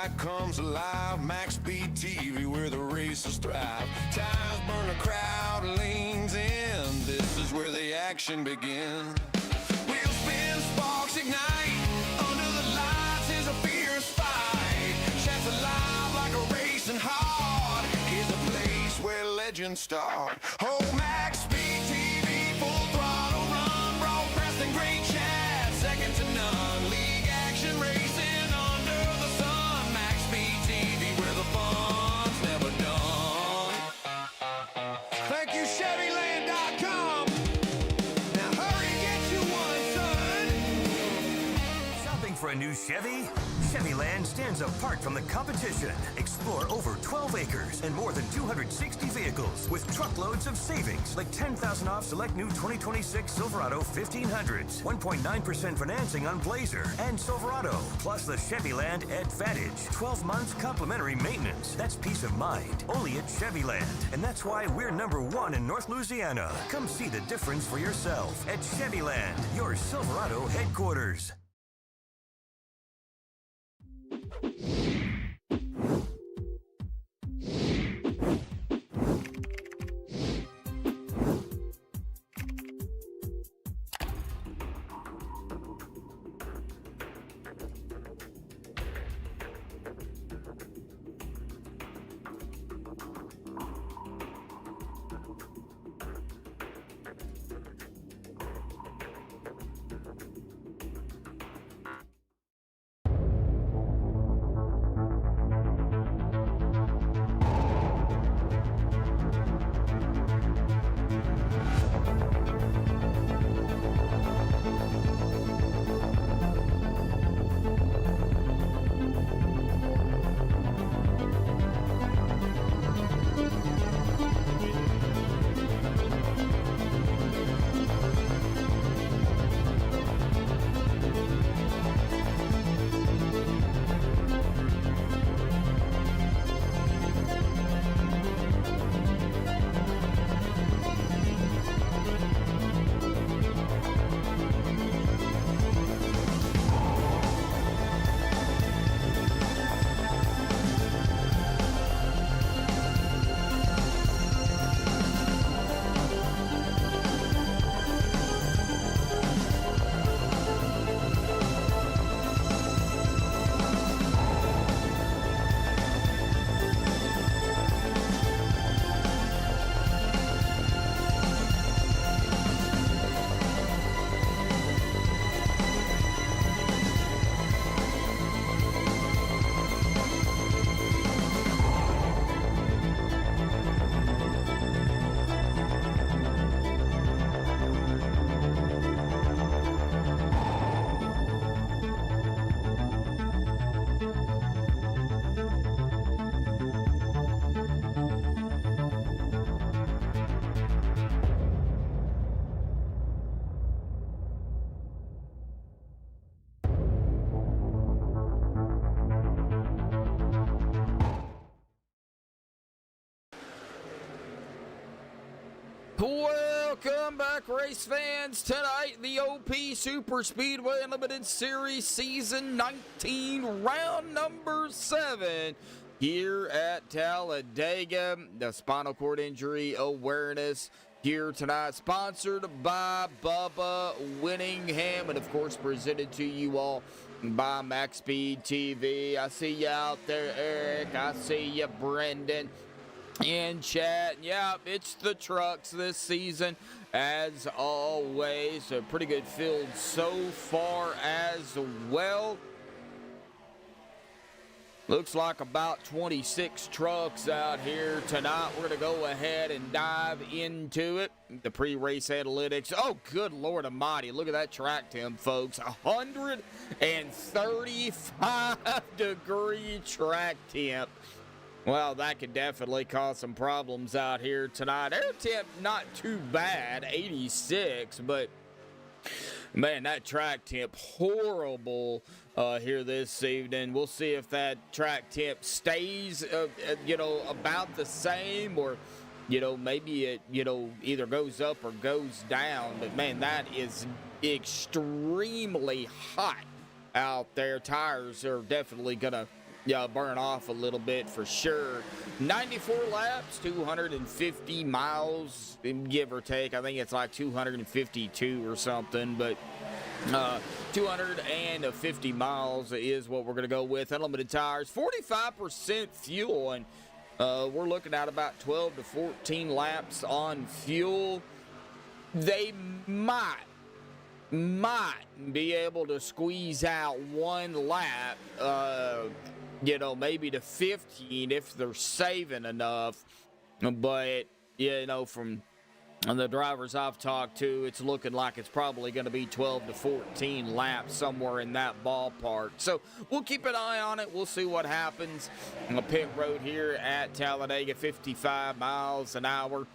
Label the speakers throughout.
Speaker 1: track comes alive. MaxspeedTV, where the races thrive. Tires burn, the crowd leans in. This is where the action begins. Wheels spin, sparks ignite. Under the lights is a fierce fight. Shafts alive like a racing heart. Is a place where legends start. Oh, MaxspeedTV, full throttle run. Broadcasting great chat, second to none. League action racing under the sun. MaxspeedTV, where the fun's never done. Thank you, Chevyland.com. Now hurry, get you one, son.
Speaker 2: Shopping for a new Chevy? Chevyland stands apart from the competition. Explore over 12 acres and more than 260 vehicles with truckloads of savings, like $10,000 off select new 2026 Silverado 1500s, 1.9% financing on Blazer and Silverado, plus the Chevyland Advantage, 12 months complimentary maintenance. That's peace of mind, only at Chevyland. And that's why we're #1 in North Louisiana. Come see the difference for yourself at Chevyland, your Silverado headquarters.
Speaker 3: Welcome back, race fans. Tonight, the OP Super Speedway Unlimited Series Season 19, round number 7, here at Talladega. The spinal cord injury awareness here tonight, sponsored by Bubba Winningham, and of course, presented to you all by MaxspeedTV. I see you out there, Eric. I see you, Brendan. In chat, yeah, it's the trucks this season, as always. A pretty good field so far as well. Looks like about 26 trucks out here tonight. We're going to go ahead and dive into it. The pre-race analytics. Oh, good Lord almighty. Look at that track temp, folks. 135-degree track temp. Well, that could definitely cause some problems out here tonight. Air temp not too bad, 86, but man, that track temp horrible here this evening. We'll see if that track temp stays, about the same, or, maybe it, either goes up or goes down. But man, that is extremely hot out there. Tires are definitely gonna burn off a little bit for sure. 94 laps, 250 miles, give or take. I think it's like 252 or something, but 250 miles is what we're going to go with. Unlimited tires, 45% fuel, and we're looking at about 12 to 14 laps on fuel. They might be able to squeeze out one lap, maybe to 15 if they're saving enough. But, from the drivers I've talked to, it's looking like it's probably going to be 12 to 14 laps, somewhere in that ballpark. So we'll keep an eye on it. We'll see what happens on the pit road here at Talladega, 55 miles an hour.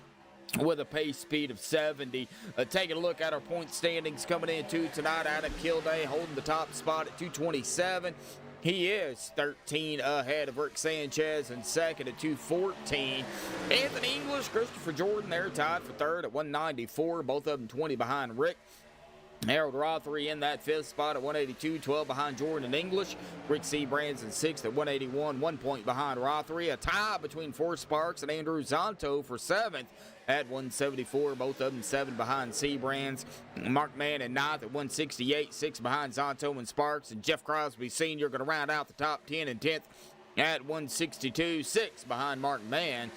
Speaker 3: With a pace speed of 70. Taking a look at our point standings coming into tonight. Adam Kilday holding the top spot at 227. He is 13 ahead of Rick Sanchez in second at 214. Anthony English, Christopher Jordan, they're tied for third at 194. Both of them 20 behind Rick. Harold Rothery in that fifth spot at 182, 12 behind Jordan and English. Rick C. Brands in sixth at 181, 1 point behind Rothery. A tie between Forrest Sparks and Andrew Zonto for seventh at 174, both of them 7 behind C. Brands. Mark Mann in ninth at 168, 6 behind Zonto and Sparks. And Jeff Crosby Sr. going to round out the top 10 and 10th at 162, 6 behind Mark Mann.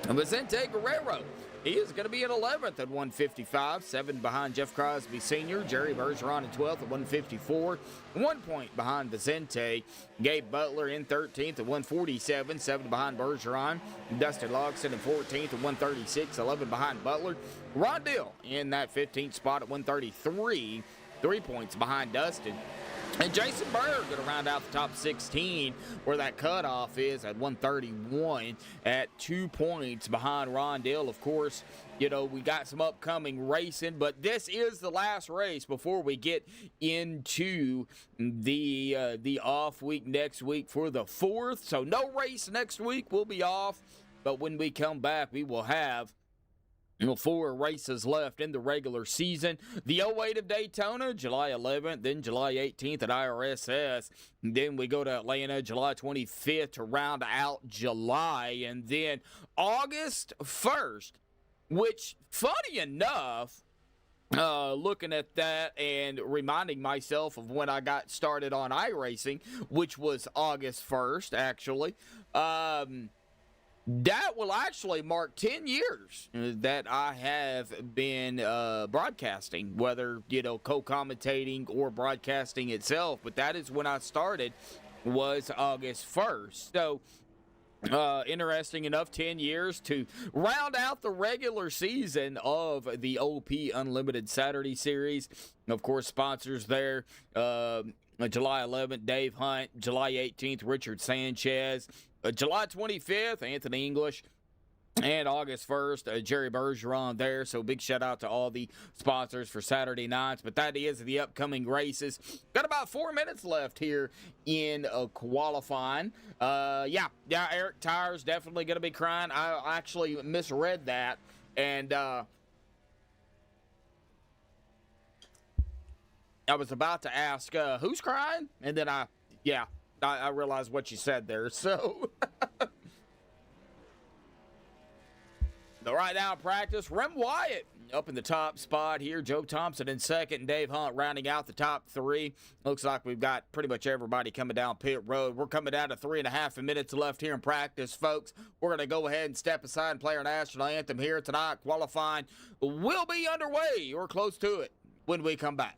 Speaker 3: And Vicente Guerrero, he is going to be in 11th at 155, 7 behind Jeff Crosby Sr. Jerry Bergeron in 12th at 154, 1 point behind Vicente. Gabe Butler in 13th at 147, 7 behind Bergeron. Dustin Logston in 14th at 136, 11 behind Butler. Ron Dill in that 15th spot at 133, 3 points behind Dustin. And Jason Berg going to round out the top 16, where that cutoff is at 131 at 2 points behind Ron Dill. Of course, we got some upcoming racing, but this is the last race before we get into the off week next week for the 4th. So no race next week. We'll be off, but when we come back, we will have 4 races left in the regular season. The 08 of Daytona, July 11th, then July 18th at IRSS. Then we go to Atlanta, July 25th to round out July. And then August 1st, which, funny enough, looking at that and reminding myself of when I got started on iRacing, which was August 1st, actually. That will actually mark 10 years that I have been broadcasting, whether, co-commentating or broadcasting itself. But that is when I started, was August 1st. So, interesting enough, 10 years to round out the regular season of the OP Unlimited Saturday Series. Of course, sponsors there. July 11th, Dave Hunt. July 18th, Richard Sanchez. July 25th, Anthony English. And August 1st, Jerry Bergeron there. So big shout out to all the sponsors for Saturday nights. But that is the upcoming races. Got about 4 minutes left here in qualifying. Eric Tyer's definitely going to be crying. I actually misread that. And I was about to ask, who's crying? And then I realized what you said there. So, right now, practice. Rem Wyatt up in the top spot here. Joe Thompson in second, and Dave Hunt rounding out the top 3. Looks like we've got pretty much everybody coming down pit road. We're coming down to 3.5 minutes left here in practice, folks. We're going to go ahead and step aside and play our national anthem here tonight. Qualifying will be underway or close to it when we come back.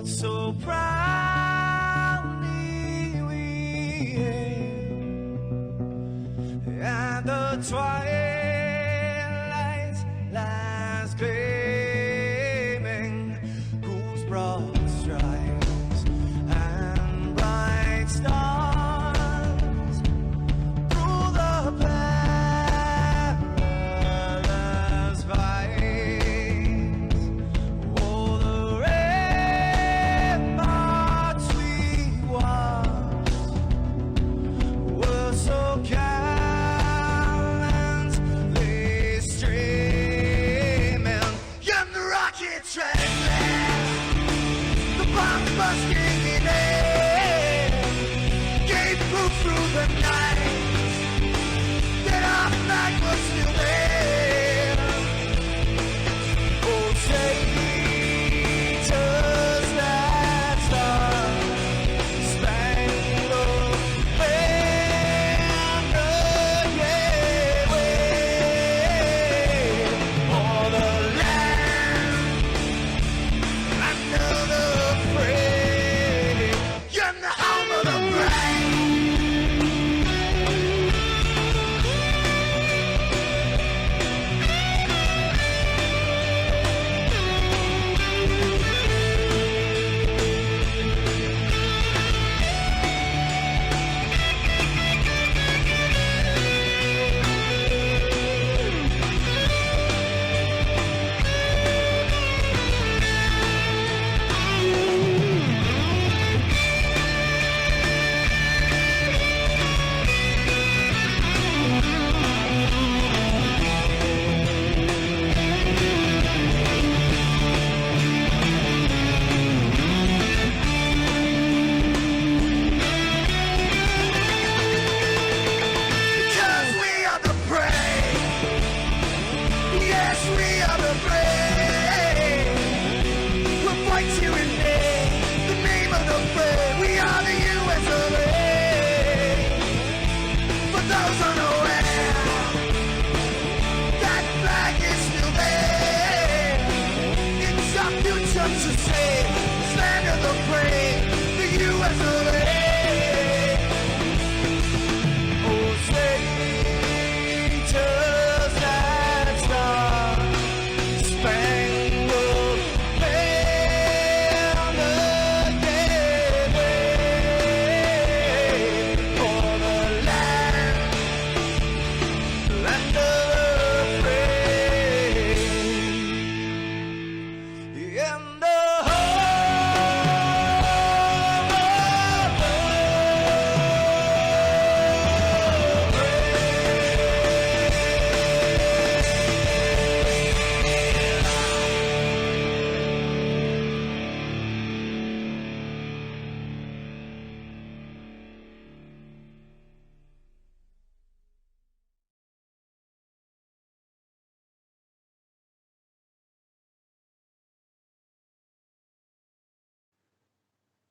Speaker 4: So proudly we hailed at the twilight's Mustang in air, gave proof through the night that our flag was still there. Oh, say, does that Star Spangled Banner yet wave o'er the land? Another praise, you're the home of the brave. Because we are the brave. Yes, we are the brave. We'll fight you in name, the name of the brave. We are the U.S. of A. For those unaware, that flag is still there. It's our future to save. This land of the brave, the U.S. of A. Oh, say, does that Star Spangled Banner yet wave o'er the land of the brave and the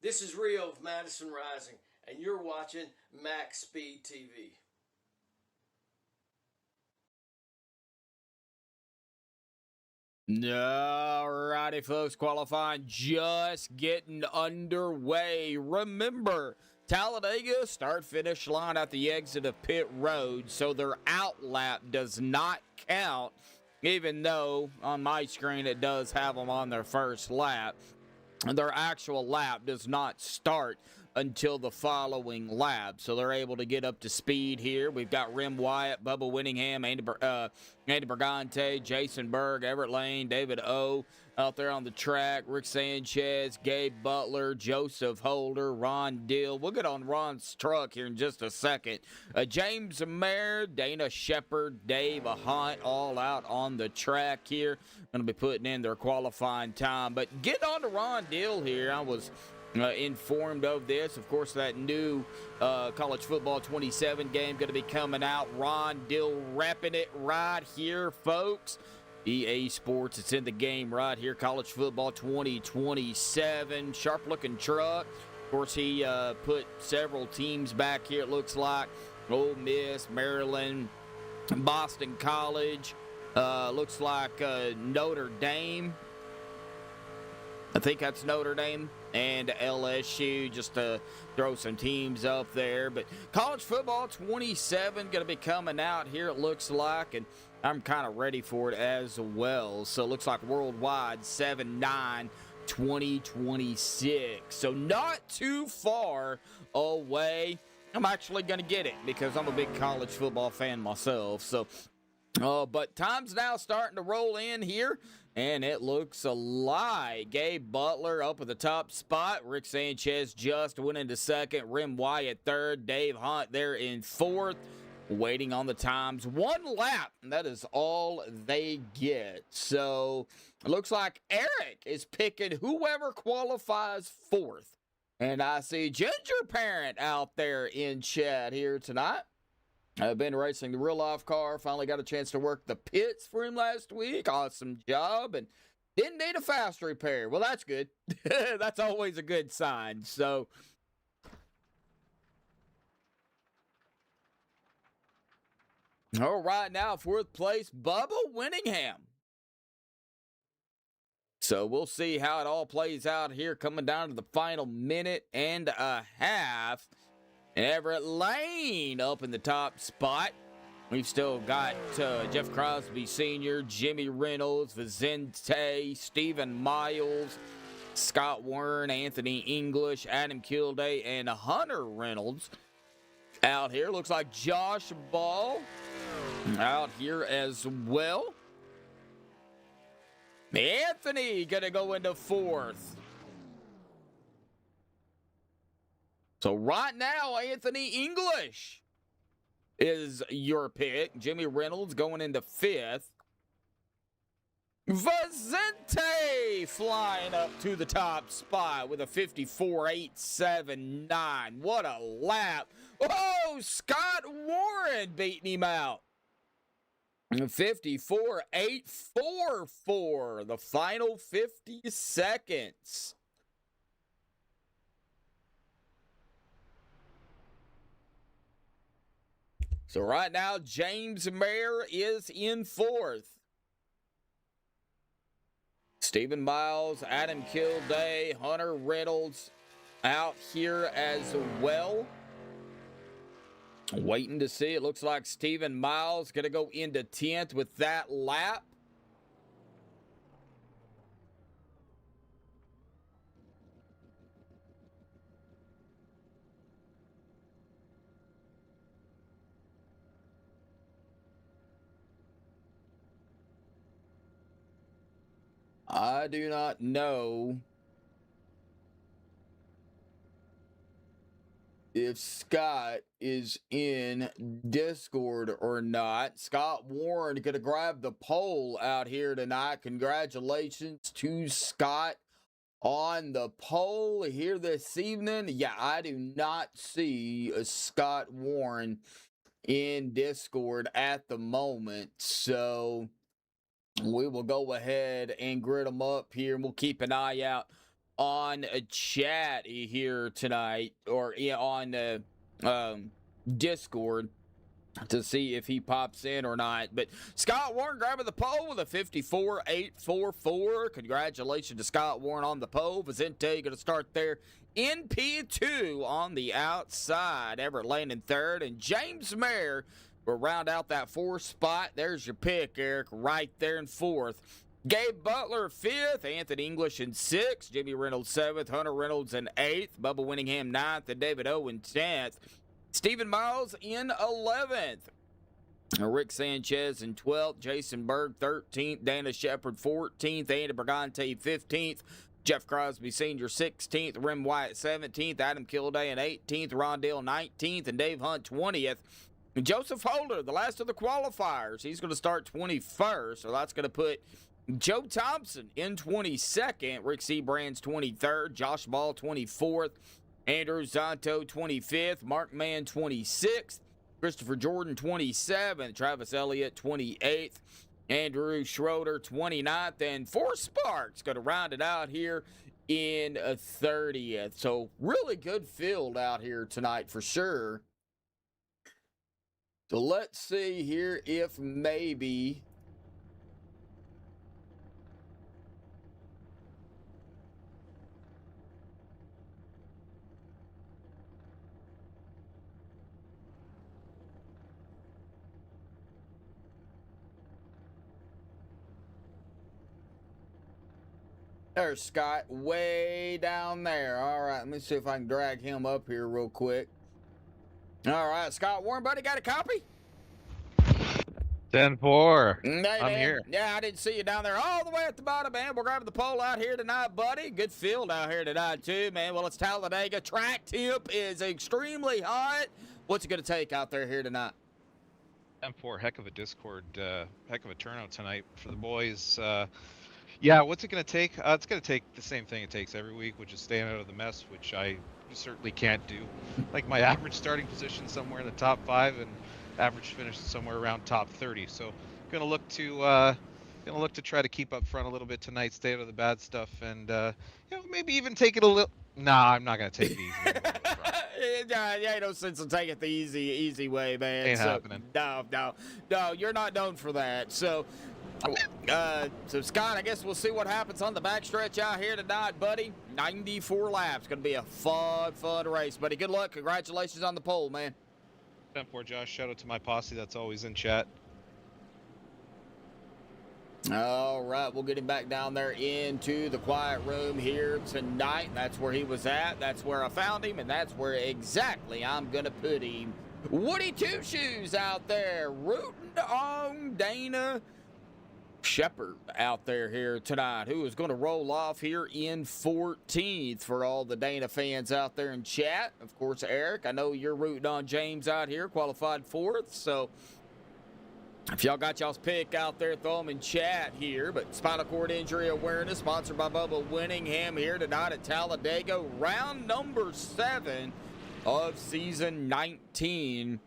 Speaker 5: This is Rio of Madison Rising, and you're watching MaxspeedTV.
Speaker 3: Alrighty, folks, qualifying just getting underway. Remember, Talladega start-finish line at the exit of pit road, so their out lap does not count, even though on my screen it does have them on their first lap. Their actual lap does not start until the following lap, so they're able to get up to speed here. We've got Rim Wyatt, Bubba Winningham, Andy Bergante, Jason Berg, Everett Lane, David O out there on the track, Rick Sanchez, Gabe Butler, Joseph Holder, Ron Dill. We'll get on Ron's truck here in just a second. James Mayer, Dana Shepard, Dave Hunt, all out on the track here. Going to be putting in their qualifying time. But get on to Ron Dill here. I was informed of this. Of course, that new College Football 27 game going to be coming out. Ron Dill repping it right here, folks. EA Sports, it's in the game right here. College Football 2027. Sharp-looking truck. Of course, he put several teams back here, it looks like. Ole Miss, Maryland, Boston College. Looks like Notre Dame. I think that's Notre Dame. And LSU, just to throw some teams up there. But College Football 27 going to be coming out here, it looks like. And I'm kind of ready for it as well. So it looks like worldwide 7/9/2026. So not too far away. I'm actually going to get it because I'm a big college football fan myself. So, but time's now starting to roll in here. And it looks like Gabe Butler up at the top spot. Rick Sanchez just went into second. Rim Wyatt third. Dave Hunt there in fourth. waiting on the times. 1 lap, and that is all they get. So it looks like Eric is picking whoever qualifies 4th. And I see Ginger Parent out there in chat here tonight. I've been racing the real-life car. Finally got a chance to work the pits for him last week. Awesome job. And didn't need a fast repair. Well, that's good. That's always a good sign. So, all right, now 4th place, Bubba Winningham. So we'll see how it all plays out here coming down to the final minute and a half. Everett Lane up in the top spot. We've still got Jeff Crosby Sr., Jimmy Reynolds, Vicente, Stephen Miles, Scott Warren, Anthony English, Adam Kilday, and Hunter Reynolds out here. Looks like Josh Ball out here as well. Anthony gonna go into 4th. So right now, Anthony English is your pick. Jimmy Reynolds going into 5th. Vicente flying up to the top spot with a 54.879. What a lap. Oh, Scott Warren beating him out. 54.844, the final 50 seconds. So right now, James Mayer is in 4th. Stephen Miles, Adam Kilday, Hunter Reynolds out here as well. Waiting to see. It looks like Stephen Miles going to go into 10th with that lap. I do not know if Scott is in Discord or not. Scott Warren going to grab the pole out here tonight. Congratulations to Scott on the pole here this evening. Yeah, I do not see a Scott Warren in Discord at the moment. So we will go ahead and grid them up here, and we'll keep an eye out on a chat here tonight, or on Discord, to see if he pops in or not. But Scott Warren grabbing the pole with a 54.844. Congratulations to Scott Warren on the pole. Vicente going to start there in P2 on the outside. Everett Lane in 3rd, and James Mayer will round out that 4th spot. There's your pick, Eric, right there in 4th. Gabe Butler 5th, Anthony English in 6th, Jimmy Reynolds 7th, Hunter Reynolds in 8th, Bubba Winningham 9th, and David Owen 10th. Stephen Miles in 11th. Rick Sanchez in 12th, Jason Berg 13th, Dana Shepard 14th, Andy Brigante 15th, Jeff Crosby Sr. 16th, Rem Wyatt 17th, Adam Kilday in 18th, Rondell 19th, and Dave Hunt 20th. Joseph Holder, the last of the qualifiers, he's going to start 21st, so that's going to put Joe Thompson in 22nd, Rick Seabrands 23rd, Josh Ball 24th, Andrew Zanto 25th, Mark Mann 26th, Christopher Jordan 27th, Travis Elliott 28th, Andrew Schroeder 29th, and Forrest Sparks going to round it out here in 30th. So really good field out here tonight for sure. So let's see here if maybe there's Scott way down there. All right, let me see if I can drag him up here real quick. All right, Scott Warren, buddy, got a copy?
Speaker 6: 10-4.
Speaker 3: Hey,
Speaker 6: I'm
Speaker 3: man.
Speaker 6: here.
Speaker 3: Yeah, I didn't see you down there all the way at the bottom, man. We're grabbing the pole out here tonight, buddy. Good field out here tonight, too, man. Well, it's Talladega. Track temp is extremely hot. What's it going to take out there here tonight?
Speaker 6: M4, heck of a Discord, heck of a turnout tonight for the boys. Yeah, what's it going to take? It's going to take the same thing it takes every week, which is staying out of the mess, which I certainly can't do. Like my average starting position somewhere in the top 5, and average finish somewhere around top 30. So going to look to try to keep up front a little bit tonight, stay out of the bad stuff, and maybe even take it a little. Nah, I'm not going to take it easy. I'm gonna go to the front.
Speaker 3: Yeah, ain't no sense in taking it the easy way, man.
Speaker 6: Ain't happening.
Speaker 3: No, you're not known for that. So Scott, I guess we'll see what happens on the backstretch out here tonight, buddy. 94 laps. Going to be a fun race, buddy. Good luck. Congratulations on the pole, man.
Speaker 6: 10-4, Josh. Shout out to my posse that's always in chat.
Speaker 3: All right, we'll get him back down there into the quiet room here tonight. That's where he was at. That's where I found him, and that's where exactly I'm going to put him. Woody Two Shoes out there rooting on Dana Shepard out there here tonight, who is going to roll off here in 14th for all the Dana fans out there in chat. Of course, Eric, I know you're rooting on James out here, qualified 4th, so if y'all got y'all's pick out there, throw them in chat here. But spinal cord injury awareness, sponsored by Bubba Winningham here tonight at Talladega. Round number 7 of season 19.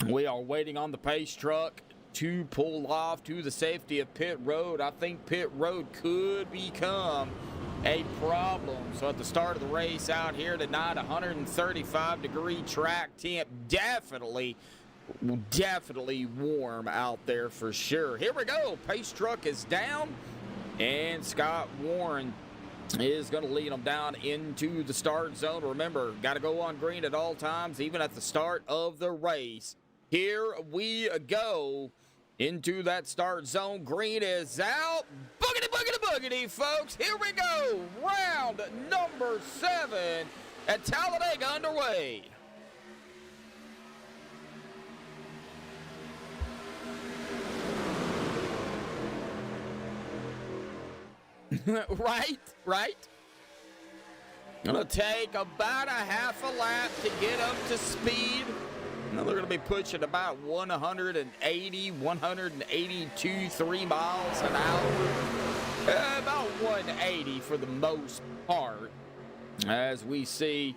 Speaker 3: We are waiting on the pace truck to pull off to the safety of pit road. I think pit road could become a problem. So at the start of the race out here tonight, 135-degree track temp, definitely warm out there for sure. Here we go. Pace truck is down, and Scott Warren is going to lead them down into the start zone. Remember, got to go on green at all times, even at the start of the race. Here we go into that start zone. Green is out. Boogity, boogity, boogity, folks. Here we go. Round number 7 at Talladega underway. Right. Gonna take about a half a lap to get up to speed. Now they're gonna be pushing about 180, 182, 3 miles an hour. About 180 for the most part. As we see,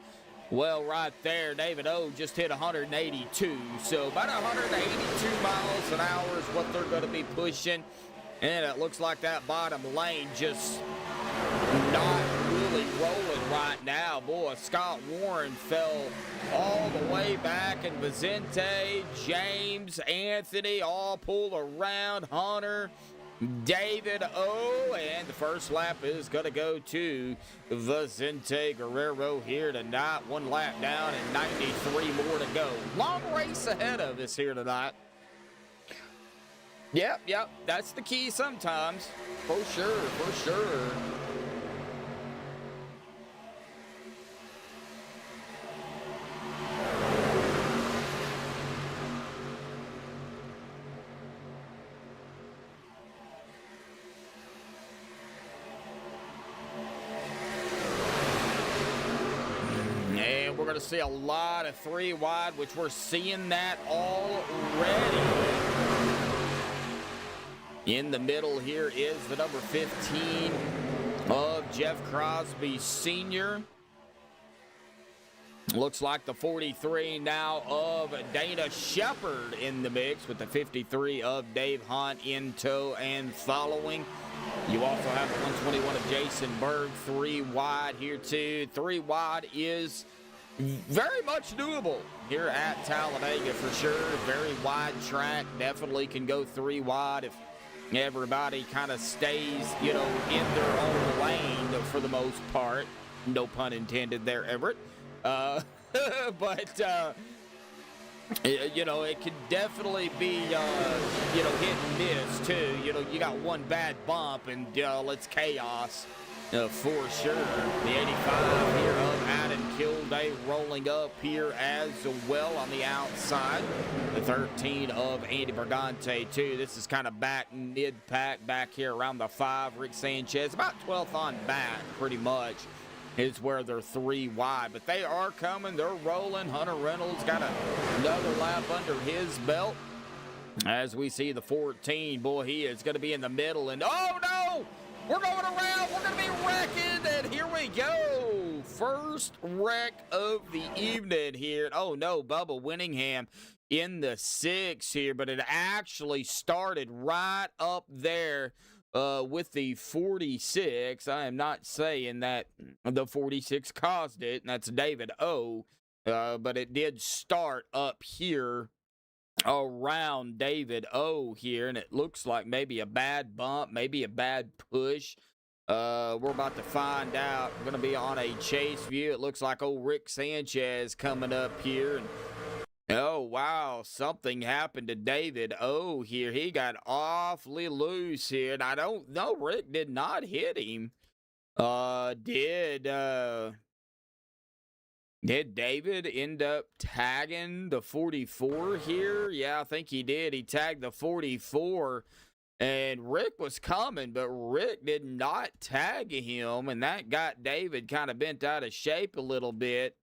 Speaker 3: well, right there, David O just hit 182. So about 182 miles an hour is what they're gonna be pushing. And it looks like that bottom lane just not really rolling right now. Boy, Scott Warren fell all the way back, and Vicente, James, Anthony all pull around. Hunter, David O, and the first lap is going to go to Vicente Guerrero here tonight. 1 lap down and 93 more to go. Long race ahead of us here tonight. Yep, that's the key sometimes. For sure. And we're going to see a lot of 3 wide, which we're seeing that already. In the middle here is the number 15 of Jeff Crosby Sr. Looks like the 43 now of Dana Shepard in the mix, with the 53 of Dave Hunt in tow and following. You also have the 121 of Jason Berg, 3 wide here too. 3 wide is very much doable here at Talladega for sure. Very wide track, definitely can go 3 wide if everybody kind of stays, in their own lane for the most part. No pun intended there, Everett. But, it could definitely be, hit and miss, too. You got one bad bump, and it's chaos for sure. The 85 here of Adam Kilday rolling up here as well on the outside. The 13 of Andy Bergante, too. This is kind of back mid-pack back here around the 5. Rick Sanchez, about 12th on back, pretty much. is where they're 3 wide. But they are coming. They're rolling. Hunter Reynolds got another lap under his belt. As we see the 14, boy, he is going to be in the middle. And, oh, no! We're going around. We're going to be wrecking. And here we go. First wreck of the evening here. Oh, no, Bubba Winningham in the 6 here. But it actually started right up there with the 46. I am not saying that the 46 caused it. And that's David O. But it did start up here around David O here, and it looks like maybe a bad bump, maybe a bad push. We're about to find out. We're going to be on a chase view. It looks like old Rick Sanchez coming up here. And oh, wow, something happened to David O here. He got awfully loose here, and I don't know. Rick did not hit him. Did David end up tagging the 44 here? Yeah, I think he did. He tagged the 44, and Rick was coming, but Rick did not tag him, and that got David kind of bent out of shape a little bit.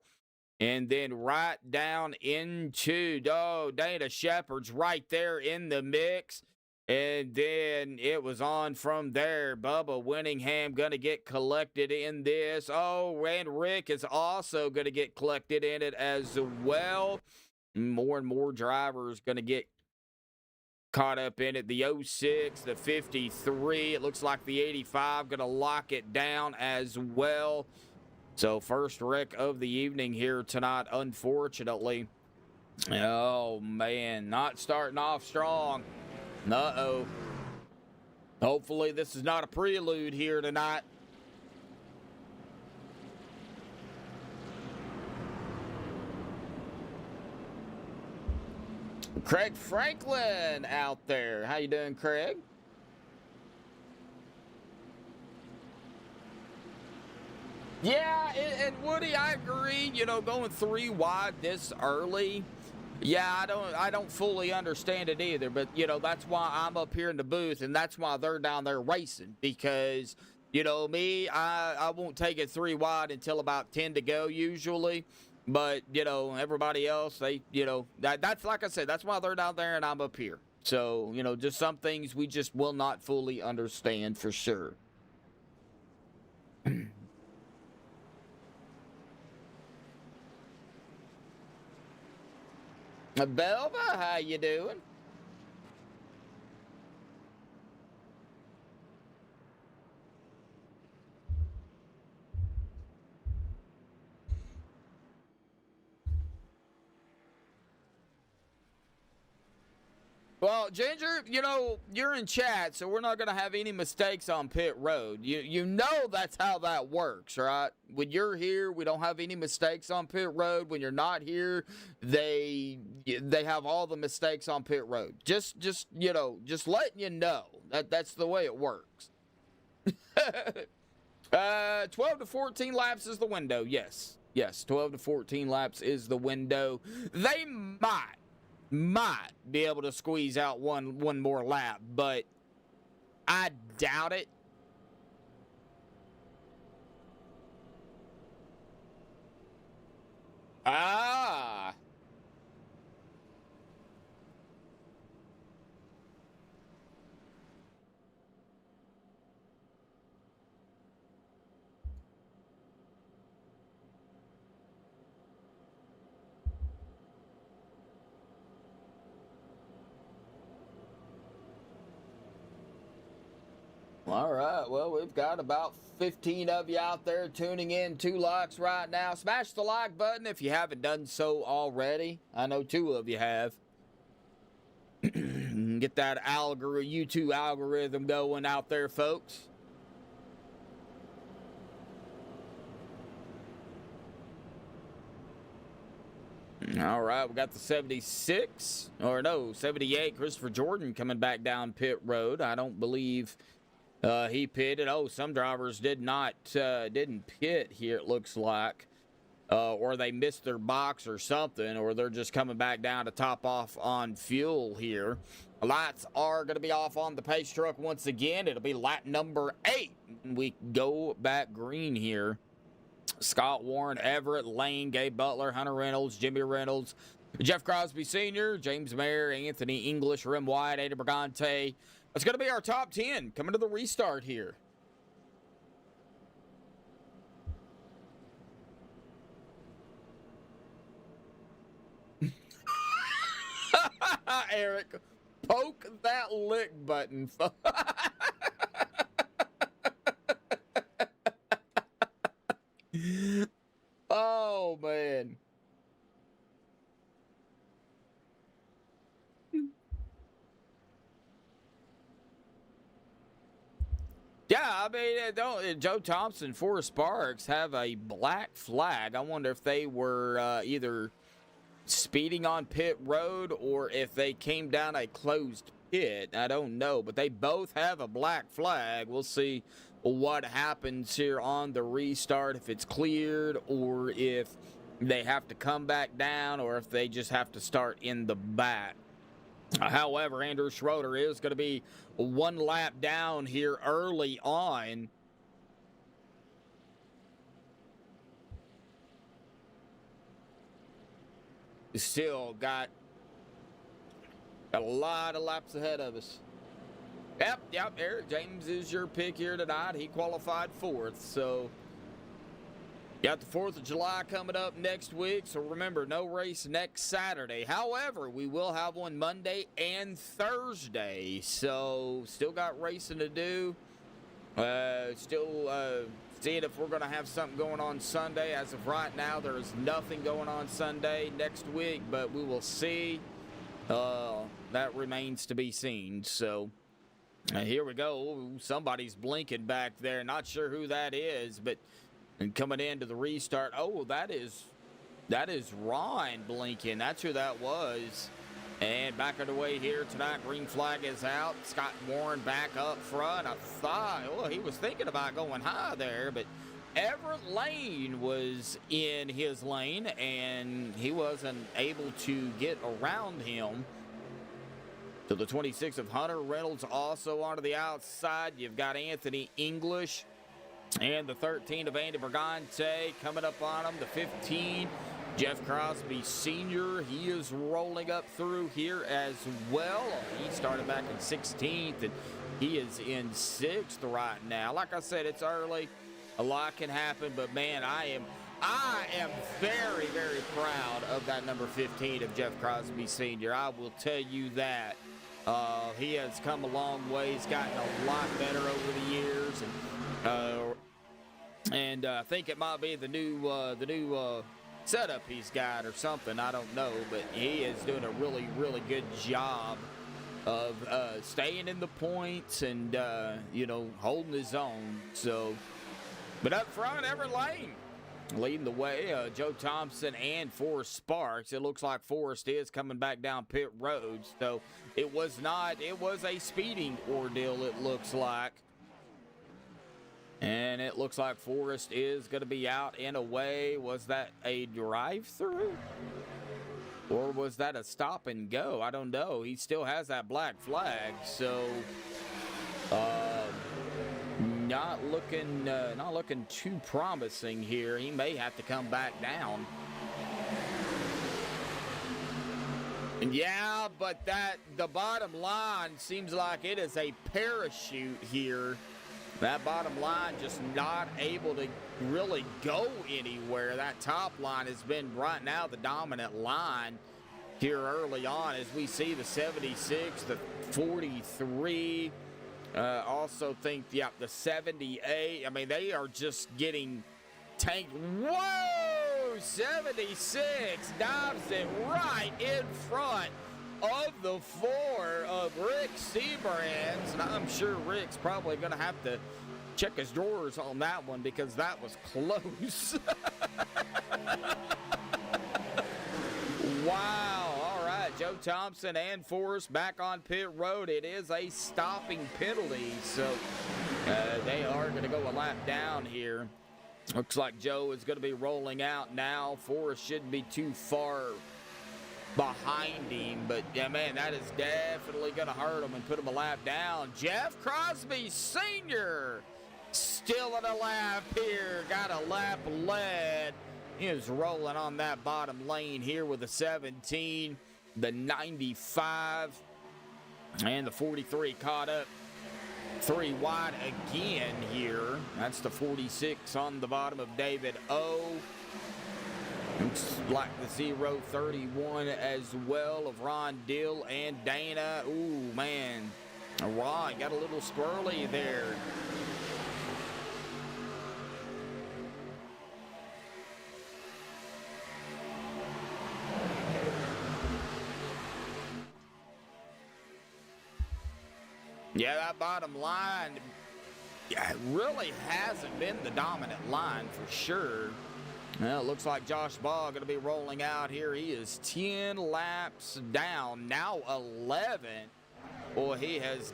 Speaker 3: And then right down into, oh, Dana Shepard's right there in the mix. And then it was on from there. Bubba Winningham going to get collected in this. Oh, and Rick is also going to get collected in it as well. More and more drivers going to get caught up in it. The 06, the 53. It looks like the 85 going to lock it down as well. So first wreck of the evening here tonight, unfortunately. Oh, man, not starting off strong. Uh-oh. Hopefully this is not a prelude here tonight. Craig Franklin out there. How you doing, Craig? Yeah, and Woody, I agree. You know, going 3 wide this early. Yeah, I don't fully understand it either, but, you know, that's why I'm up here in the booth, and that's why they're down there racing, because, you know, me, I won't take it 3 wide until about 10 to go usually, but, you know, everybody else, they, you know, that's, like I said, that's why they're down there and I'm up here. So, you know, just some things we just will not fully understand for sure. Belva, how you doing? Well, Ginger, you know, you're in chat, so we're not going to have any mistakes on pit road. You know that's how that works, right? When you're here, we don't have any mistakes on pit road. When you're not here, they have all the mistakes on pit road. Just you know, just letting you know. That's the way it works. 12 to 14 laps is the window, yes. Yes, 12 to 14 laps is the window. They might be able to squeeze out one more lap, but I doubt it. Ah. All right, well, we've got about 15 of you out there tuning in. 2 likes right now. Smash the like button if you haven't done so already. I know 2 of you have. Get that YouTube algorithm going out there, folks. All right, we got the 76, or no, 78, Christopher Jordan coming back down pit road. I don't believe he pitted. Oh, some drivers didn't pit here, it looks like. Or they missed their box or something, or they're just coming back down to top off on fuel here. Lights are going to be off on the pace truck once again. It'll be lap number 8. We go back green here Scott Warren, Everett, Lane, Gabe Butler, Hunter Reynolds, Jimmy Reynolds, Jeff Crosby Sr., James Mayer, Anthony English, Rim White, Ada Brigante. That's going to be our top 10 coming to the restart here. Eric, poke that lick button. Oh, man. Yeah, I mean, Joe Thompson, Forrest Sparks have a black flag. I wonder if they were either speeding on pit road or if they came down a closed pit. I don't know, but they both have a black flag. We'll see what happens here on the restart, if it's cleared or if they have to come back down or if they just have to start in the back. However, Andrew Schroeder is going to be one lap down here early on. Still got a lot of laps ahead of us. Yep, Eric James is your pick here tonight. He qualified 4th, so got the 4th of July coming up next week, so remember, no race next Saturday. However, we will have one Monday and Thursday, so still got racing to do. Still seeing if we're going to have something going on Sunday. As of right now, there is nothing going on Sunday next week, but we will see. That remains to be seen, so here we go. Somebody's blinking back there. Not sure who that is, but coming into the restart. Oh, that is Ron blinking. That's who that was. And back underway here tonight. Green flag is out. Scott Warren back up front. I thought, well, he was thinking about going high there, but Everett Lane was in his lane, and he wasn't able to get around him. To the 26 of Hunter Reynolds also onto the outside. You've got Anthony English and the 13 of Andy Brigante coming up on him. The 15, Jeff Crosby Sr., he is rolling up through here as well. He started back in 16th, and he is in 6th right now. Like I said, it's early. A lot can happen, but, man, I am very, very proud of that number 15 of Jeff Crosby Sr. I will tell you that. He has come a long way. He's gotten a lot better over the years, and I think it might be the new setup he's got or something. I don't know, but he is doing a really, really good job of staying in the points and holding his own. So, but up front, Everett Lane leading the way. Joe Thompson and Forrest Sparks. It looks like Forrest is coming back down pit road. So it was a speeding ordeal, it looks like. And it looks like Forrest is going to be out and away. Was that a drive-through? Or was that a stop and go? I don't know. He still has that black flag. So not looking too promising here. He may have to come back down. Yeah, but the bottom line seems like it is a parachute here. That bottom line just not able to really go anywhere. That top line has been right now the dominant line here early on, as we see the 76, the 43. Also think, the 78. I mean, they are just getting tanked. Whoa! 76 dives it right in front of the 4 of Rick Seabrands. And I'm sure Rick's probably going to have to check his drawers on that one because that was close. Wow. All right. Joe Thompson and Forrest back on pit road. It is a stopping penalty, so they are going to go a lap down here. Looks like Joe is going to be rolling out now. Forrest shouldn't be too far behind him, but yeah, man, that is definitely going to hurt him and put him a lap down. Jeff Crosby Sr. Still in a lap here. Got a lap lead. He is rolling on that bottom lane here with the 17, the 95, and the 43 caught up 3 wide again here. That's the 46 on the bottom of David O. Looks like the 031 as well of Ron Dill and Dana. Ooh, man. Ron got a little squirrely there. Yeah, that bottom line, yeah, it really hasn't been the dominant line for sure. Well, it looks like Josh Ball going to be rolling out here. He is 10 laps down, now 11. Boy, he's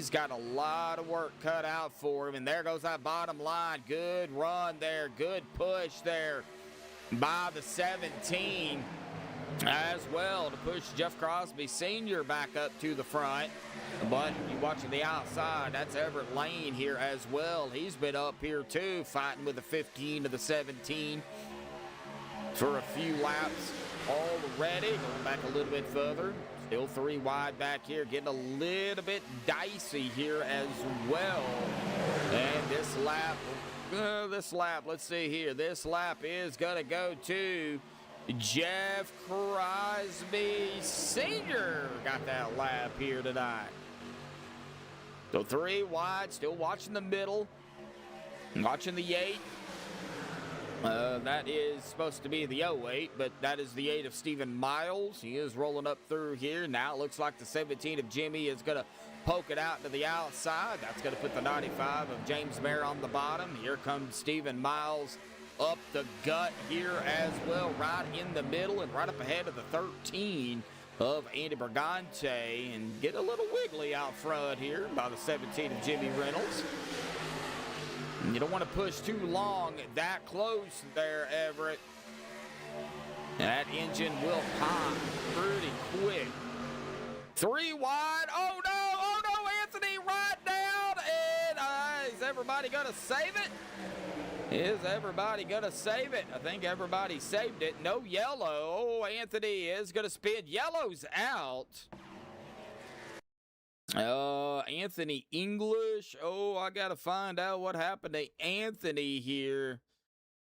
Speaker 3: got a lot of work cut out for him. And there goes that bottom line. Good run there, good push there by the 17 as well to push Jeff Crosby Sr. back up to the front. But you watching the outside, that's Everett Lane here as well. He's been up here too, fighting with the 15 to the 17 for a few laps already. Going back a little bit further. Still 3 wide back here, getting a little bit dicey here as well. And this lap, let's see here. This lap is going to go to Jeff Crosby Sr. Got that lap here tonight. So 3 wide, still watching the middle, watching the 8. That is supposed to be the 08, but that is the 8 of Stephen Miles. He is rolling up through here. Now it looks like the 17 of Jimmy is going to poke it out to the outside. That's going to put the 95 of James Mayer on the bottom. Here comes Stephen Miles up the gut here as well, right in the middle and right up ahead of the 13 of Andy Brigante, and get a little wiggly out front here by the 17 of Jimmy Reynolds. And you don't want to push too long that close there, Everett. That engine will pop pretty quick. 3 wide. Oh no, Anthony right down. And is everybody going to save it? Is everybody going to save it? I think everybody saved it. No yellow. Oh, Anthony is going to spin. Yellow's out. Anthony English. Oh, I got to find out what happened to Anthony here,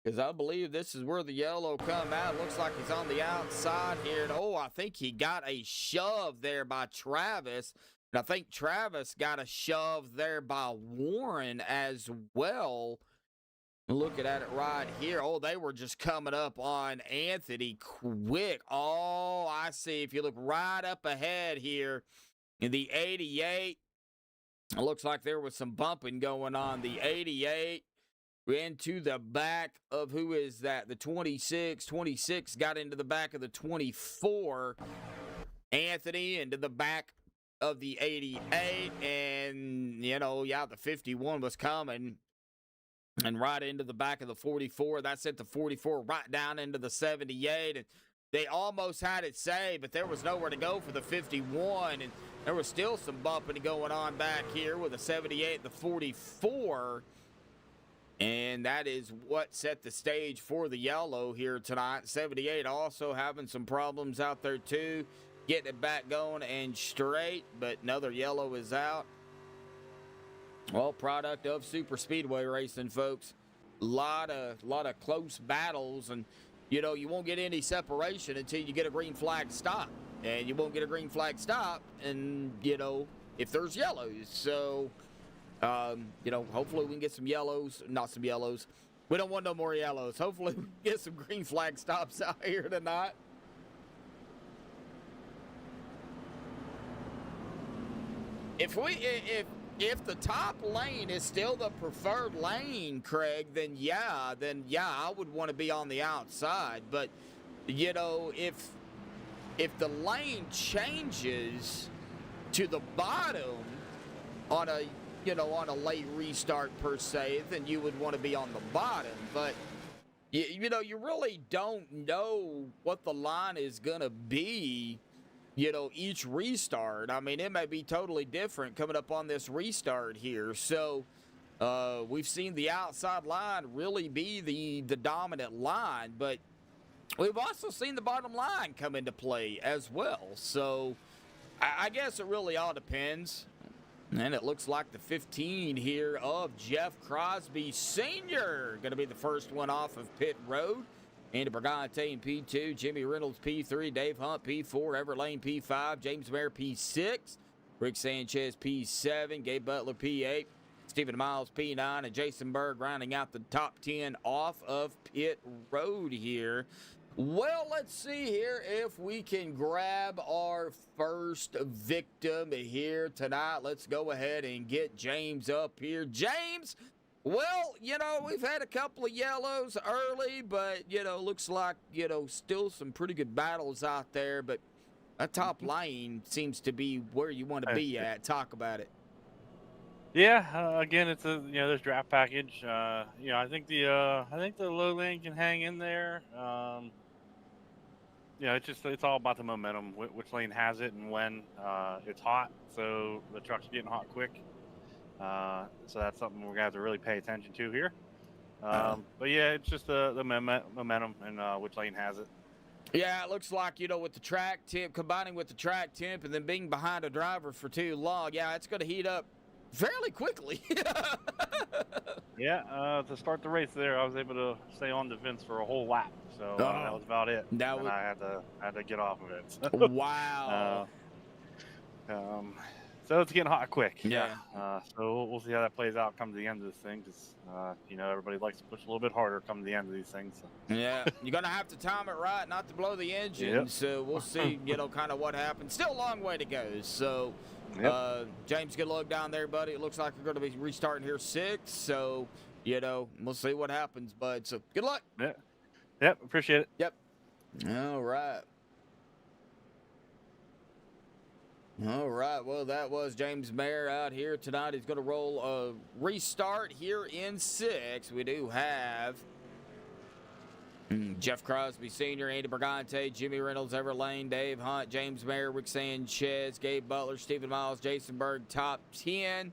Speaker 3: because I believe this is where the yellow come out. Looks like he's on the outside here. And, oh, I think he got a shove there by Travis. And I think Travis got a shove there by Warren as well. Looking at it right here. Oh, they were just coming up on Anthony quick. Oh, I see. If you look right up ahead here in the 88, it looks like there was some bumping going on. The 88 into the back of, who is that? The 26. 26 got into the back of the 24. Anthony into the back of the 88. And, you know, yeah, the 51 was coming. And right into the back of the 44. That sent the 44 right down into the 78. And they almost had it saved, but there was nowhere to go for the 51. And there was still some bumping going on back here with the 78 and the 44. And that is what set the stage for the yellow here tonight. 78 also having some problems out there too. Getting it back going and straight, but another yellow is out. Well, product of super speedway racing, folks. Lot of close battles, and you know, you won't get any separation until you get a green flag stop, and you won't get a green flag stop, and you know, if there's yellows. So, you know, hopefully we can get some yellows, not some yellows. We don't want no more yellows. Hopefully we can get some green flag stops out here tonight. If the top lane is still the preferred lane, Craig, then yeah, I would want to be on the outside. But, you know, if the lane changes to the bottom on a, you know, on a late restart per se, then you would want to be on the bottom. But, you know, you really don't know what the line is going to be, you know, each restart. I mean, it may be totally different coming up on this restart here. So, We've seen the outside line really be the dominant line, but we've also seen the bottom line come into play as well. So I guess it really all depends. And it looks like the 15 here of Jeff Crosby Sr. going to be the first one off of pit road. Andy Brigante in P2, Jimmy Reynolds P3, Dave Hunt P4, Everlane P5, James Mayer P6, Rick Sanchez P7, Gabe Butler P8, Stephen Miles P9, and Jason Berg rounding out the top 10 off of pit road here. Well, let's see here if we can grab our first victim here tonight. Let's go ahead and get James up here. James, well, we've had a couple of yellows early, but, looks like, still some pretty good battles out there. But that top lane seems to be where you want to be at. Talk about it.
Speaker 7: Yeah, again, it's there's draft package. I think the low lane can hang in there. It's all about the momentum, which lane has it and when. It's hot, so the truck's getting hot quick. So that's something we're gonna have to really pay attention to here. But yeah, it's just the momentum and which lane has it.
Speaker 3: Yeah, it looks like, with the track temp, combining with the track temp and then being behind a driver for too long, yeah, it's going to heat up fairly quickly.
Speaker 7: Yeah, to start the race there, I was able to stay on the fence for a whole lap, so that was about it. And I had to get off of it. So,
Speaker 3: wow.
Speaker 7: So it's getting hot quick.
Speaker 3: Yeah.
Speaker 7: So we'll see how that plays out come to the end of this thing, because everybody likes to push a little bit harder come to the end of these things. So.
Speaker 3: Yeah, you're gonna have to time it right, not to blow the engine.
Speaker 7: Yep.
Speaker 3: So we'll see, kind of what happens. Still a long way to go. So, James, good luck down there, buddy. It looks like we're gonna be restarting here 6. So, we'll see what happens, bud. So good luck.
Speaker 7: Yeah. Yep. Appreciate it.
Speaker 3: Yep. All right. All right, well, that was James Mayer out here tonight. He's going to roll a restart here in 6. We do have Jeff Crosby Sr., Andy Brigante, Jimmy Reynolds, Everlane, Dave Hunt, James Mayer, Rick Sanchez, Gabe Butler, Stephen Miles, Jason Berg, top 10.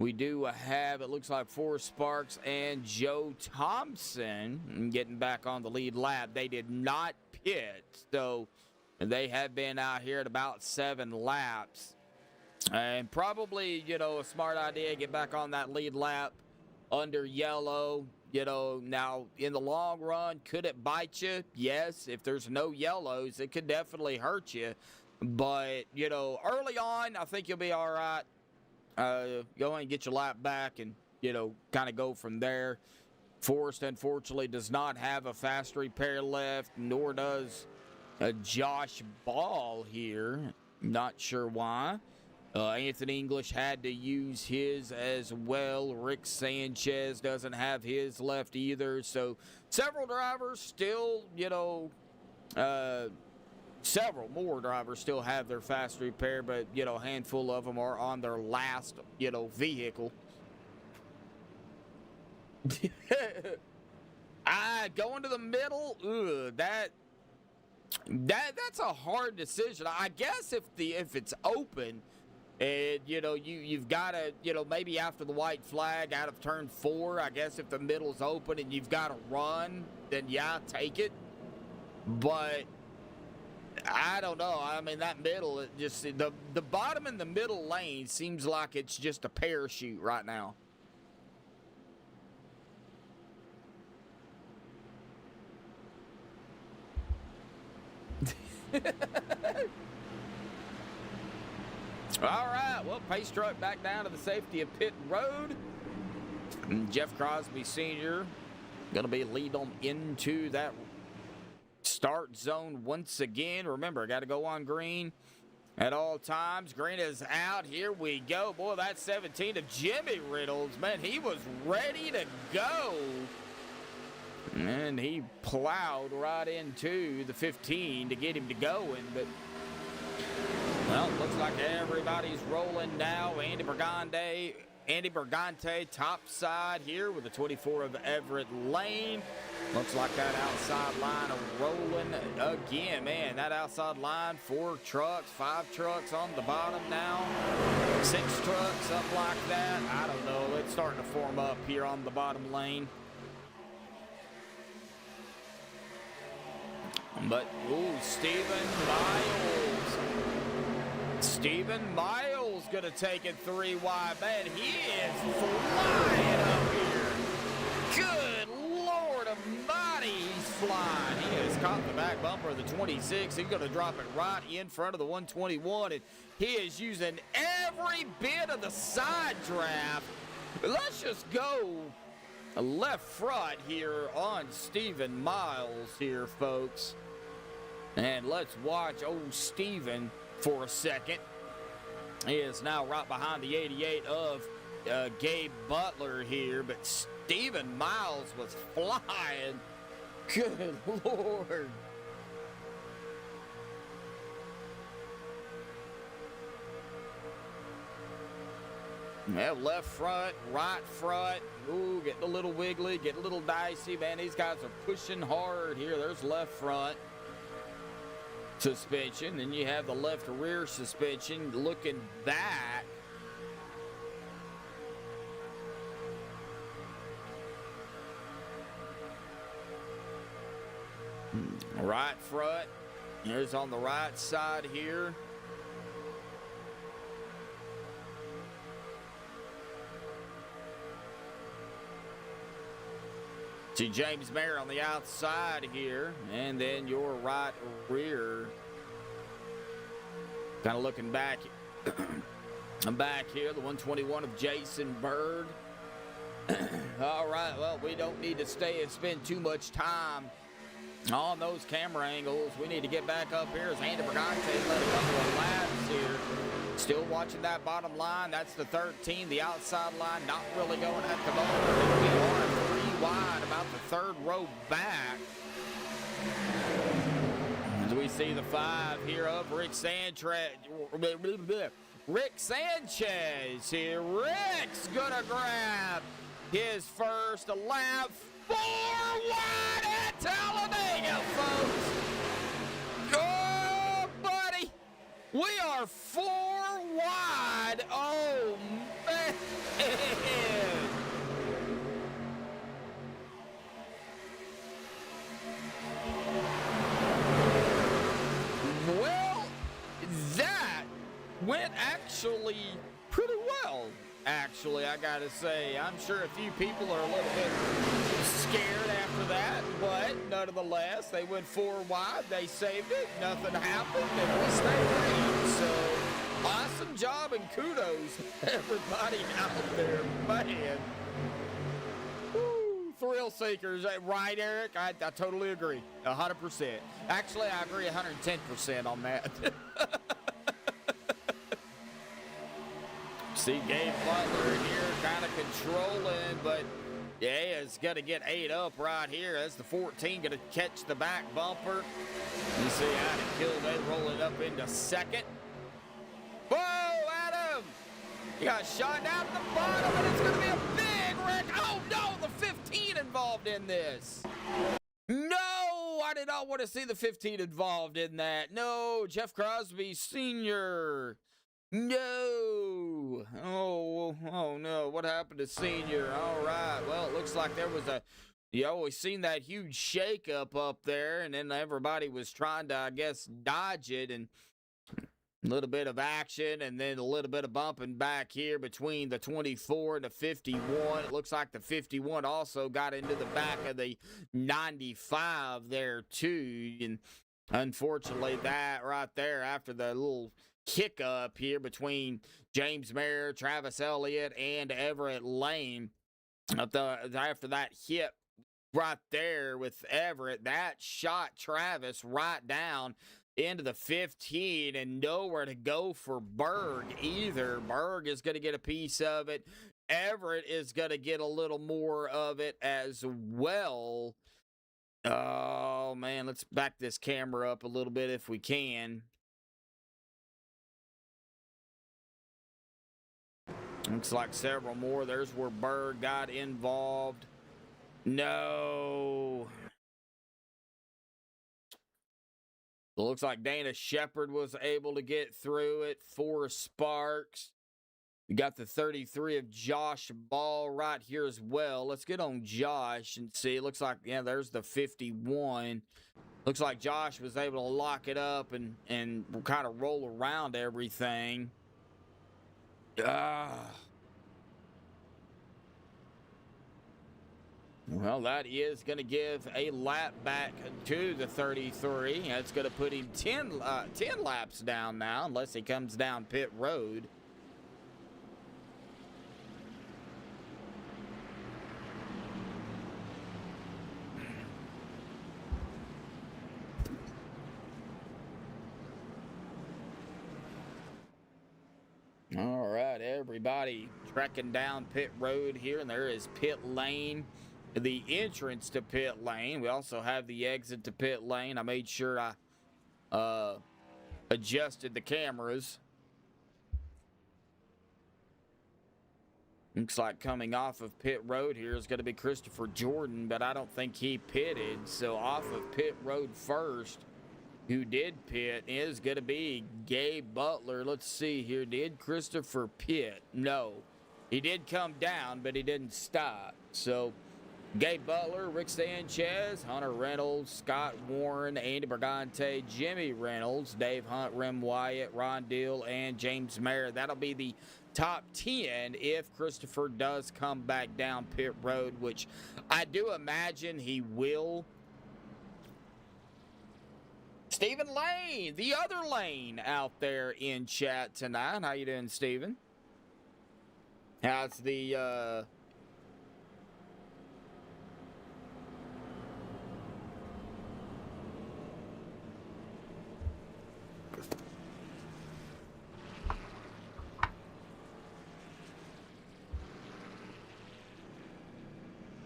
Speaker 3: We do have, it looks like, Forrest Sparks and Joe Thompson getting back on the lead lap. They did not pit, so they have been out here at about 7 laps. And probably, a smart idea, get back on that lead lap under yellow. Now, in the long run, could it bite you? Yes, if there's no yellows, it could definitely hurt you. But, early on, I think you'll be all right. Go ahead and get your lap back and, kind of go from there. Forrest, unfortunately, does not have a fast repair left, nor does Josh Ball here. Not sure why. Anthony English had to use his as well. Rick Sanchez doesn't have his left either. So several drivers still, several more drivers still have their fast repair, but, a handful of them are on their last, vehicle. Going to the middle, that's a hard decision. I guess if it's open, and you've got to maybe after the white flag out of turn 4, I guess if the middle's open and you've got to run, then yeah, take it. But I don't know. I mean, that middle, it just the bottom and the middle lane seems like it's just a parachute right now. All right, well, pace truck back down to the safety of pit road. Jeff Crosby Sr. going to be lead them into that start zone once again. Remember, got to go on green at all times. Green is out. Here we go. Boy, that 17 of Jimmy Reynolds, man, he was ready to go. And he plowed right into the 15 to get him to going. But, well, looks like everybody's rolling now. Andy Brigante Andy Bergante top side here with the 24 of Everett Lane. Looks like that outside line rolling again. Man, that outside line, 4 trucks, 5 trucks on the bottom now. 6 trucks, something like that. I don't know. It's starting to form up here on the bottom lane. But, ooh, Stephen Miles going to take it 3 wide. Man, he is flying up here. Good Lord almighty, he's flying. He has caught the back bumper of the 26. He's going to drop it right in front of the 121. And he is using every bit of the side draft. Let's just go left front here on Stephen Miles here, folks. And let's watch old Stephen for a second. He is now right behind the 88 of Gabe Butler here, but Stephen Miles was flying. Good Lord. Yeah, left front, right front. Ooh, getting a little wiggly, getting a little dicey. Man, these guys are pushing hard here. There's left front suspension. Then you have the left rear suspension looking back. Right front. Here's on the right side here. See James Mayer on the outside here, and then your right rear. Kind of looking back. I'm back here, the 121 of Jason Berg. All right, well, we don't need to stay and spend too much time on those camera angles. We need to get back up here as Andy Bergante led a couple of laps here. Still watching that bottom line. That's the 13, the outside line, not really going at the moment. We are 3 wide, about the 3rd row back. As we see the 5 here of Rick Sanchez. Rick Sanchez here. Rick's gonna grab his first lap. 4 wide at Talladega, folks. Oh, buddy. We are 4 wide. Oh, man. Well, that went actually pretty well. Actually, I gotta say, I'm sure a few people are a little bit scared after that, but nonetheless, they went 4 wide, they saved it, nothing happened, and we stayed green. So, awesome job and kudos to everybody out there, man. Woo, thrill seekers, right, Eric? I totally agree, 100%. Actually, I agree 110% on that. See Gabe Butler here kind of controlling, but yeah, it's going to get 8 up right here. That's the 14 going to catch the back bumper. You see Adam Kilday rolling up into 2nd. Whoa, Adam! You got shot down at the bottom, and it's going to be a big wreck. Oh, no, the 15 involved in this. No, I did not want to see the 15 involved in that. No, Jeff Crosby Sr., no. Oh no. What happened to Senior? All right. Well, it looks like there was you always seen that huge shakeup up there, and then everybody was trying to, I guess, dodge it, and a little bit of action, and then a little bit of bumping back here between the 24 and the 51. It looks like the 51 also got into the back of the 95 there, too. And unfortunately, that right there after the little kick up here between James Mayer, Travis Elliott, and Everett Lane. After that hit right there with Everett, that shot Travis right down into the 15, and nowhere to go for Berg either. Berg is going to get a piece of it. Everett is going to get a little more of it as well. Oh, man, let's back this camera up a little bit if we can. Looks like several more. There's where Berg got involved. No. It looks like Dana Shepard was able to get through it. 4 Sparks. We got the 33 of Josh Ball right here as well. Let's get on Josh and see. It looks like, yeah, there's the 51. Looks like Josh was able to lock it up and kind of roll around everything. Well, that is going to give a lap back to the 33. That's going to put him 10 laps down now, unless he comes down pit road. All right, everybody trekking down pit road here, and there is pit lane, the entrance to pit lane. We also have the exit to pit lane. I made sure I adjusted the cameras. Looks like coming off of pit road here is going to be Christopher Jordan, but I don't think he pitted. So off of pit road first, who did pit, is going to be Gabe Butler. Let's see here. Did Christopher pit? No. He did come down, but he didn't stop. So Gabe Butler, Rick Sanchez, Hunter Reynolds, Scott Warren, Andy Brigante, Jimmy Reynolds, Dave Hunt, Rem Wyatt, Ron Deal, and James Mayer. That'll be the top 10 if Christopher does come back down pit road, which I do imagine he will. Stephen Lane, the other Lane out there in chat tonight. How you doing, Stephen? How's the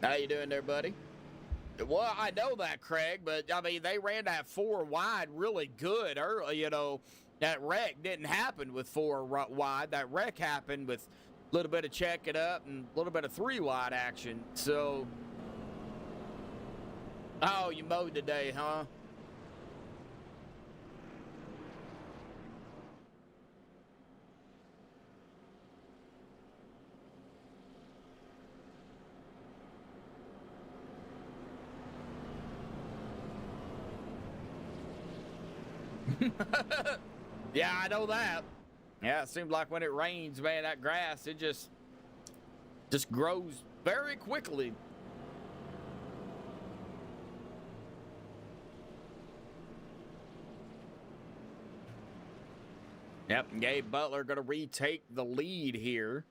Speaker 3: How you doing there, buddy? Well, I know that, Craig, but, I mean, they ran that 4 wide really good early. You know, that wreck didn't happen with 4 wide. That wreck happened with a little bit of check it up and a little bit of 3 wide action. So, oh, you mowed today, huh? Yeah, I know that. Yeah, it seems like when it rains, man, that grass, it just grows very quickly. Yep, Gabe Butler going to retake the lead here.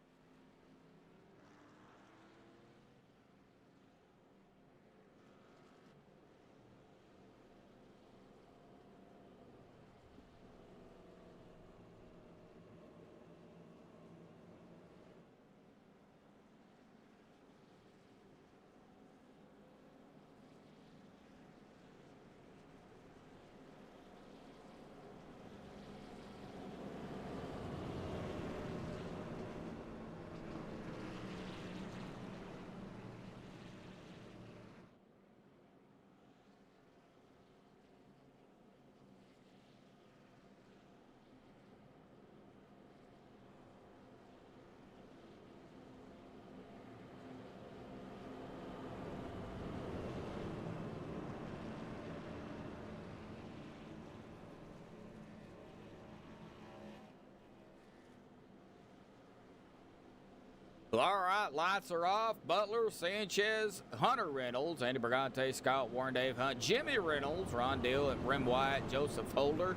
Speaker 3: All right, lights are off. Butler, Sanchez, Hunter Reynolds, Andy Brigante, Scott Warren, Dave Hunt, Jimmy Reynolds, Ron Deal, Rem Wyatt, Joseph Holder,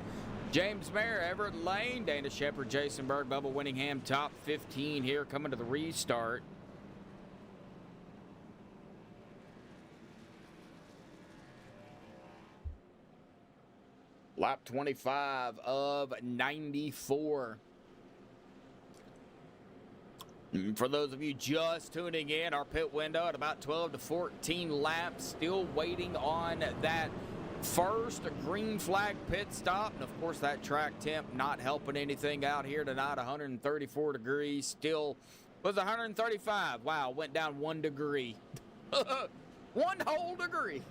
Speaker 3: James Mayer, Everett Lane, Dana Shepard, Jason Berg, Bubba Winningham, top 15 here coming to the restart. Lap 25 of 94. For those of you just tuning in, our pit window at about 12 to 14 laps, still waiting on that first green flag pit stop. And of course, that track temp not helping anything out here tonight. 134 degrees, still Was 135. Wow, went down 1 degree. 1 whole degree.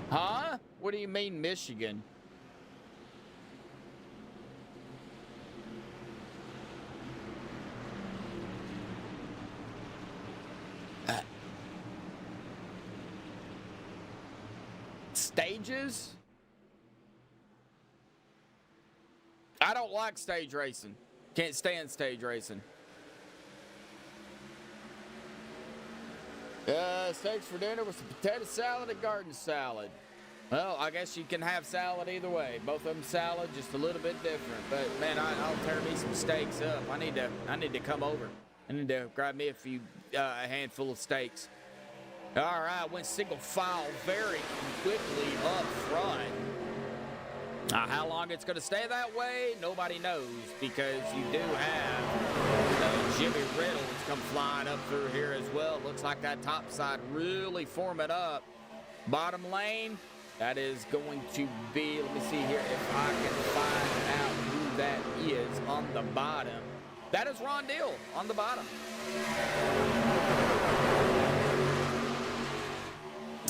Speaker 3: Huh? What do you mean, Michigan? Stages? I don't like stage racing. Can't stand stage racing. Steaks for dinner with some potato salad and garden salad. Well, I guess you can have salad either way. Both of them salad, just a little bit different. But man, I'll tear me some steaks up. I need to come over. I need to grab me a handful of steaks. All right, went single file very quickly up front. How long it's going to stay that way, nobody knows, because you do have Jimmy Reynolds come flying up through here as well. Looks like that top side really forming up. Bottom lane, that is going to be, let me see here if I can find out who that is on the bottom. That is Ron Deal on the bottom.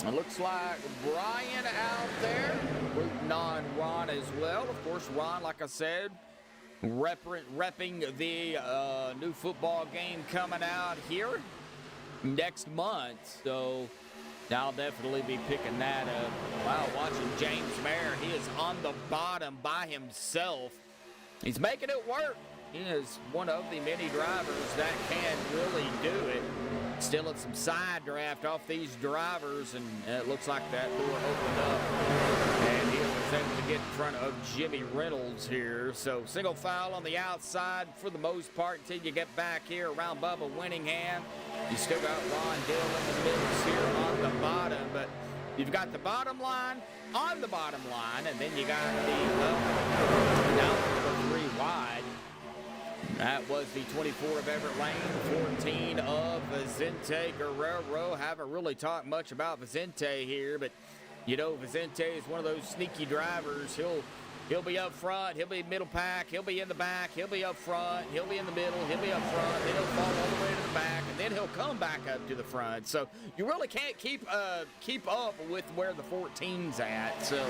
Speaker 3: It looks like Brian out there, rooting on Ron as well. Of course, Ron, like I said, repping the new football game coming out here next month. So I'll definitely be picking that up. Wow, watching James Mayer, he is on the bottom by himself. He's making it work. He is one of the many drivers that can really do it. Still at some side draft off these drivers, and it looks like that door opened up. And he was able to get in front of Jimmy Reynolds here. So single file on the outside for the most part until you get back here around Bubba Winningham. You still got Ron Dill in the middle here on the bottom, but you've got the bottom line on the bottom line, and then you got now the 3 wide. That was the 24 of Everett Lane, 14 of Vicente Guerrero. Haven't really talked much about Vicente here, but you know Vicente is one of those sneaky drivers. He'll be up front, he'll be middle pack, he'll be in the back, he'll be up front, he'll be in the middle, he'll be up front, then he'll fall all the way to the back, and then he'll come back up to the front. So you really can't keep up with where the 14's at. So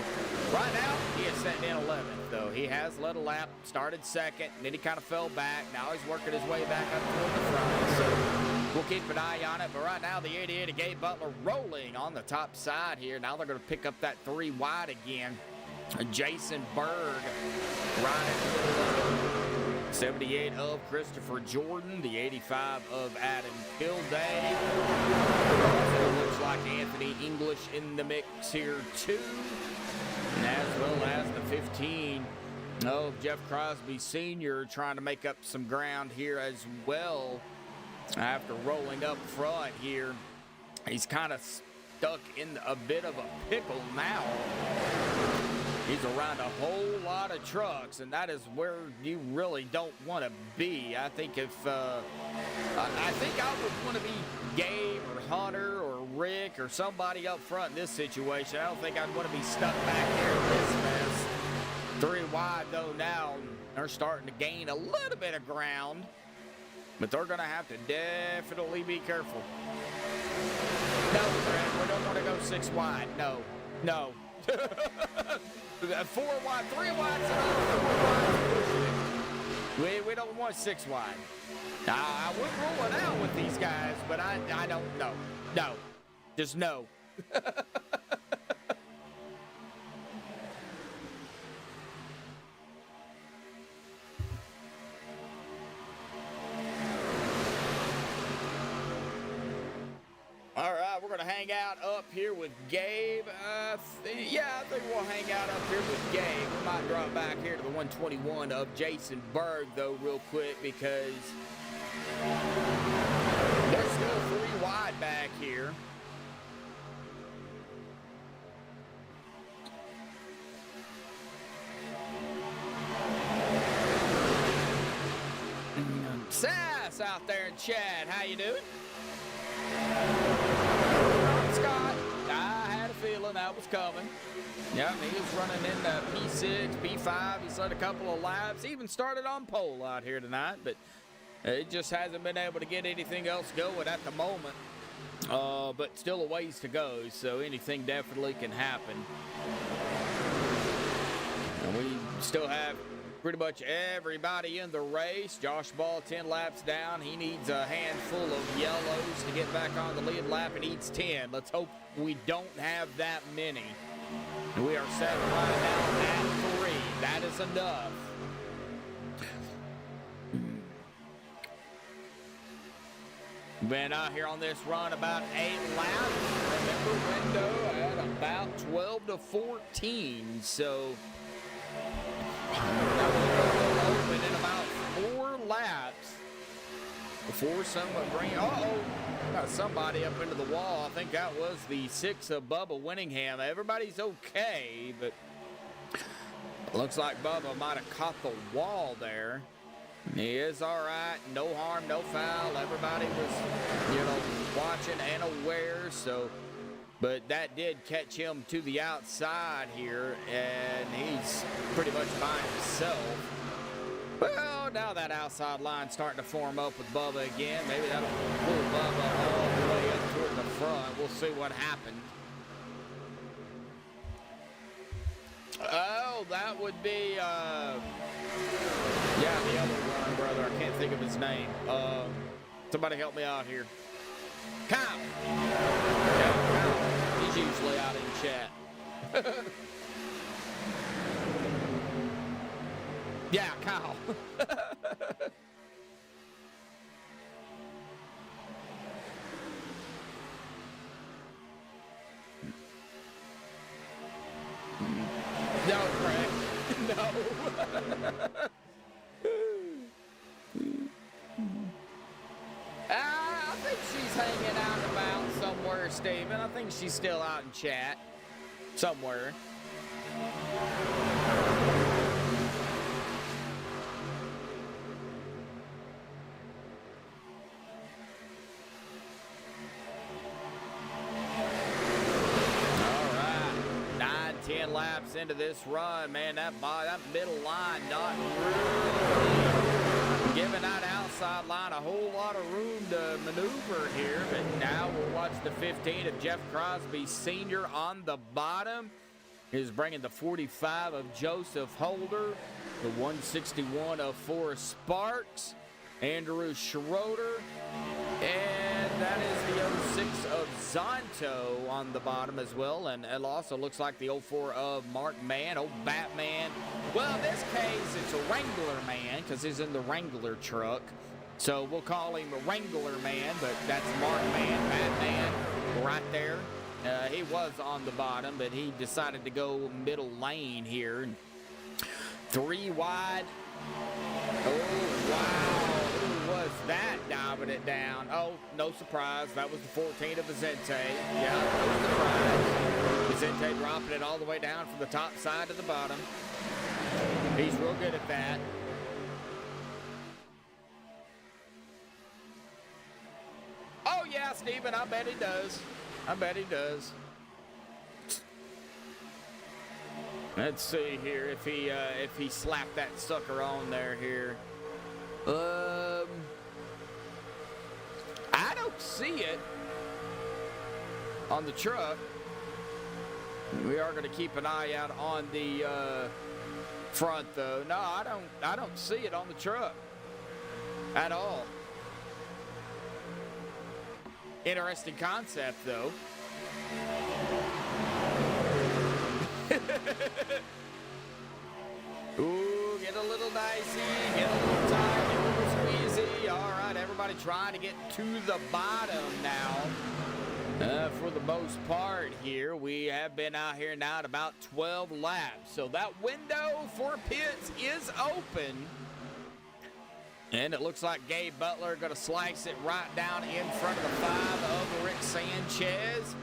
Speaker 3: right now he is sitting in 11th, though. He has led a lap, started second, and then he kind of fell back. Now he's working his way back up toward the front. So we'll keep an eye on it. But right now the 88 of Gabe Butler rolling on the top side here. Now they're going to pick up that 3 wide again. Jason Berg riding 78 of Christopher Jordan, the 85 of Adam Kilday. Also looks like Anthony English in the mix here too, and as well as the 15 of Jeff Crosby Sr. trying to make up some ground here as well. After rolling up front here, he's kind of stuck in a bit of a pickle now. He's around a whole lot of trucks, and that is where you really don't want to be. I think if I think I would want to be Gabe or Hunter or Rick or somebody up front in this situation. I don't think I'd want to be stuck back here in this mess. 3 wide though now. They're starting to gain a little bit of ground, but they're going to have to definitely be careful. No, Brad, we don't want to go 6 wide. No. 4 wide, 3 wide, 4 wide. We don't want 6 wide. I would rule it out with these guys, but I don't know. No. Just no. All right, we're going to hang out up here with Gabe. I think we'll hang out up here with Gabe. We might drop back here to the 121 of Jason Berg, though, real quick, because there's still 3 wide back here. Sass out there in chat. How you doing? Scott, I had a feeling that was coming. Yeah, he was running in P6, P5. He's led a couple of laps. He even started on pole out here tonight, but it just hasn't been able to get anything else going at the moment. But still a ways to go, so anything definitely can happen. And we still have pretty much everybody in the race. Josh Ball 10 laps down. He needs a handful of yellows to get back on the lead lap. He needs 10. Let's hope we don't have that many. We are set right now at 3. That is enough. Been out here on this run about 8 laps. Remember, window at about 12 to 14. So that will open in about 4 laps before someone bring. Got somebody up into the wall. I think that was the 6 of Bubba Winningham. Everybody's okay, but looks like Bubba might have caught the wall there. He is all right. No harm, no foul. Everybody was, watching and aware. So, but that did catch him to the outside here, and he's pretty much by himself. Well, now that outside line's starting to form up with Bubba again. Maybe that'll pull Bubba all the way up toward the front. We'll see what happens. Oh, that would be, yeah, the other runner brother. I can't think of his name. Somebody help me out here. Kyle. Yeah, Kyle. He's usually out in chat. Yeah, Kyle. No, Craig. No. I think she's hanging out and about somewhere, Steven. I think she's still out in chat somewhere. All right, 9-10 laps into this run, man. That middle line not really giving that outside line a whole lot of room to maneuver here. But now we'll watch the 15 of Jeff Crosby Sr. on the bottom. He's bringing the 45 of Joseph Holder, the 161 of Forrest Sparks, Andrew Schroeder, and that is the 06 of Zonto on the bottom as well. And it also looks like the 04 of Mark Mann, old Batman. Well, in this case, it's a Wrangler Man because he's in the Wrangler truck. So we'll call him a Wrangler Man, but that's Mark Mann, Batman, right there. He was on the bottom, but he decided to go middle lane here. 3 wide. Oh, wow. Who was that diving it down? Oh, no surprise. That was the 14 of Vicente. Yeah, no surprise. Vicente dropping it all the way down from the top side to the bottom. He's real good at that. Oh, yeah, Steven, I bet he does. I bet he does. Let's see here if he slapped that sucker on there here. I don't see it on the truck. We are going to keep an eye out on the front though. No, I don't see it on the truck at all. Interesting concept, though. Ooh, get a little dicey, get a little tight, get a little squeezy. All right, everybody trying to get to the bottom now. For the most part here, we have been out here now at about 12 laps. So that window for pits is open. And it looks like Gabe Butler going to slice it right down in front of the 5 of Rick Sanchez.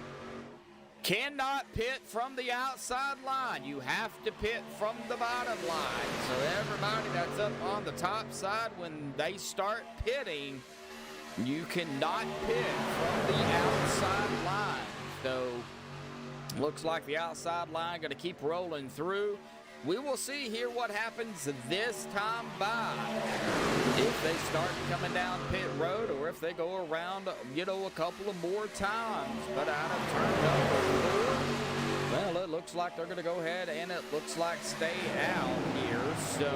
Speaker 3: Cannot pit from the outside line. You have to pit from the bottom line. So everybody that's up on the top side, when they start pitting, you cannot pit from the outside line. So Looks like the outside line going to keep rolling through. We will see here what happens this time by. If they start coming down pit road or if they go around, you know, a couple of more times. But out of turn number 4, well, it looks like they're going to go ahead and it looks like stay out here. So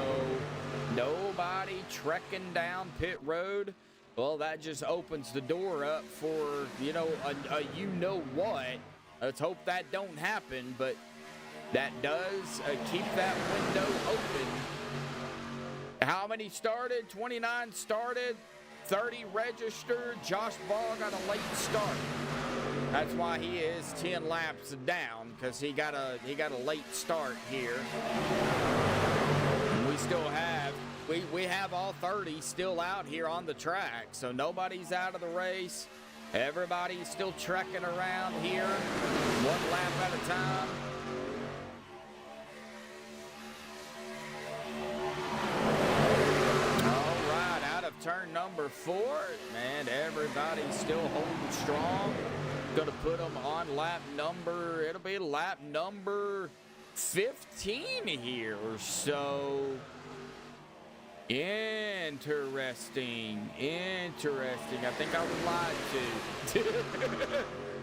Speaker 3: nobody trekking down pit road. Well, that just opens the door up for, you know, a you know what. Let's hope that don't happen, but that does keep that window open. How many started? 29 started, 30 registered. Josh Ball got a late start. That's why he is 10 laps down, because he got a late start here. And we still have we have all 30 still out here on the track, so nobody's out of the race. Everybody's still trekking around here, one lap at a time. All right, out of turn number 4, and everybody's still holding strong. Gonna put them on lap number, it'll be lap number 15 here, so interesting. I think I was lied to.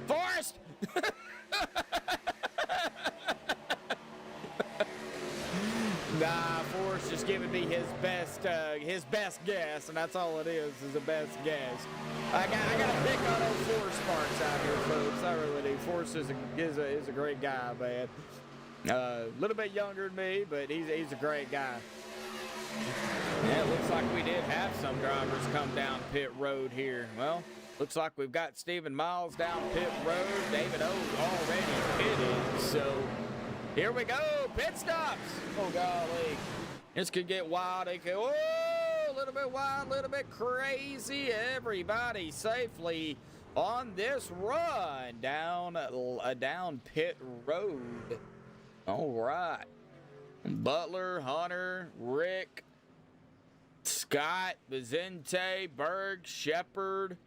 Speaker 3: Forrest! Nah, Forrest just giving me his best guess, and that's all it is a best guess. I gotta pick on old Forrest Sparks out here, folks. I really do. Forrest is a great guy, man. A little bit younger than me, but he's a great guy. Yeah, it looks like we did have some drivers come down pit road here. Well, looks like we've got Stephen Miles down pit road. David O's already pitted. So here we go. Pit stops. Oh, golly. This could get wild. It could, a little bit wild, a little bit crazy. Everybody safely on this run down pit road. All right. Butler, Hunter, Rick, Scott, Vicente, Berg, Shepard,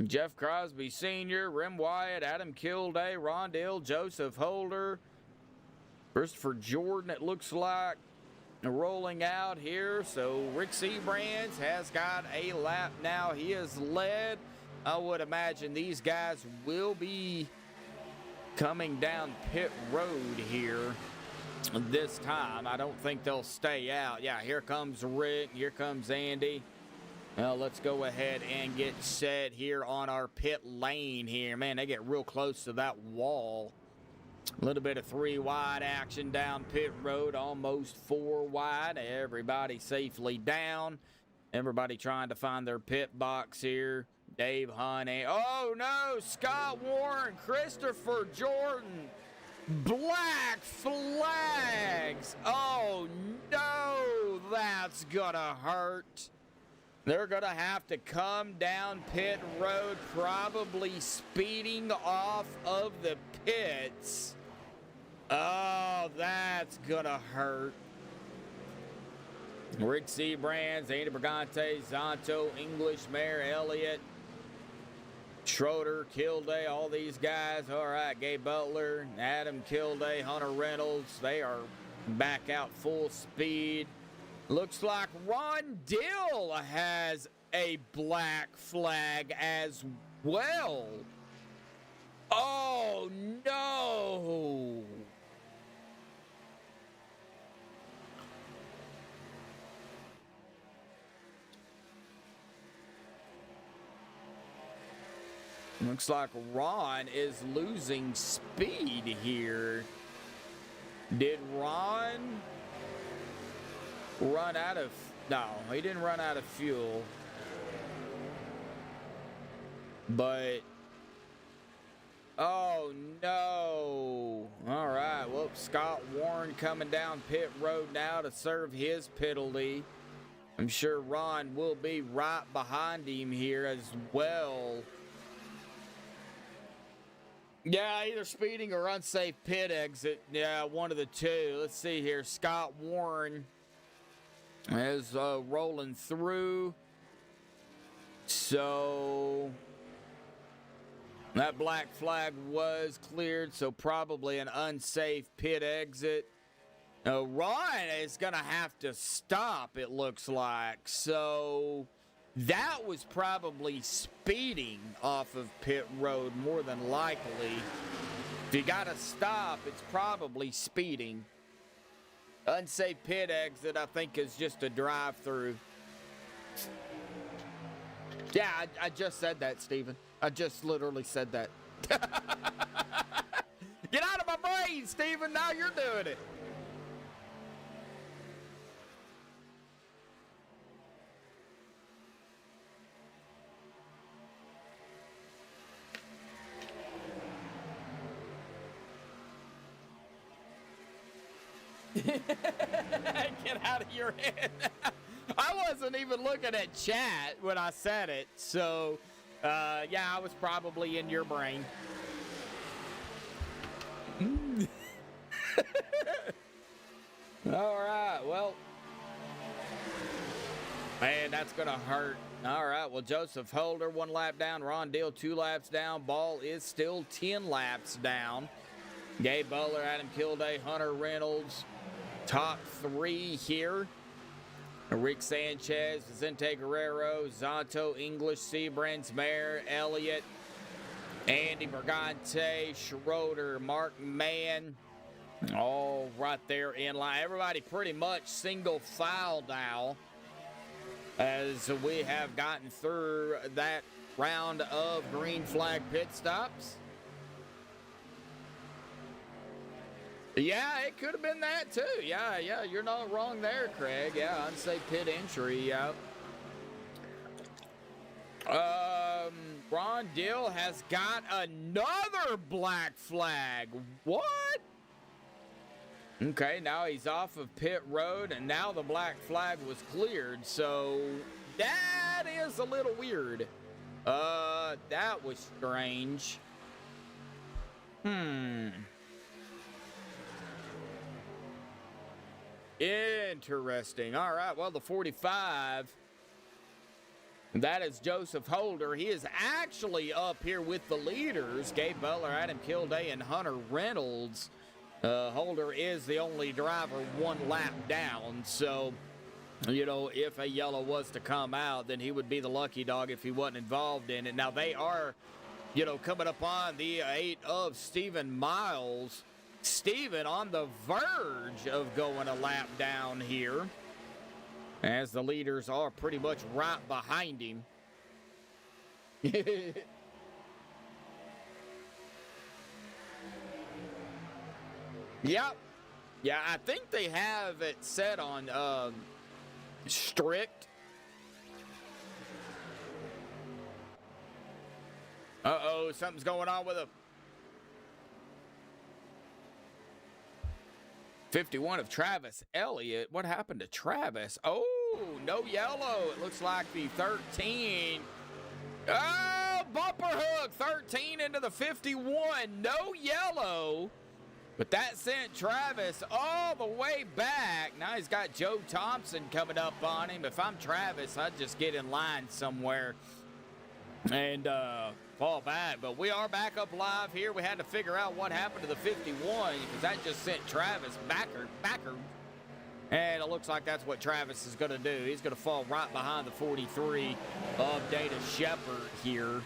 Speaker 3: Jeff Crosby Sr., Rim Wyatt, Adam Kilday, Rondell, Joseph Holder, Christopher Jordan, it looks like, rolling out here. So Rick Seabrands has got a lap now. He has led. I would imagine these guys will be coming down pit road here this time. I don't think they'll stay out. Yeah, here comes Rick. Here comes Andy. Well, let's go ahead and get set here on our pit lane here. Man, they get real close to that wall. A little bit of 3 wide action down pit road, almost 4 wide. Everybody safely down. Everybody trying to find their pit box here. Dave Honey. Oh, no, Scott Warren, Christopher Jordan. Black flags. Oh, no, that's gonna hurt. They're gonna have to come down pit road, probably speeding off of the pits. Oh, that's gonna hurt. Rick Seabrands, Andy Brigante, Zonto, English, Mayor Elliott, Schroeder, Kilday, all these guys. All right, Gabe Butler, Adam Kilday, Hunter Reynolds. They are back out full speed. Looks like Ron Dill has a black flag as well. Oh, no. Looks like Ron is losing speed here. Did Ron run out of... No, he didn't run out of fuel. But... Oh, no. All right, well, Scott Warren coming down pit road now to serve his penalty. I'm sure Ron will be right behind him here as well. Yeah, either speeding or unsafe pit exit. Yeah, one of the two. Let's see here. Scott Warren is rolling through. So, That black flag was cleared, so probably an unsafe pit exit. Ron is going to have to stop, it looks like. So that was probably speeding off of pit road, more than likely. If you got to stop, it's probably speeding. Unsafe pit exit, I think, is just a drive-through. Yeah, I just said that, Steven. I just literally said that. Get out of my brain, Steven. Now you're doing it. Get out of your head. I wasn't even looking at chat when I said it, so yeah, I was probably in your brain. All right, well, man, that's gonna hurt. All right, well, Joseph Holder 1 lap down, Ron Deal 2 laps down, Ball is still 10 laps down. Gabe Butler, Adam Kilday, Hunter Reynolds, top 3 here. Rick Sanchez, Vicente Guerrero, Zonto, English, Seabrands, Mayer, Elliott, Andy Bergante, Schroeder, Mark Mann, all right there in line. Everybody pretty much single file now as we have gotten through that round of green flag pit stops. Yeah, it could have been that too. Yeah, you're not wrong there, Craig. Yeah, unsafe pit entry. Yeah. Ron Dill has got another black flag. What? Okay, now he's off of pit road, and now the black flag was cleared. So that is a little weird. That was strange. Interesting. All right, well, the 45, that is Joseph Holder. He is actually up here with the leaders, Gabe Butler, Adam Kilday, and Hunter Reynolds. Holder is the only driver 1 lap down, so, you know, if a yellow was to come out, then he would be the lucky dog if he wasn't involved in it. Now, they are, you know, coming up on the 8 of Stephen Miles. Steven on the verge of going a lap down here, as the leaders are pretty much right behind him. Yep. Yeah, I think they have it set on strict. Uh-oh, something's going on with a 51 of Travis Elliott. What happened to Travis? Oh, no yellow. It looks like the 13. Oh, bumper hook. 13 into the 51. No yellow. But that sent Travis all the way back. Now he's got Joe Thompson coming up on him. If I'm Travis, I'd just get in line somewhere and fall back. But we are back up live here. We had to figure out what happened to the 51 because that just sent Travis backer. And it looks like that's what Travis is going to do. He's going to fall right behind the 43 of Dana Shepard here,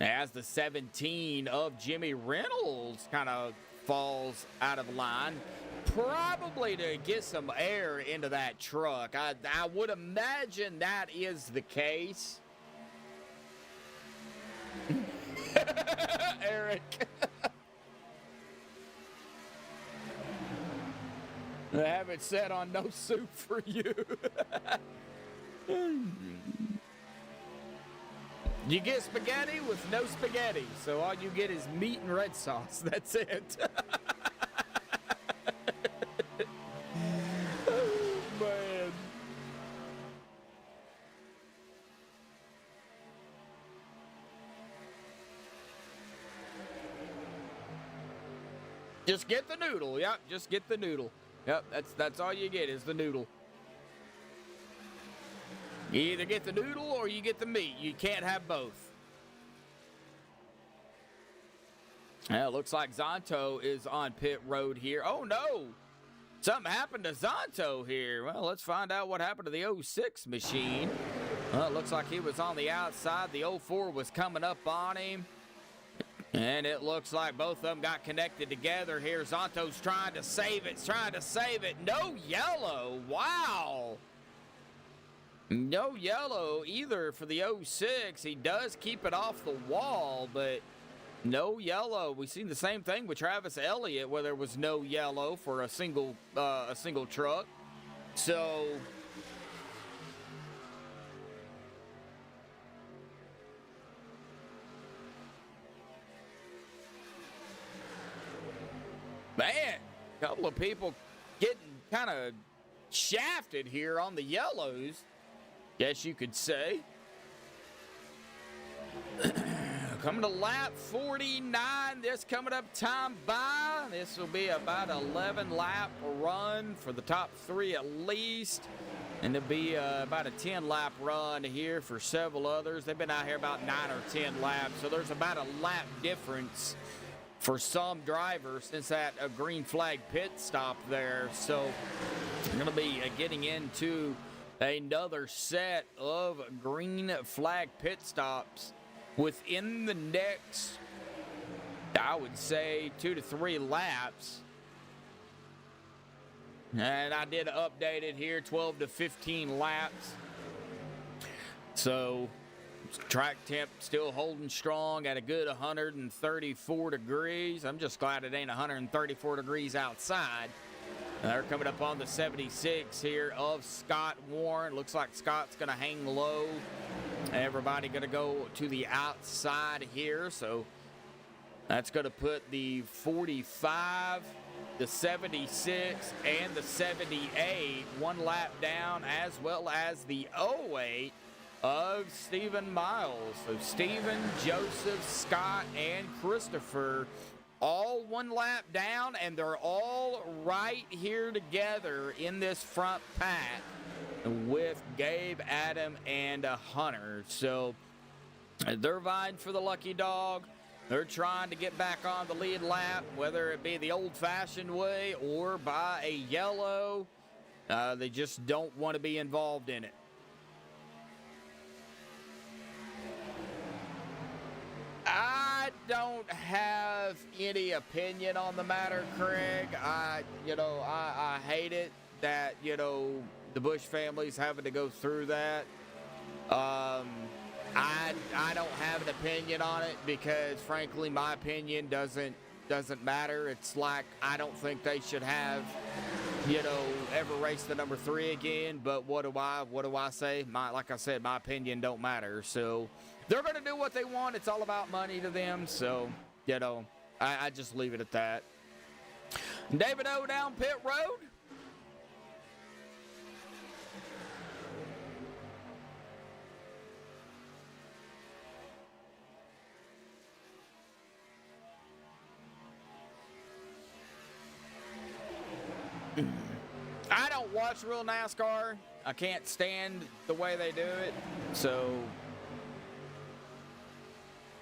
Speaker 3: as the 17 of Jimmy Reynolds kind of falls out of line, probably to get some air into that truck. I would imagine that is the case. Eric. I have it set on no soup for you. You get spaghetti with no spaghetti, so all you get is meat and red sauce. That's it. Oh, man. Just get the noodle. Yep, just get the noodle. Yep, that's all you get is the noodle. You either get the noodle or you get the meat. You can't have both. Well, it looks like Zonto is on pit road here. Oh, no. Something happened to Zonto here. Well, let's find out what happened to the 06 machine. Well, it looks like he was on the outside. The 04 was coming up on him. And it looks like both of them got connected together here. Zonto's trying to save it, No yellow. Wow. No yellow either for the 06. He does keep it off the wall, but no yellow. We've seen the same thing with Travis Elliott, where there was no yellow for a single truck. So man, a couple of people getting kind of shafted here on the yellows, guess you could say. Coming to lap 49, this coming up time by. This will be about 11 lap run for the top three at least. And there'll be about a 10 lap run here for several others. They've been out here about 9 or 10 laps. So there's about a lap difference for some drivers since that green flag pit stop there. So we're going to be getting into another set of green flag pit stops within the next, I would say, 2 to 3 laps. And I did update it here, 12 to 15 laps. So track temp still holding strong at a good 134 degrees. I'm just glad it ain't 134 degrees outside. And they're coming up on the 76 here of Scott Warren. Looks like Scott's going to hang low. Everybody going to go to the outside here. So that's going to put the 45, the 76, and the 78 one lap down, as well as the 08 of Stephen Miles. So Stephen, Joseph, Scott, and Christopher all one lap down, and they're all right here together in this front pack with Gabe, Adam, and Hunter. So they're vying for the lucky dog. They're trying to get back on the lead lap, whether it be the old-fashioned way or by a yellow. They just don't want to be involved in it. I don't have any opinion on the matter, Craig. I hate it that, the Bush family's having to go through that. I don't have an opinion on it because, frankly, my opinion doesn't matter. It's like I don't think they should have, ever race the number 3 again. But what do I say? Like I said, my opinion don't matter. So they're going to do what they want. It's all about money to them. So, I just leave it at that. David O down pit road. I don't watch real NASCAR. I can't stand the way they do it. So,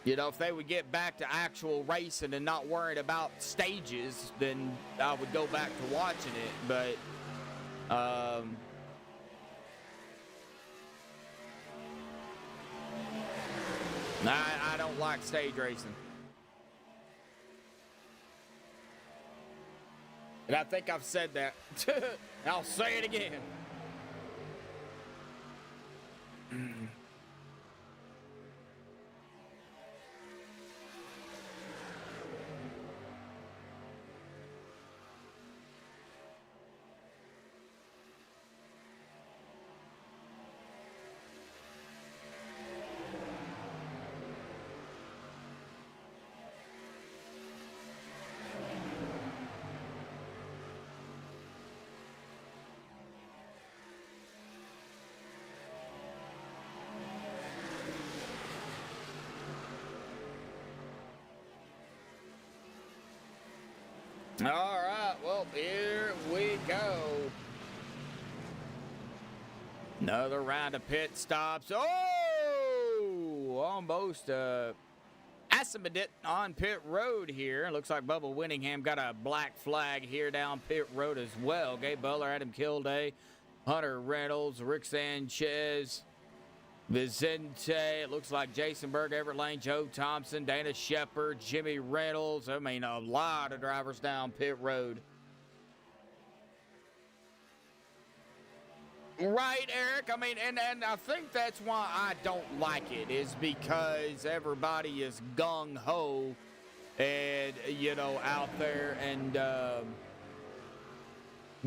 Speaker 3: if they would get back to actual racing and not worrying about stages, then I would go back to watching it. But, I don't like stage racing. And I think I've said that. I'll say it again. All right, well, here we go. Another round of pit stops. Oh, almost Assamedit on pit road here. Looks like Bubba Winningham got a black flag here down pit road as well. Gabe Butler, Adam Kilday, Hunter Reynolds, Rick Sanchez, Vicente. It looks like Jason Berg, Everett Lane, Joe Thompson, Dana Shepard, Jimmy Reynolds. I mean, a lot of drivers down pit road. Right, Eric. I mean, and I think that's why I don't like it, is because everybody is gung-ho and, you know, out there and,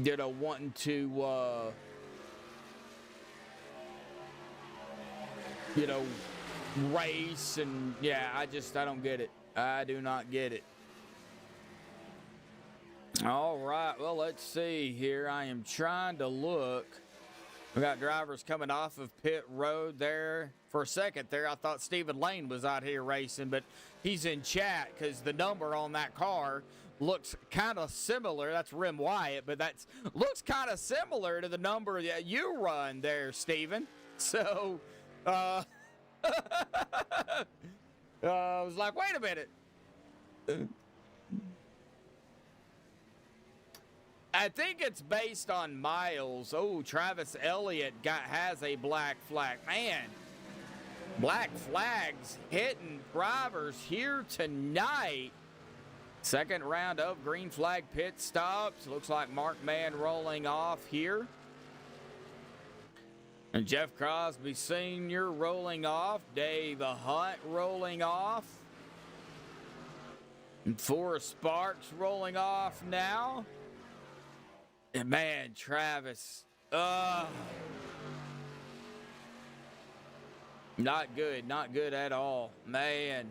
Speaker 3: you know, wanting to, you know, race. And, yeah, I don't get it. I do not get it. All right, well, let's see here. I am trying to look. We got drivers coming off of pit road there. For a second there, I thought Stephen Lane was out here racing, but he's in chat because the number on that car looks kind of similar. That's Rim Wyatt, but that looks kind of similar to the number that you run there, Stephen. So, I was like, wait a minute. I think it's based on miles. Oh, Travis Elliott has a black flag. Man, black flags hitting drivers here tonight. Second round of green flag pit stops. Looks like Mark Mann rolling off here. And Jeff Crosby Sr. rolling off. Dave Hunt rolling off. And Forrest Sparks rolling off now. And man, Travis, not good at all, man.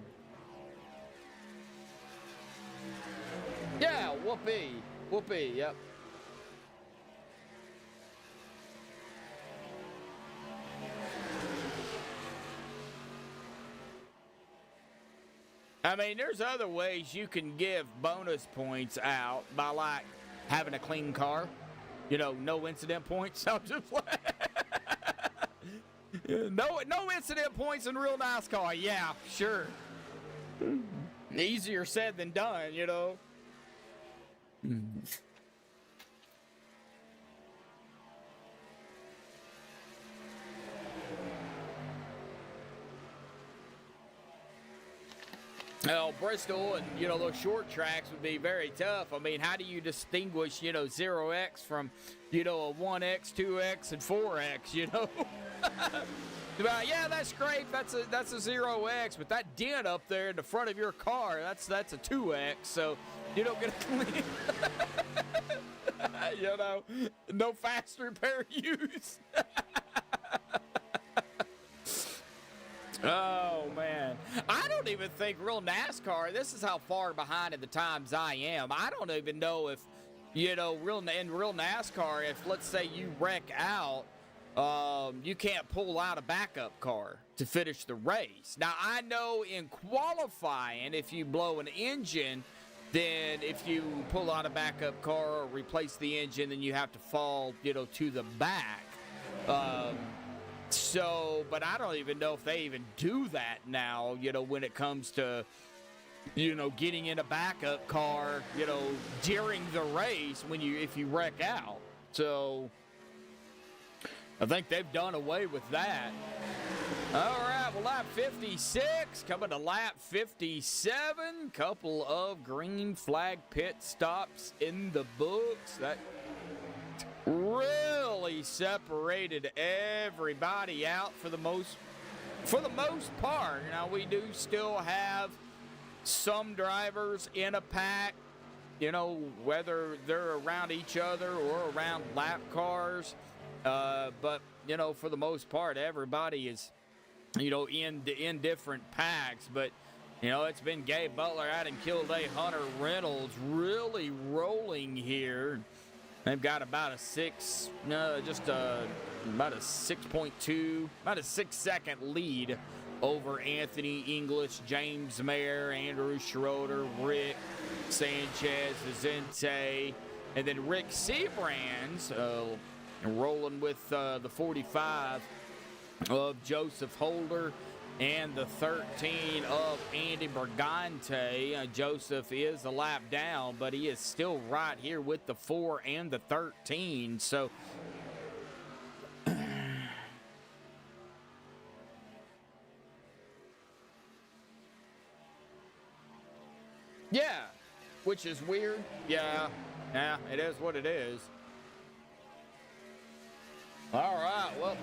Speaker 3: Yeah, whoopee, yep. I mean, there's other ways you can give bonus points out by, like, having a clean car, you know, no incident points. I'm just no incident points in real NASCAR. Yeah, sure. Easier said than done, you know. Well, Bristol and, you know, those short tracks would be very tough. I mean, how do you distinguish, you know, 0X from, you know, a 1X, 2X, and 4X, you know? Yeah, that's great. That's a 0X, but that dent up there in the front of your car, that's a 2X, so you don't get a clean. You know, no fast repair use. Oh, man. I don't even think real NASCAR, this is how far behind in the times I am. I don't even know if, you know, in real NASCAR, if, let's say, you wreck out, you can't pull out a backup car to finish the race. Now, I know in qualifying, if you blow an engine, then if you pull out a backup car or replace the engine, then you have to fall, you know, to the back. But I don't even know if they even do that now, you know, when it comes to, you know, getting in a backup car, you know, during the race if you wreck out. So I think they've done away with that. All right, well, lap 56, coming to lap 57. Couple of green flag pit stops in the books. That really separated everybody out for the most part. Now, we do still have some drivers in a pack, you know, whether they're around each other or around lap cars. But, you know, for the most part, everybody is, you know, in different packs. But, you know, it's been Gabe Butler, Adam Kilday, Hunter Reynolds really rolling here. They've got about a 6.2, about a 6-second lead over Anthony English, James Mayer, Andrew Schroeder, Rick Sanchez, Vicente, and then Rick Sebrands rolling with the 45 of Joseph Holder. and the 13 of Andy Brigante. Joseph is a lap down, but he is still right here with the 4 and the 13. So yeah, which is weird. Yeah, it is what it is. All right, well,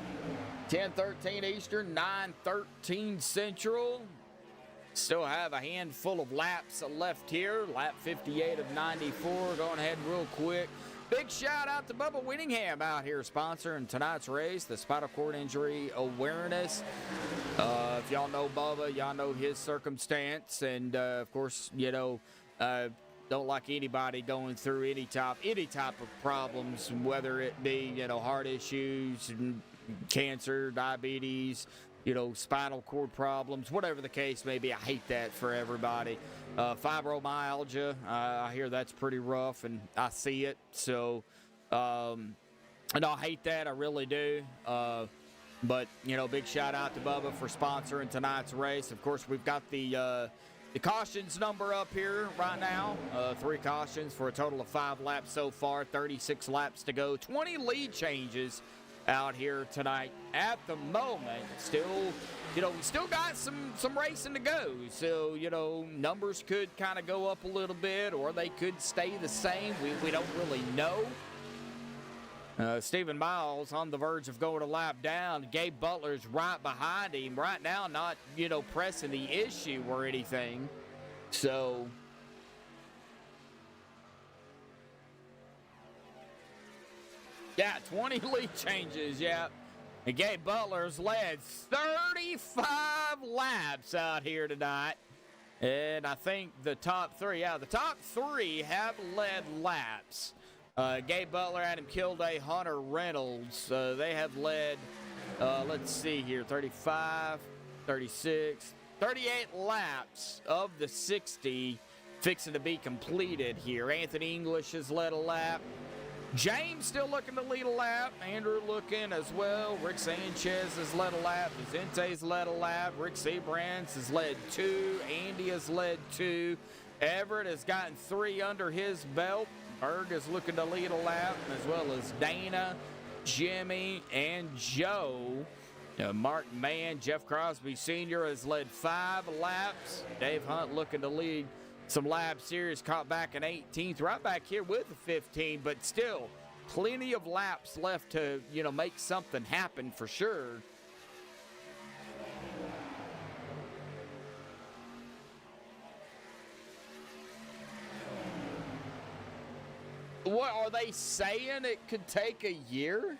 Speaker 3: 10:13 Eastern, 9:13 Central. Still have a handful of laps left here. Lap 58 of 94. Going ahead real quick. Big shout out to Bubba Winningham out here sponsoring tonight's race, the Spinal Cord Injury Awareness. If y'all know Bubba, y'all know his circumstance. And, of course, you know, don't like anybody going through any type of problems, whether it be, you know, heart issues, cancer, diabetes, you know, spinal cord problems, whatever the case may be. I hate that for everybody. Fibromyalgia, I hear that's pretty rough, and I see it. So, and I hate that. I really do. But, you know, big shout out to Bubba for sponsoring tonight's race. Of course, we've got the cautions number up here right now. 3 cautions for a total of 5 laps so far, 36 laps to go. 20 lead changes out here tonight at the moment. Still, you know, we still got some racing to go. So, you know, numbers could kind of go up a little bit, or they could stay the same. We don't really know. Stephen Miles on the verge of going a lap down. Gabe Butler's right behind him right now, not, you know, pressing the issue or anything. So, yeah, 20 lead changes, yeah. And Gabe Butler's led 35 laps out here tonight. And I think the top 3 have led laps. Gabe Butler, Adam Kilday, Hunter Reynolds, they have led, let's see here, 35, 36, 38 laps of the 60 fixing to be completed here. Anthony English has led a lap. James still looking to lead a lap. Andrew looking as well. Rick Sanchez has led a lap. Vicente's led a lap. Rick Seabrands has led 2. Andy has led 2. Everett has gotten 3 under his belt. Berg is looking to lead a lap, as well as Dana, Jimmy, and Joe. Mark Mann, Jeff Crosby Sr. has led 5 laps. Dave Hunt looking to lead some laps here. He's caught back in 18th, right back here with the 15, but still plenty of laps left to, you know, make something happen for sure. What are they saying? It could take a year?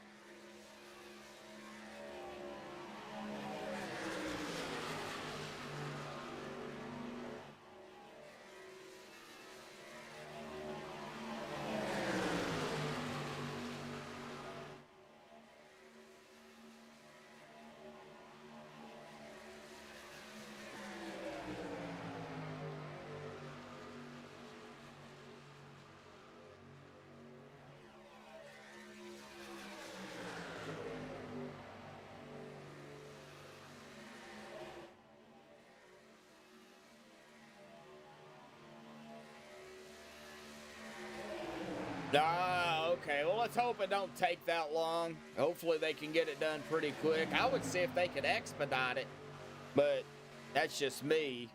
Speaker 3: Okay. Well, let's hope it don't take that long. Hopefully they can get it done pretty quick. I would see if they could expedite it, but that's just me.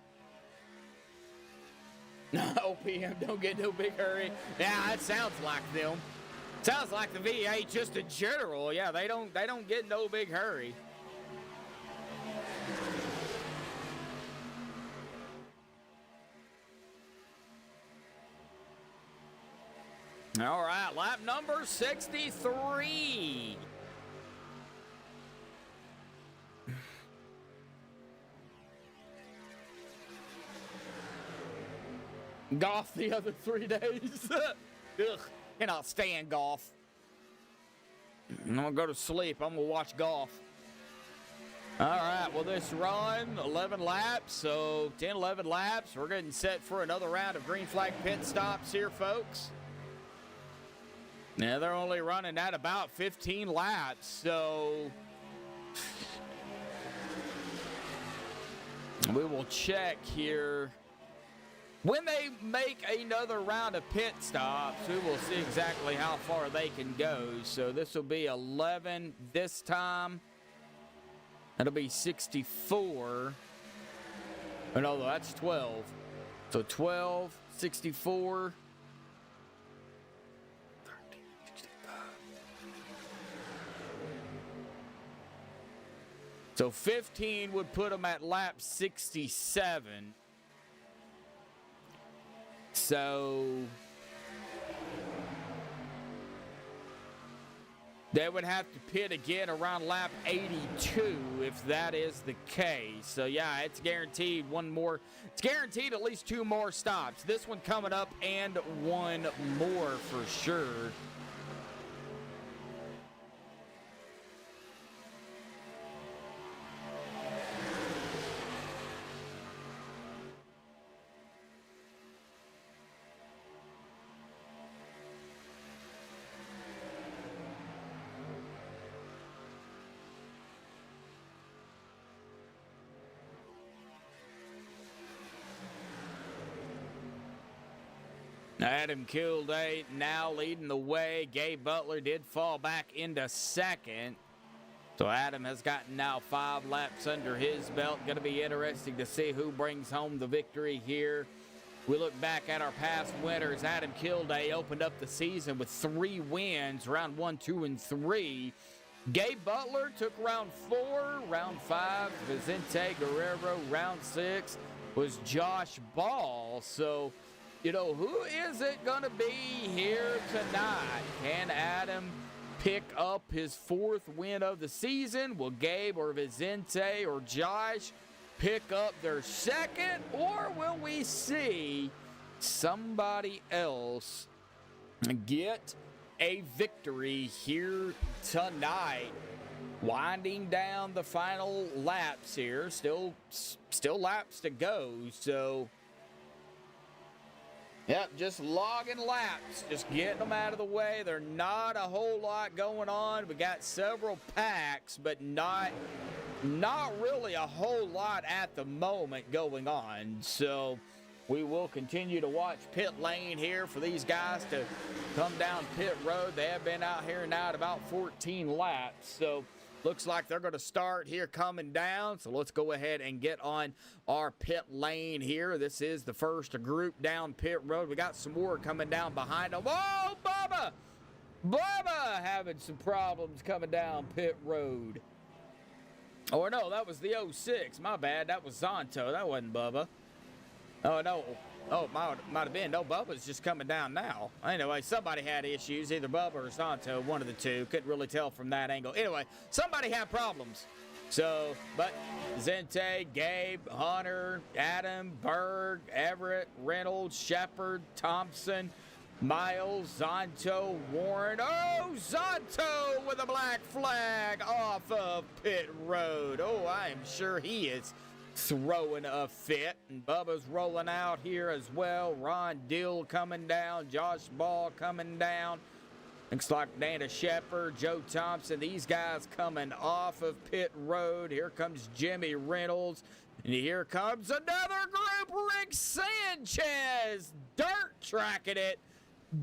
Speaker 3: OPM, don't get no big hurry. Yeah, that sounds like them. Sounds like the V8 just in general. Yeah, they don't get no big hurry. All right, lap number 63. Golf the other 3 days. Ugh, cannot stand golf. I'm gonna go to sleep. I'm gonna watch golf. All right, well, this run, 11 laps, so 10, 11 laps. We're getting set for another round of green flag pit stops here, folks. Now, they're only running at about 15 laps, so We will check here. When they make another round of pit stops, we will see exactly how far they can go. So this will be 11 this time. That'll be 64. Oh, no, that's 12. So 12, 64. 13, 65. So 15 would put them at lap 67. So they would have to pit again around lap 82 if that is the case. So yeah, it's guaranteed one more. It's guaranteed at least 2 more stops. This one coming up and one more for sure. Adam Kilday now leading the way. Gabe Butler did fall back into second. So Adam has gotten now 5 laps under his belt. Going to be interesting to see who brings home the victory here. We look back at our past winners. Adam Kilday opened up the season with 3 wins, round 1, 2, and 3. Gabe Butler took round 4, round 5, Vicente Guerrero, round 6 was Josh Ball. So, you know, who is it going to be here tonight? Can Adam pick up his 4th win of the season? Will Gabe or Vicente or Josh pick up their 2nd? Or will we see somebody else get a victory here tonight? Winding down the final laps here. Still laps to go, so yep, just logging laps, just getting them out of the way. There's not a whole lot going on. We got several packs, but not really a whole lot at the moment going on. So we will continue to watch pit lane here for these guys to come down pit road. They have been out here now at about 14 laps. So looks like they're going to start here coming down. So let's go ahead and get on our pit lane here. This is the first group down pit road. We got some more coming down behind them. Whoa, Bubba! Bubba having some problems coming down pit road. Oh, no, that was the 06. My bad. That was Zonto. That wasn't Bubba. Oh, no. Oh, might have been. No, Bubba's just coming down now. Anyway, somebody had issues, either Bubba or Santo, one of the two. Couldn't really tell from that angle. Anyway, somebody had problems. So, but Zente, Gabe, Hunter, Adam, Berg, Everett, Reynolds, Shepard, Thompson, Miles, Zonto, Warren. Oh, Zonto with a black flag off of pit road. Oh, I am sure he is throwing a fit, and Bubba's rolling out here as well. Ron Dill coming down, Josh Ball coming down. Looks like Dana Shepard, Joe Thompson, these guys coming off of pit road. Here comes Jimmy Reynolds, and here comes another group. Rick Sanchez dirt tracking it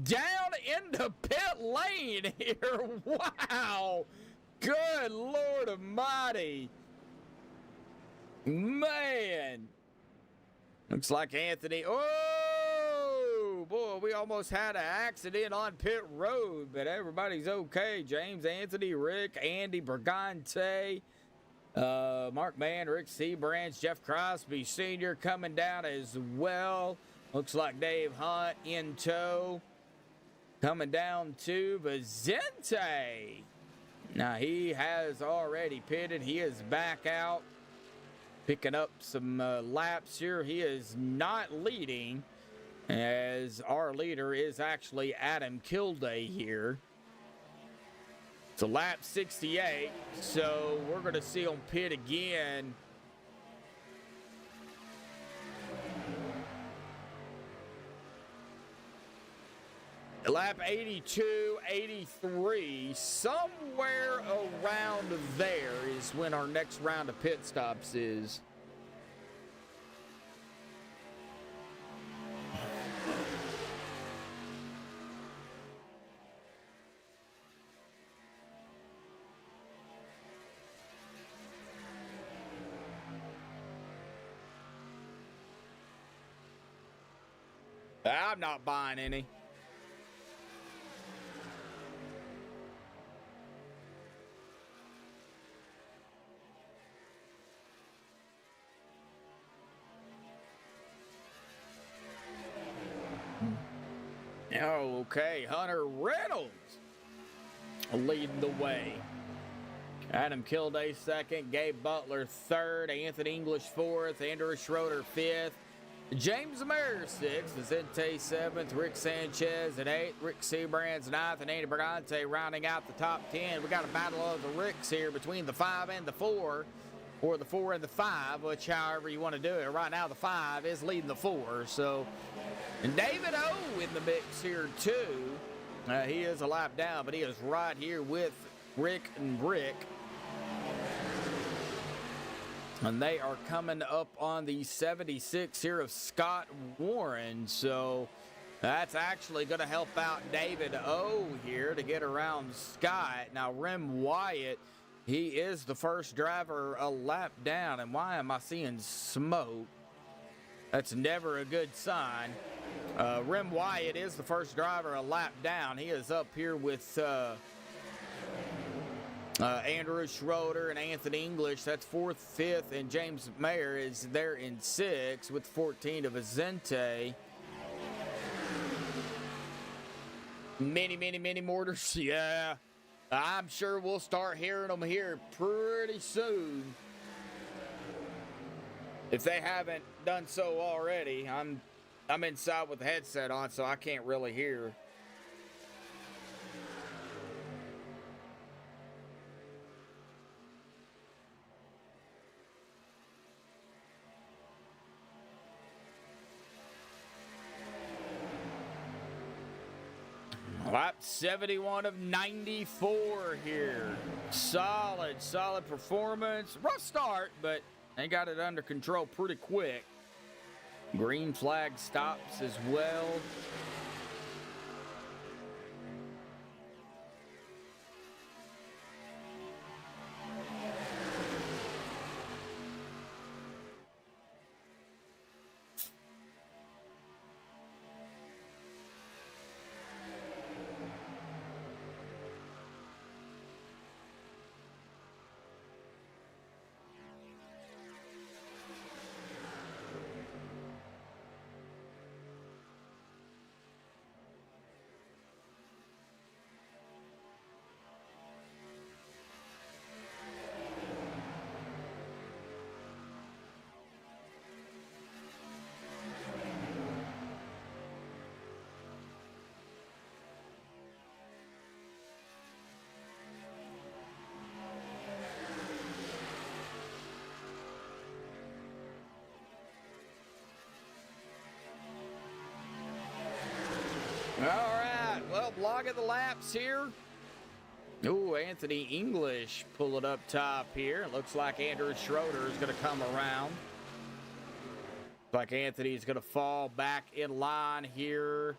Speaker 3: down into pit lane here. Wow, good Lord Almighty. Man, looks like Anthony. Oh, boy, we almost had an accident on pit road, but everybody's okay. James, Anthony, Rick, Andy, Brigante, Mark Mann, Rick Seabranch, Jeff Crosby Sr. coming down as well. Looks like Dave Hunt in tow. Coming down to Vicente. Now, he has already pitted. He is back out, picking up some laps here. He is not leading, as our leader is actually Adam Kilday here. It's a lap 68, so we're going to see him pit again. Lap 82, 83, somewhere around there is when our next round of pit stops is. I'm not buying any. Okay, Hunter Reynolds leading the way. Adam Kilday second, Gabe Butler third, Anthony English fourth, Andrew Schroeder fifth, James Mayer sixth, Vicente seventh, Rick Sanchez at eighth, Rick Seabrands ninth, and Andy Brigante rounding out the top 10. We got a battle of the Ricks here between the 5 and the 4, or the 4 and the 5, which however you want to do it. Right now the 5 is leading the 4, so... And David O in the mix here too. He is a lap down, but he is right here with Rick and Rick. And they are coming up on the 76 here of Scott Warren. So that's actually going to help out David O here to get around Scott. Now, Rem Wyatt, he is the first driver a lap down. And why am I seeing smoke? That's never a good sign. Rem Wyatt is the first driver a lap down. He is up here with Andrew Schroeder and Anthony English. That's 4th, 5th, and James Mayer is there in 6th with 14 of Vicente. Many mortars. Yeah, I'm sure we'll start hearing them here pretty soon. If they haven't done so already. I'm inside with the headset on, so I can't really hear. Lap 71 of 94 here. Solid performance. Rough start, but they got it under control pretty quick. Green flag stops as well. All right, well, block of the laps here. Ooh, Anthony English pulling up top here. Looks like Andrew Schroeder is going to come around. Like Anthony's going to fall back in line here.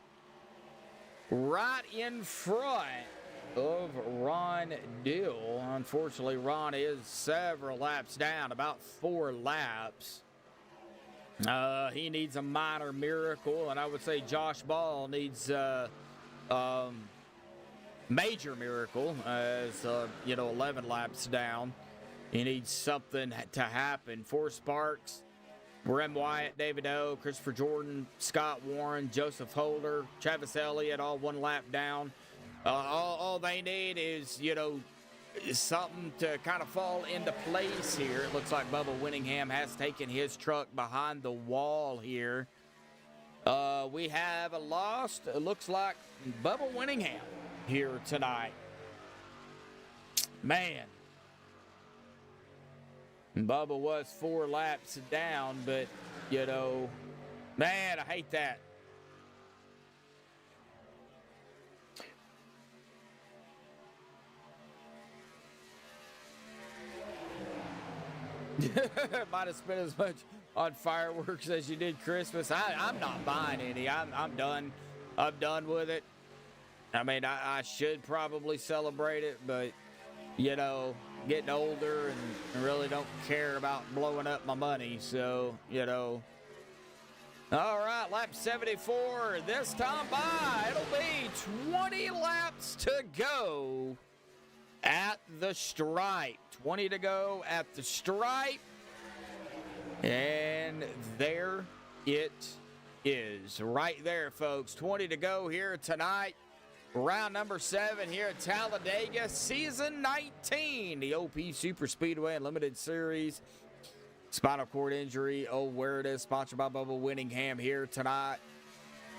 Speaker 3: Right in front of Ron Dill. Unfortunately, Ron is several laps down, about 4 laps. He needs a minor miracle, and I would say Josh Ball needs major miracle as 11 laps down. He needs something to happen. 4 Sparks, Rem Wyatt, David O, Christopher Jordan, Scott Warren, Joseph Holder, Travis Elliott, all 1 lap down. All they need is something to kind of fall into place here. It looks like Bubba Winningham has taken his truck behind the wall here. We have a lost, it looks like Bubba Winningham here tonight. Man. Bubba was 4 laps down, but, man, I hate that. Might have spent as much on fireworks as you did Christmas. I'm not buying any. I'm done. I'm done with it. I mean, I should probably celebrate it, but, getting older and really don't care about blowing up my money. So, All right, lap 74 this time by. It'll be 20 laps to go at the stripe. 20 to go at the stripe. And there it is. Right there, folks. 20 to go here tonight. Round number 7 here at Talladega. Season 19. The OP Super Speedway Unlimited Series. Spinal cord injury, oh, where it is. Sponsored by Bubba Winningham here tonight.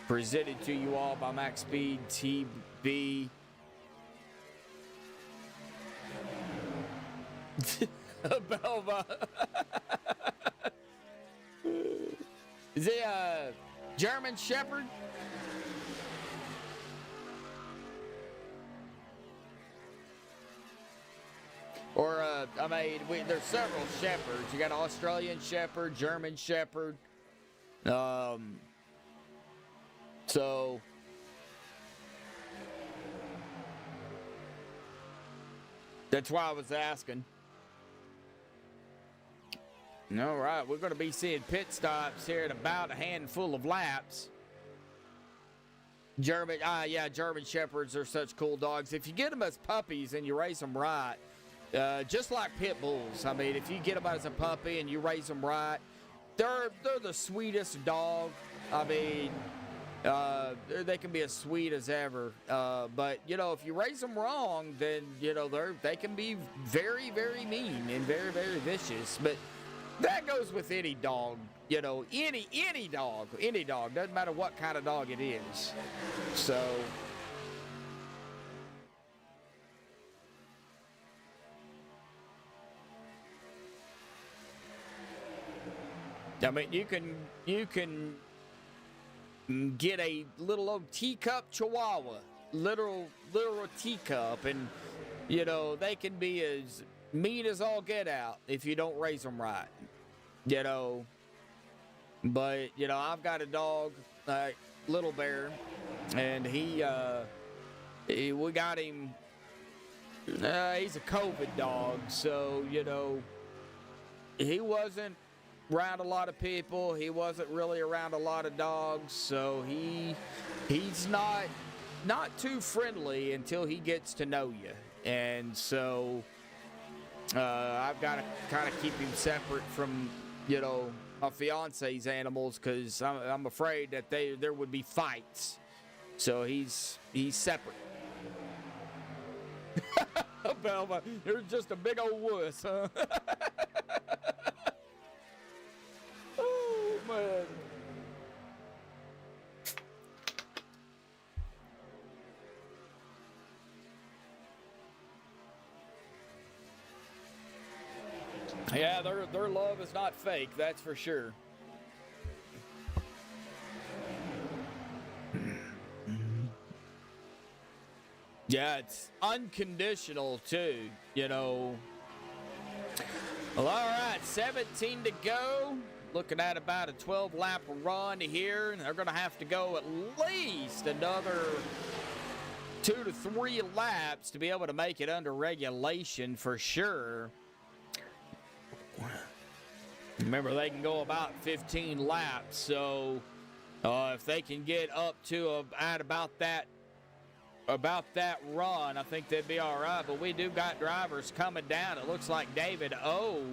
Speaker 3: Presented to you all by MaxspeedTV. Bubba. Is he a German Shepherd? Or, I mean, there's several shepherds. You got Australian Shepherd, German Shepherd. So, that's why I was asking. All right, we're going to be seeing pit stops here in about a handful of laps. German Shepherds are such cool dogs. If you get them as puppies and you raise them right, just like pit bulls. I mean, if you get them as a puppy and you raise them right, they're the sweetest dog. I mean, they can be as sweet as ever. But, you know, if you raise them wrong, then, you know, they can be very, very mean and very, very vicious. But that goes with any dog, you know, any dog. Doesn't matter what kind of dog it is. So, I mean, you can get a little old teacup Chihuahua, literal teacup, and, you know, they can be as mean as all get out if you don't raise them right, you know. But, you know, I've got a dog, Little Bear, and we got him, he's a COVID dog, so, you know, he wasn't around a lot of people. He wasn't really around a lot of dogs, so he's not too friendly until he gets to know you. And so I've got to kind of keep him separate from, you know, my fiance's animals, because I'm afraid that there would be fights. So he's separate. Belma, you're just a big old wuss, huh? Oh, man. Yeah, their love is not fake, that's for sure. Yeah, it's unconditional too, you know. Well, all right, 17 to go. Looking at about a 12-lap run here. They're going to have to go at least another 2 to 3 laps to be able to make it under regulation for sure. Remember, they can go about 15 laps, so if they can get up to at about that run, I think they'd be all right. But we do got drivers coming down. It looks like David O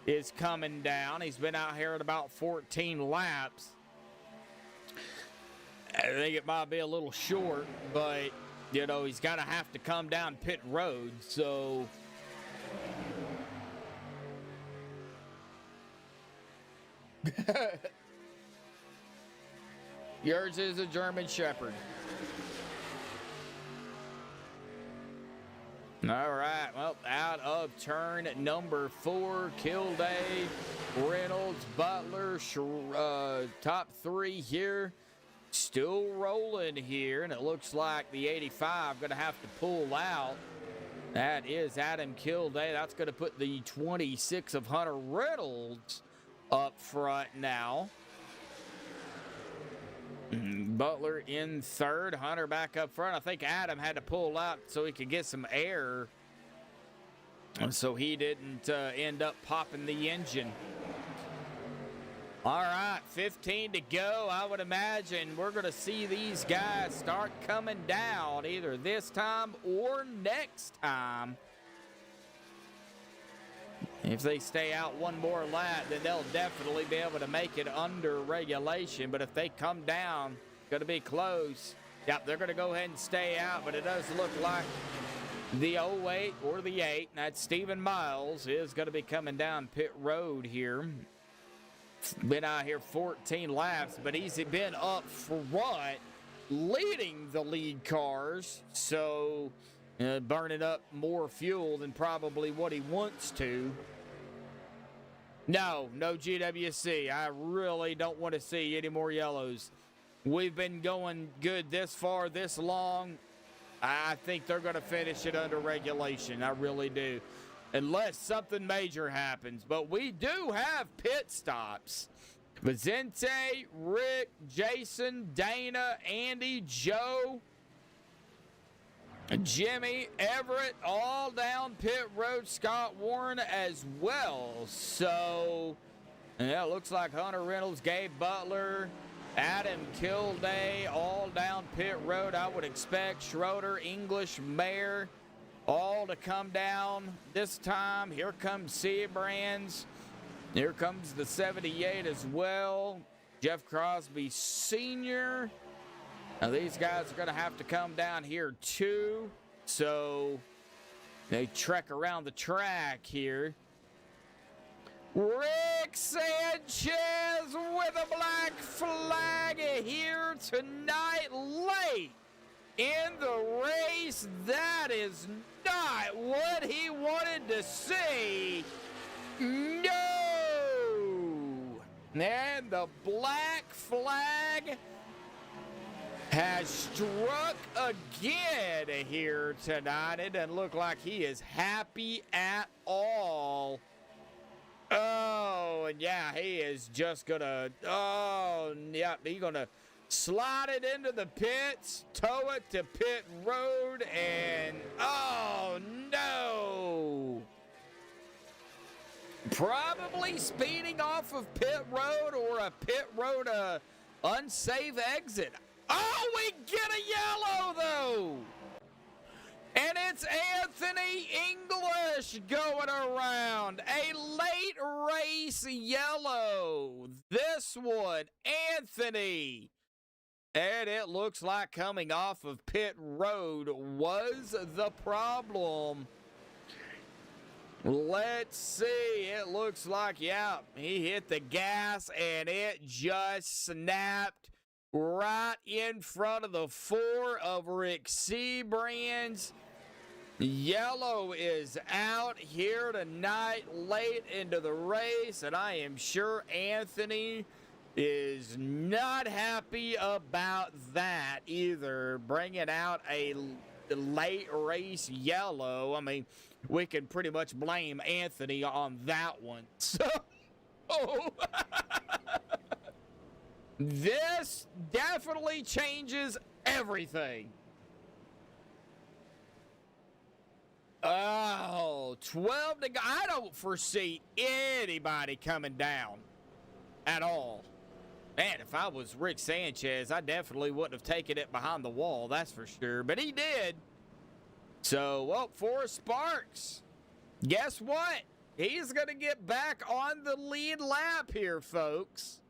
Speaker 3: is coming down. He's been out here at about 14 laps. I think it might be a little short, but, you know, he's going to have to come down pit road, so yours is a German Shepherd. All right, well, out of turn number 4, Kilday, Reynolds, Butler, top 3 here, still rolling here, and it looks like the 85 going to have to pull out. That is Adam Kilday. That's going to put the 26 of Hunter Reynolds up front now. Butler in third, Hunter back up front. I think Adam had to pull out so he could get some air, so he didn't end up popping the engine. All right, 15 to go. I would imagine we're going to see these guys start coming down either this time or next time. If they stay out one more lap, then they'll definitely be able to make it under regulation. But if they come down, it's going to be close. Yep, they're going to go ahead and stay out, but it does look like the 08 or the 8, that's Stephen Miles, is going to be coming down pit road here. Been out here 14 laps, but he's been up front, leading the lead cars, so burning up more fuel than probably what he wants to. No GWC. I really don't want to see any more yellows. We've been going good this far, this long. I think they're going to finish it under regulation. I really do. Unless something major happens. But we do have pit stops. Vicente, Rick, Jason, Dana, Andy, Joe, Jimmy, Everett, all down pit road. Scott Warren as well. So, yeah, it looks like Hunter Reynolds, Gabe Butler, Adam Kilday, all down pit road. I would expect Schroeder, English, Mayer, all to come down this time. Here comes Seabrands. Here comes the 78 as well. Jeff Crosby Sr. Now these guys are going to have to come down here too. So they trek around the track here. Rick Sanchez with a black flag here tonight late in the race. That is not what he wanted to see. No! And the black flag has struck again here tonight. It doesn't look like he is happy at all. Oh, and yeah, he is just gonna, he's gonna slide it into the pits, tow it to pit road, and oh no! Probably speeding off of pit road or a pit road unsafe exit. Oh, we get a yellow though! And it's Anthony English going around. A late race yellow. This one, Anthony. And it looks like coming off of pit road was the problem. Let's see. It looks like, yeah, he hit the gas and it just snapped right in front of the 4 of Rick Seabrands. Yellow is out here tonight, late into the race, and I am sure Anthony is not happy about that either, bringing out a late race yellow. I mean, we can pretty much blame Anthony on that one. So, this definitely changes everything. Oh, 12 to go. I don't foresee anybody coming down at all. Man, if I was Rick Sanchez, I definitely wouldn't have taken it behind the wall, that's for sure. But he did. So, well, Forrest Sparks, guess what? He's going to get back on the lead lap here, folks.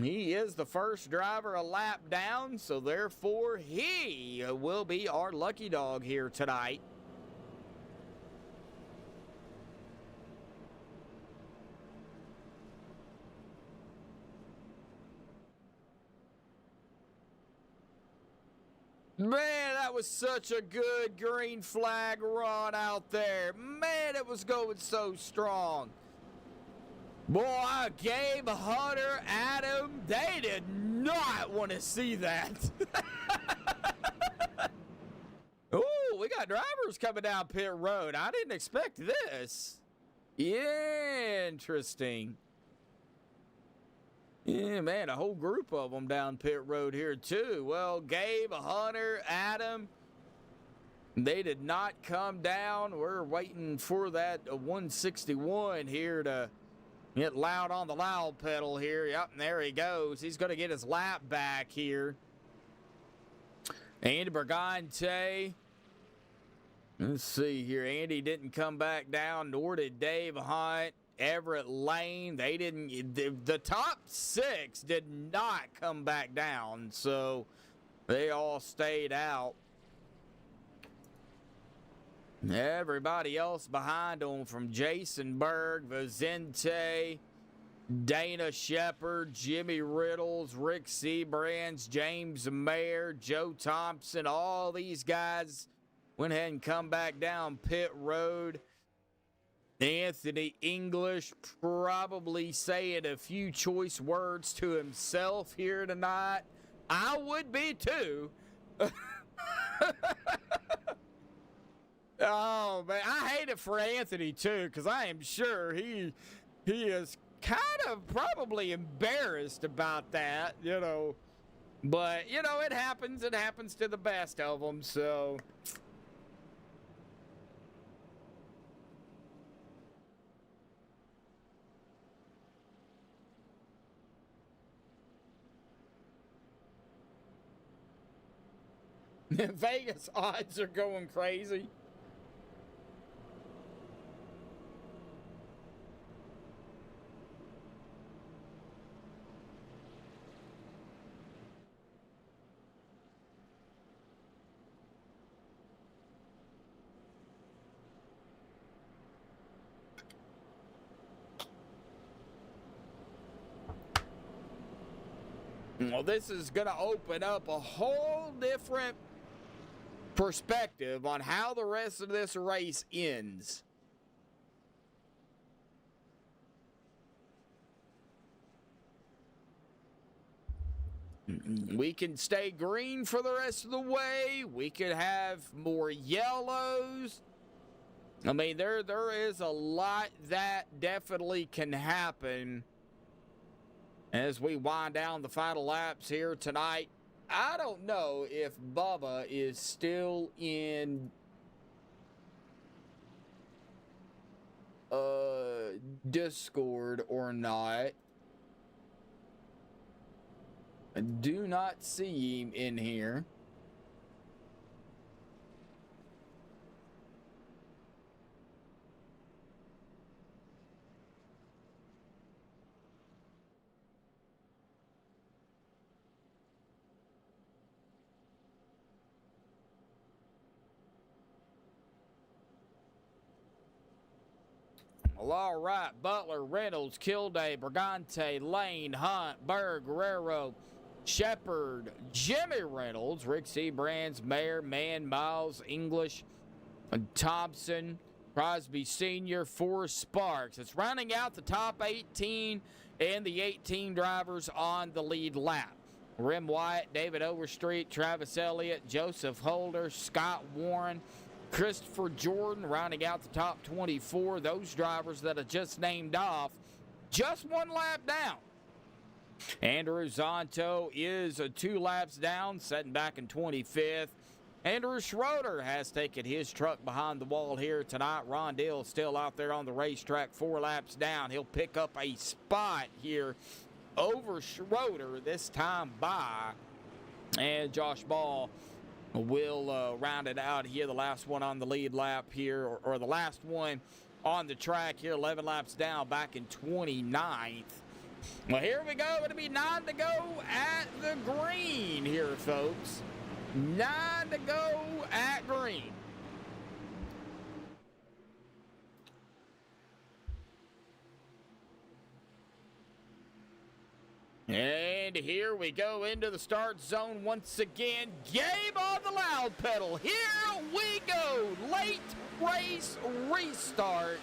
Speaker 3: He is the first driver a lap down, so therefore he will be our lucky dog here tonight. Man, that was such a good green flag run out there. Man, it was going so strong. Boy, Gabe, Hunter, Adam, they did not want to see that. Ooh, we got drivers coming down pit road. I didn't expect this. Interesting. Yeah, man, a whole group of them down pit road here, too. Well, Gabe, Hunter, Adam, they did not come down. We're waiting for that 161 here to Get loud on the loud pedal here. Yep, and there he goes. He's going to get his lap back here. Andy Brigante. Let's see here. Andy didn't come back down, nor did Dave Hunt. Everett Lane, they didn't. The top 6 did not come back down, so they all stayed out. Everybody else behind them, from Jason Berg, Vicente, Dana Shepard, Jimmy Riddles, Rick Seabrands, James Mayer, Joe Thompson, all these guys went ahead and come back down pit road. Anthony English probably saying a few choice words to himself here tonight. I would be too. Oh, man, I hate it for Anthony, too, because I am sure he is kind of probably embarrassed about that, you know. But, you know, it happens. It happens to the best of them, so. Vegas odds are going crazy. Well, this is going to open up a whole different perspective on how the rest of this race ends. We can stay green for the rest of the way. We could have more yellows. I mean, there is a lot that definitely can happen as we wind down the final laps here tonight. I don't know if Bubba is still in Discord or not. I do not see him in here. Well, all right. Butler, Reynolds, Kilday, Brigante, Lane, Hunt, Berg, Guerrero, Shepard, Jimmy Reynolds, Rick Seabrands, Mayer, Mann, Miles, English, Thompson, Crosby Sr., Forrest Sparks. It's rounding out the top 18 and the 18 drivers on the lead lap. Rem Wyatt, David Overstreet, Travis Elliott, Joseph Holder, Scott Warren, Christopher Jordan, rounding out the top 24. Those drivers that I just named off, just one lap down. Andrew Zonto is 2 laps down, setting back in 25th. Andrew Schroeder has taken his truck behind the wall here tonight. Ron Dill still out there on the racetrack, 4 laps down. He'll pick up a spot here over Schroeder this time by. And Josh Ball will round it out here, the last one on the lead lap here, or the last one on the track here, 11 laps down, back in 29th. Well, here we go. It'll be 9 to go at the green here, folks. 9 to go at green. And here we go into the start zone once again. Game on the loud pedal. Here we go. Late race restart.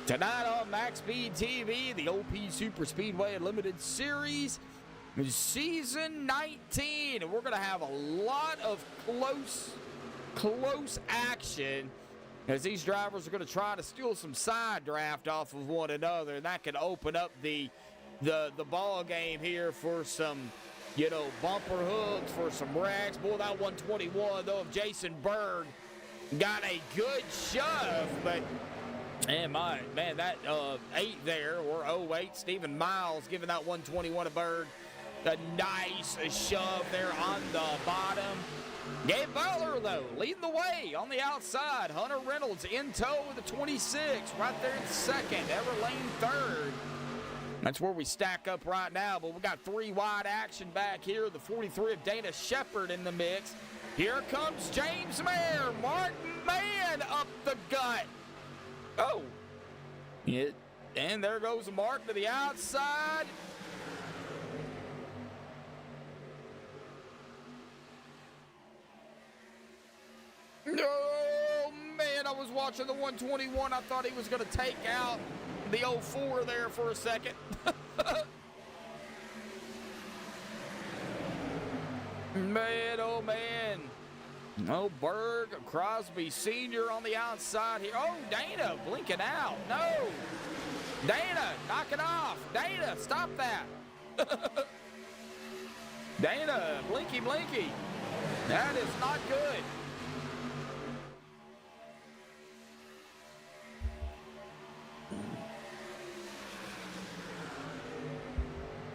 Speaker 3: Tonight on MaxspeedTV, the OP Super Speedway Unlimited Series, Season 19. And we're going to have a lot of close action as these drivers are going to try to steal some side draft off of one another. And that can open up the ball game here for some, you know, bumper hooks, for some wrecks. Boy, that 121, though, of Jason Berg got a good shove, but And man, that 8 there, or 08, Stephen Miles giving that 121 a bird. A nice shove there on the bottom. Gabe Butler, though, leading the way on the outside. Hunter Reynolds in tow with the 26, right there in second. Everlane third. That's where we stack up right now, but we got 3 wide action back here. The 43 of Dana Shepard in the mix. Here comes James Mayer. Mark Mann up the gut. Oh. And there goes Mark to the outside. Oh, man, I was watching the 121. I thought he was going to take out the 04 there for a second. Man, oh, man. Oh, Berg, Crosby Sr. on the outside here. Oh, Dana blinking out. No. Dana, knock it off. Dana, stop that. Dana, blinky, blinky. That is not good.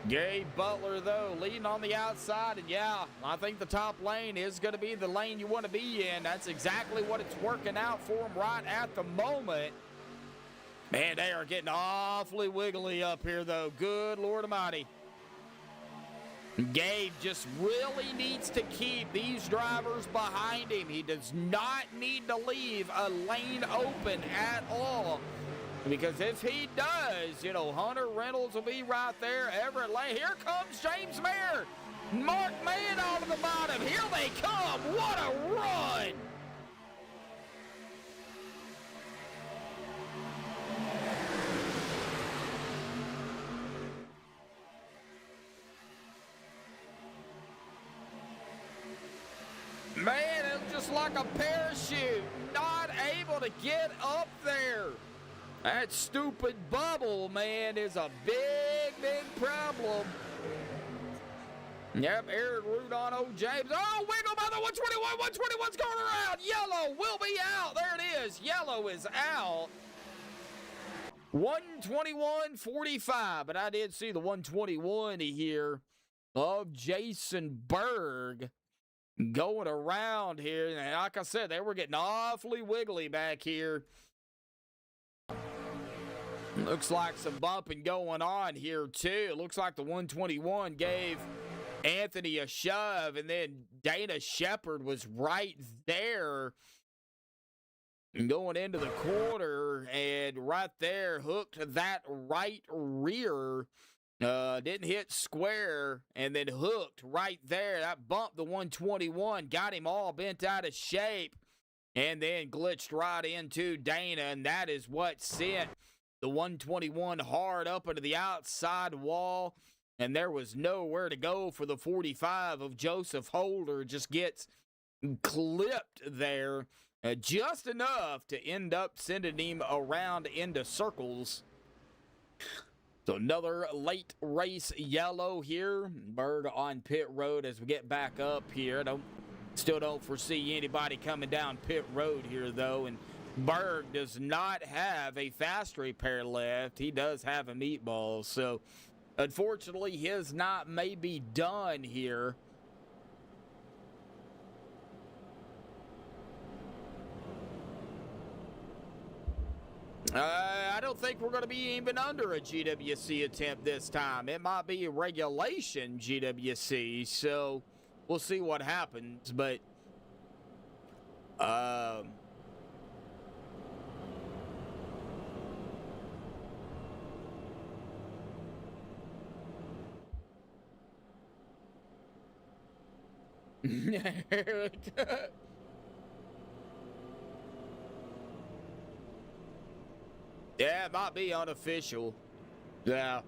Speaker 3: Gabe Butler, though, leading on the outside. And, yeah, I think the top lane is going to be the lane you want to be in. That's exactly what it's working out for him right at the moment. Man, they are getting awfully wiggly up here, though. Good Lord Almighty. Gabe just really needs to keep these drivers behind him. He does not need to leave a lane open at all. Because if he does, you know, Hunter Reynolds will be right there. Everett Lane. Here comes James Mayer. Mark Mann out of the bottom. Here they come. What a run. Man, it's just like a parachute. Not able to get up there. That stupid bubble, man, is a big, big problem. Yep, Eric Rudon, old James. Oh, wiggle by the 121. 121's going around. Yellow will be out. There it is. Yellow is out. 121.45. But I did see the 121 here of Jason Berg going around here. And like I said, they were getting awfully wiggly back here. Looks like some bumping going on here, too. It looks like the 121 gave Anthony a shove, and then Dana Shepard was right there going into the corner, and right there hooked that right rear. Didn't hit square, and then hooked right there. That bumped the 121, got him all bent out of shape, and then glitched right into Dana, and that is what sent the 121 hard up into the outside wall, and there was nowhere to go for the 45 of Joseph Holder. Just gets clipped there, just enough to end up sending him around into circles. So another late race yellow here. Berg on pit road as we get back up here. Still don't foresee anybody coming down pit road here, though, and Berg does not have a fast repair left. He does have a meatball, so unfortunately his night may be done here. I don't think we're going to be even under a GWC attempt this time. It might be a regulation GWC, so we'll see what happens, but yeah, it might be unofficial. Yeah.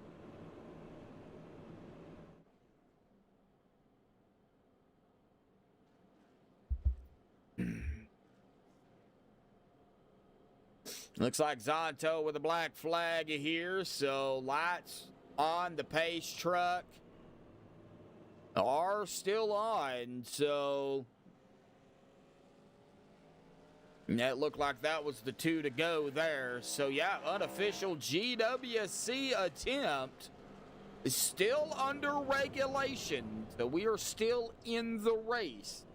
Speaker 3: Looks like Zonto with a black flag here, so lights on the pace truck are still on, so And that looked like that was the 2 to go there. So, yeah, unofficial GWC attempt is still under regulation. So, we are still in the race.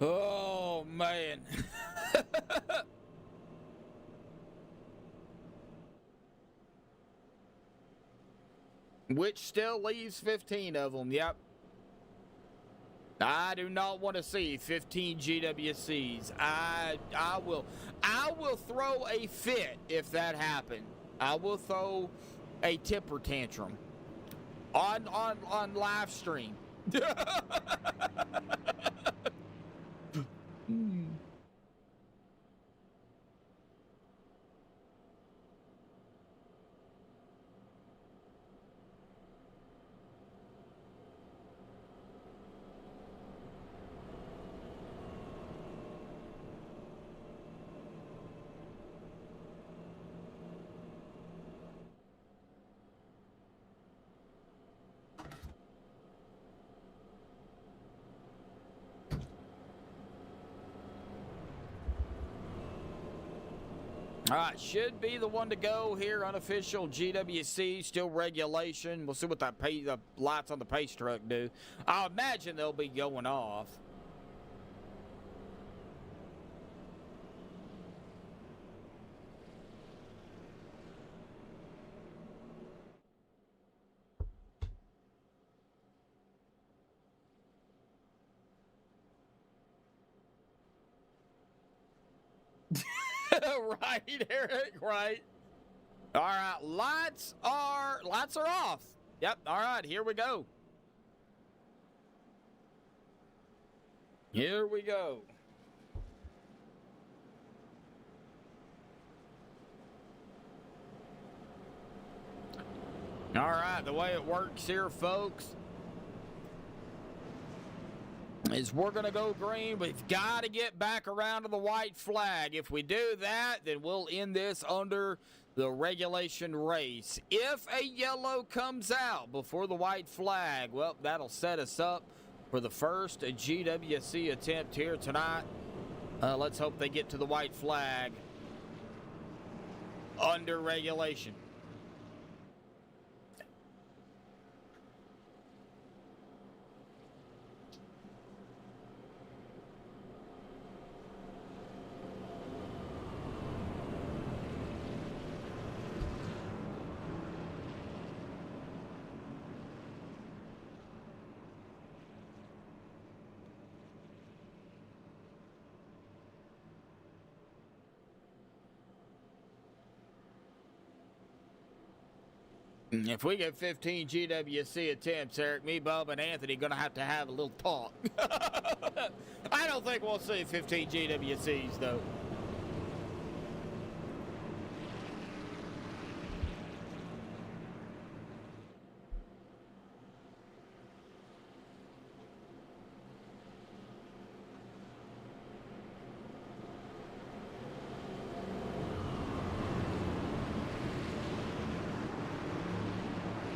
Speaker 3: Oh, man. Which still leaves 15 of them, yep. I do not want to see 15 GWCs. I will throw a fit if that happened. I will throw a temper tantrum on live stream. All right, should be the one to go here. Unofficial GWC, still regulation. We'll see what the lights on the pace truck do. I imagine they'll be going off. Right, Eric, right. All right, lights are off. Yep, all right, here we go. Here we go. All right, the way it works here, folks, is we're going to go green. We've got to get back around to the white flag. If we do that, then we'll end this under the regulation race. If a yellow comes out before the white flag, well, that'll set us up for the first GWC attempt here tonight. Let's hope they get to the white flag under regulation. If we get 15 GWC attempts, Eric, me, Bubba, and Anthony going to have a little talk. I don't think we'll see 15 GWCs, though.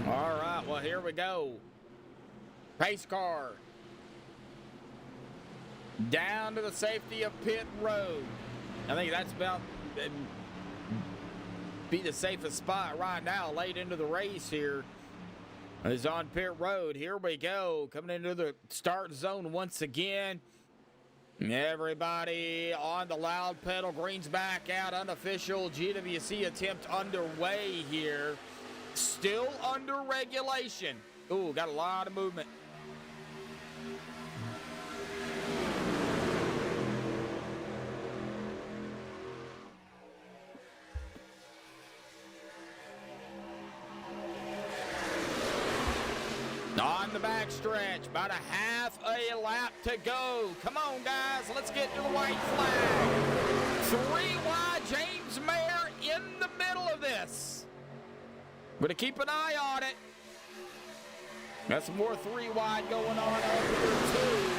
Speaker 3: All right, well, here we go. Pace car. Down to the safety of pit road. I think that's about be the safest spot right now, late into the race here. Is on pit road. Here we go. Coming into the start zone once again. Everybody on the loud pedal. Green's back out. Unofficial GWC attempt underway here. Still under regulation. Ooh, got a lot of movement. On the back stretch, about a half a lap to go. Come on, guys, let's get to the white flag. 3 wide, James Mayer in the middle of this. Gonna keep an eye on it. Got some more 3 wide going on over here, too.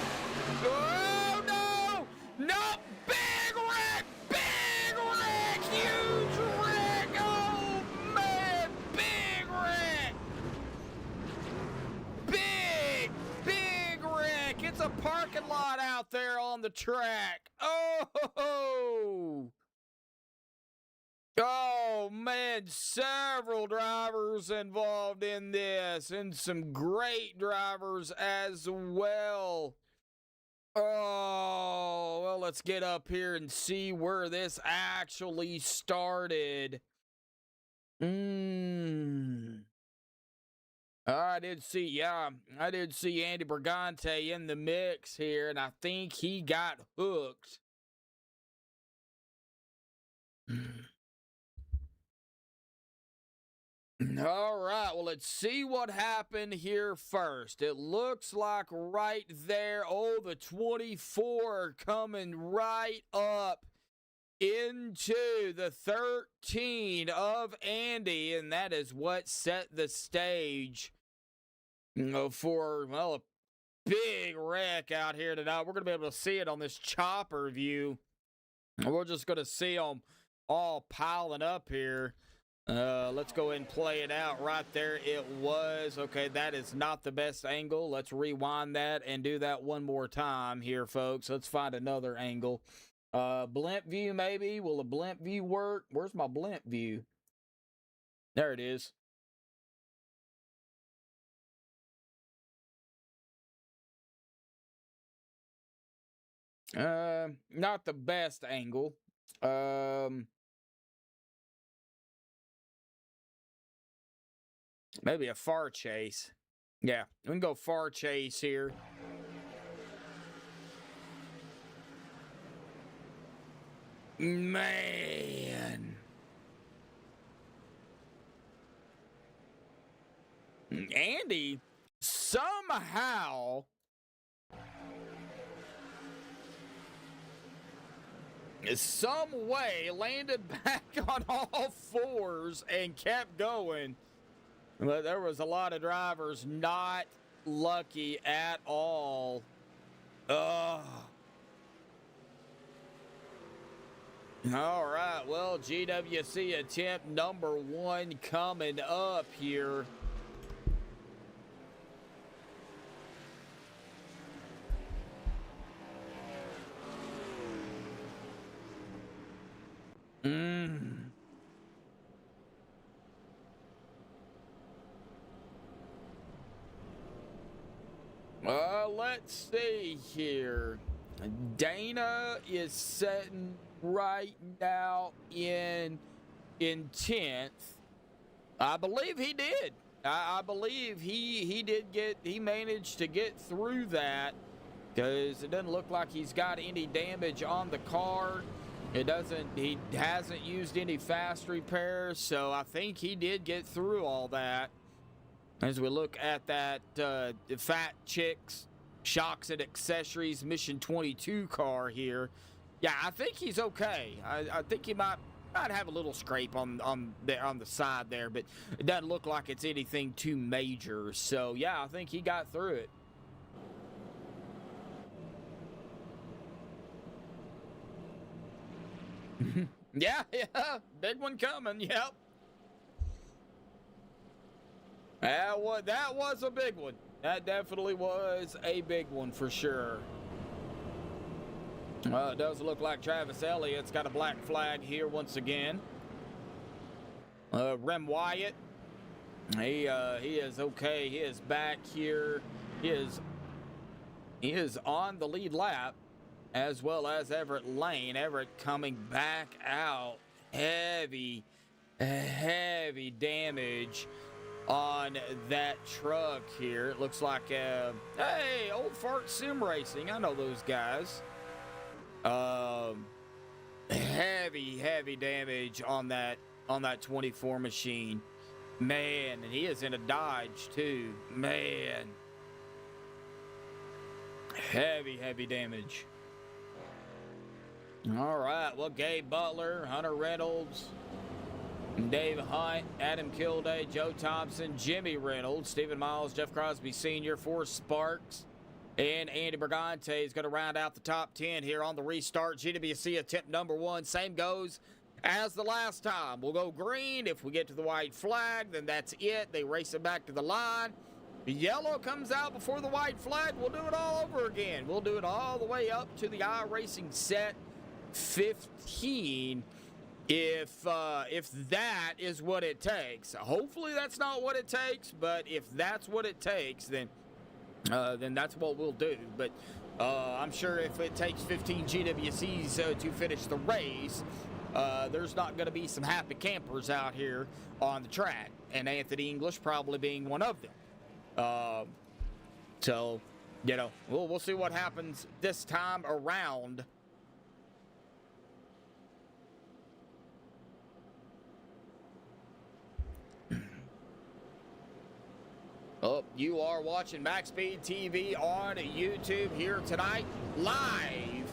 Speaker 3: Oh, no! No! Big wreck! Big wreck! Huge wreck! Oh, man! Big wreck! Big wreck! It's a parking lot out there on the track. Oh! Oh, man, several drivers involved in this, and some great drivers as well. Oh, well, let's get up here and see where this actually started. I did see Andy Brigante in the mix here, and I think he got hooked. All right, well, let's see what happened here first. It looks like right there, the 24 coming right up into the 13 of Andy, and that is what set the stage for, well, a big wreck out here tonight. We're going to be able to see it on this chopper view. We're just going to see them all piling up here. Let's go ahead and play it out right there. It was. Okay, that is not the best angle. Let's rewind that and do that one more time here, folks. Let's find another angle. Blimp view, maybe. Will a blimp view work? Where's my blimp view? There it is. Not the best angle. Maybe a far chase. Yeah, we can go far chase here. Man. Andy somehow some way landed back on all fours and kept going. But there was a lot of drivers not lucky at all. All right, well, GWC attempt number 1 coming up here. Let's see here. Dana is sitting right now in 10th. I believe he did. I believe he managed to get through that, because it doesn't look like he's got any damage on the car. He hasn't used any fast repairs, so I think he did get through all that. As we look at that Fat Chicks Shocks and Accessories Mission 22 car here, yeah, I think he's okay. I think he might have a little scrape on the side there, but it doesn't look like it's anything too major. So yeah, I think he got through it. Yeah, big one coming. Yep. That was a big one. That definitely was a big one for sure. Well, it does look like Travis Elliott's got a black flag here once again. Rem Wyatt, he is okay. He is back here. He is on the lead lap, as well as Everett Lane. Everett coming back out. Heavy damage on that truck here. It looks like, hey, Old Fart Sim Racing. I know those guys. Heavy damage on that 24 machine. Man, and he is in a Dodge too. Man. Heavy damage. All right, well, Gabe Butler, Hunter Reynolds, Dave Hunt, Adam Kilday, Joe Thompson, Jimmy Reynolds, Stephen Miles, Jeff Crosby Sr., Forrest Sparks, And Andy Brigante is going to round out the top 10 here on the restart. GWC attempt number 1. Same goes as the last time. We'll go green. If we get to the white flag, then that's it. They race it back to the line. The yellow comes out before the white flag. We'll do it all over again. We'll do it all the way up to the iRacing set 15 if that is what it takes. Hopefully that's not what it takes, but if that's what it takes, then that's what we'll do. But I'm sure if it takes 15 GWCs to finish the race, there's not going to be some happy campers out here on the track, and Anthony English probably being one of them. So, you know, we'll see what happens this time around. Oh, you are watching MaxspeedTV on YouTube here tonight, live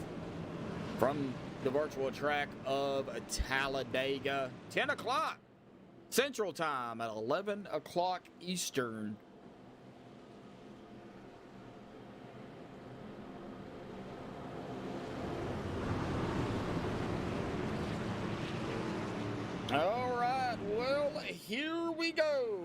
Speaker 3: from the virtual track of Talladega. 10 o'clock Central Time at 11 o'clock Eastern. All right, well, here we go.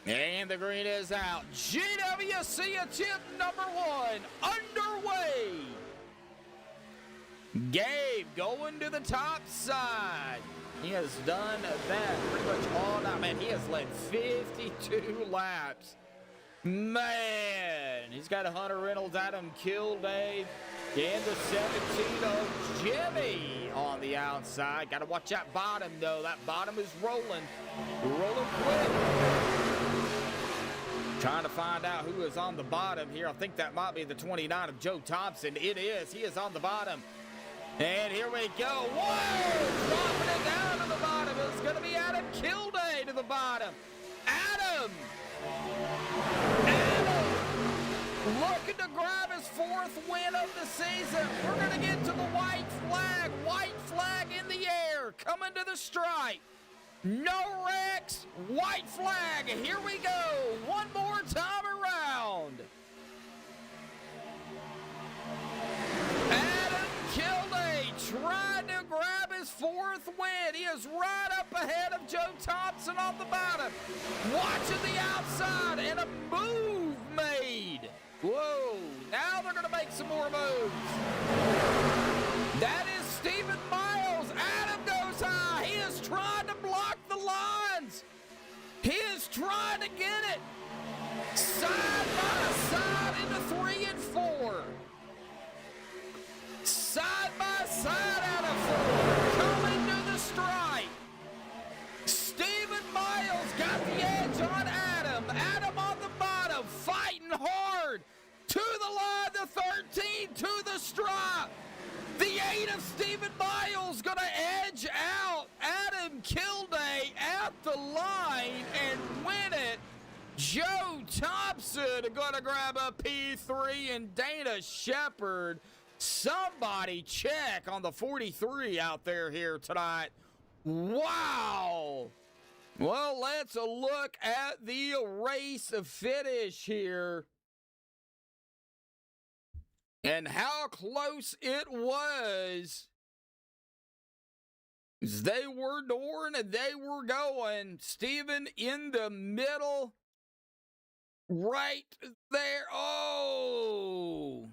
Speaker 3: And the green is out. GWC attempt number 1 underway. Gabe going to the top side. He has done that pretty much all night. Man, he has led 52 laps. Man, he's got Hunter Reynolds, Adam Kilday, and the 17 of Jimmy on the outside. Got to watch that bottom, though. That bottom is rolling. Rolling quick. Trying to find out who is on the bottom here. I think that might be the 29 of Joe Thompson. It is. He is on the bottom. And here we go. Whoa! Dropping it down to the bottom. It's going to be Adam Kilday to the bottom. Adam looking to grab his 4th win of the season. We're going to get to the white flag. White flag in the air. Coming to the stripe. No wrecks. White flag. Here we go. One more time around. Adam Kilday trying to grab his 4th win. He is right up ahead of Joe Thompson on the bottom. Watching the outside and a move made. Whoa, now they're going to make some more moves. That is Stephen Miles. Adam goes high. He is trying to block the lines. He is trying to get it. Side by side into 3 and 4. Side by side out of 4. Coming to the stripe. Stephen Miles got the edge on Adam. Adam on the bottom, fighting hard. To the line, the 13 to the stripe. The 8 of Stephen Miles going to edge out Adam Kilday at the line and win it. Joe Thompson going to grab a P3, and Dana Shepard. Somebody check on the 43 out there here tonight. Wow. Well, let's look at the race finish here. And how close it was. They were Dorn and they were going. Steven in the middle. Right there. Oh.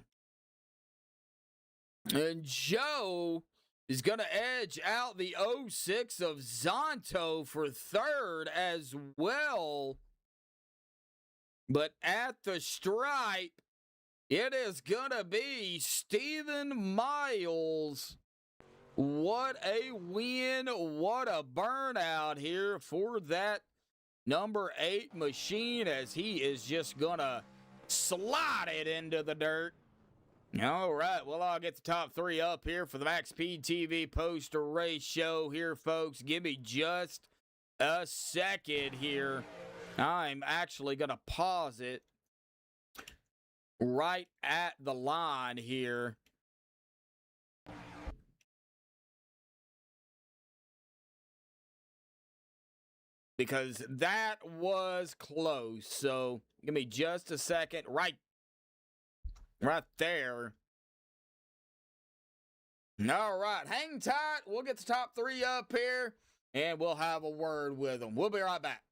Speaker 3: And Joe is going to edge out the 06 of Zonto for 3rd as well. But at the stripe, it is going to be Stephen Miles. What a win. What a burnout here for that number 8 machine, as he is just going to slide it into the dirt. All right, well, I'll get the top 3 up here for the MaxspeedTV poster race show here, folks. Give me just a second here. I'm actually going to pause it right at the line here. Because that was close. So give me just a second. Right there. All right, hang tight. We'll get the top three up here, and we'll have a word with them. We'll be right back.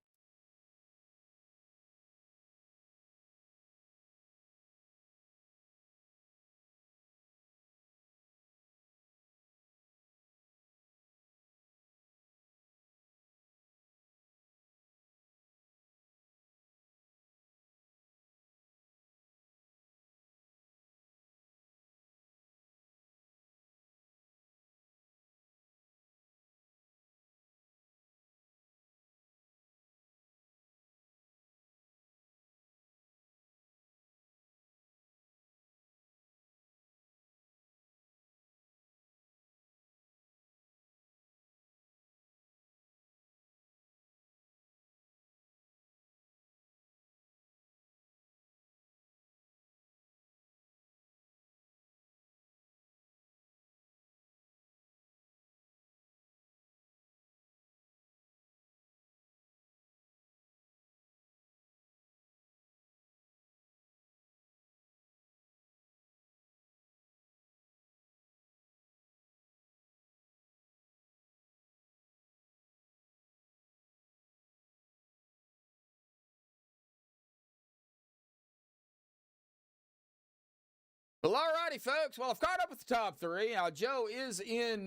Speaker 3: Well, all righty, folks. Well, I've caught up with the top three. Now, Joe is in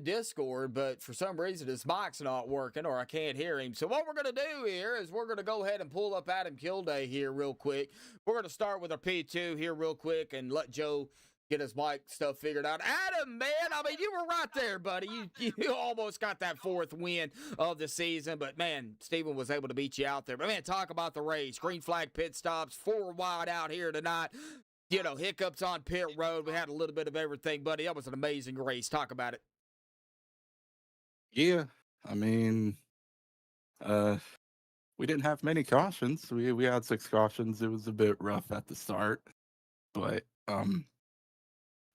Speaker 3: Discord, but for some reason his mic's not working or I can't hear him. So what we're going to do here is we're going to go ahead and pull up Adam Kilday here real quick. We're going to start with our P2 here real quick and let Joe get his mic stuff figured out. Adam, man, I mean, you were right there, buddy. You almost got that fourth win of the season, but, man, Steven was able to beat you out there. But, man, talk about the race. Green flag pit stops, 4 wide out here tonight. You know, hiccups on pit road. We had a little bit of everything, buddy. That was an amazing race. Talk about it.
Speaker 8: Yeah, I mean, we didn't have many cautions. We had 6 cautions. It was a bit rough at the start, but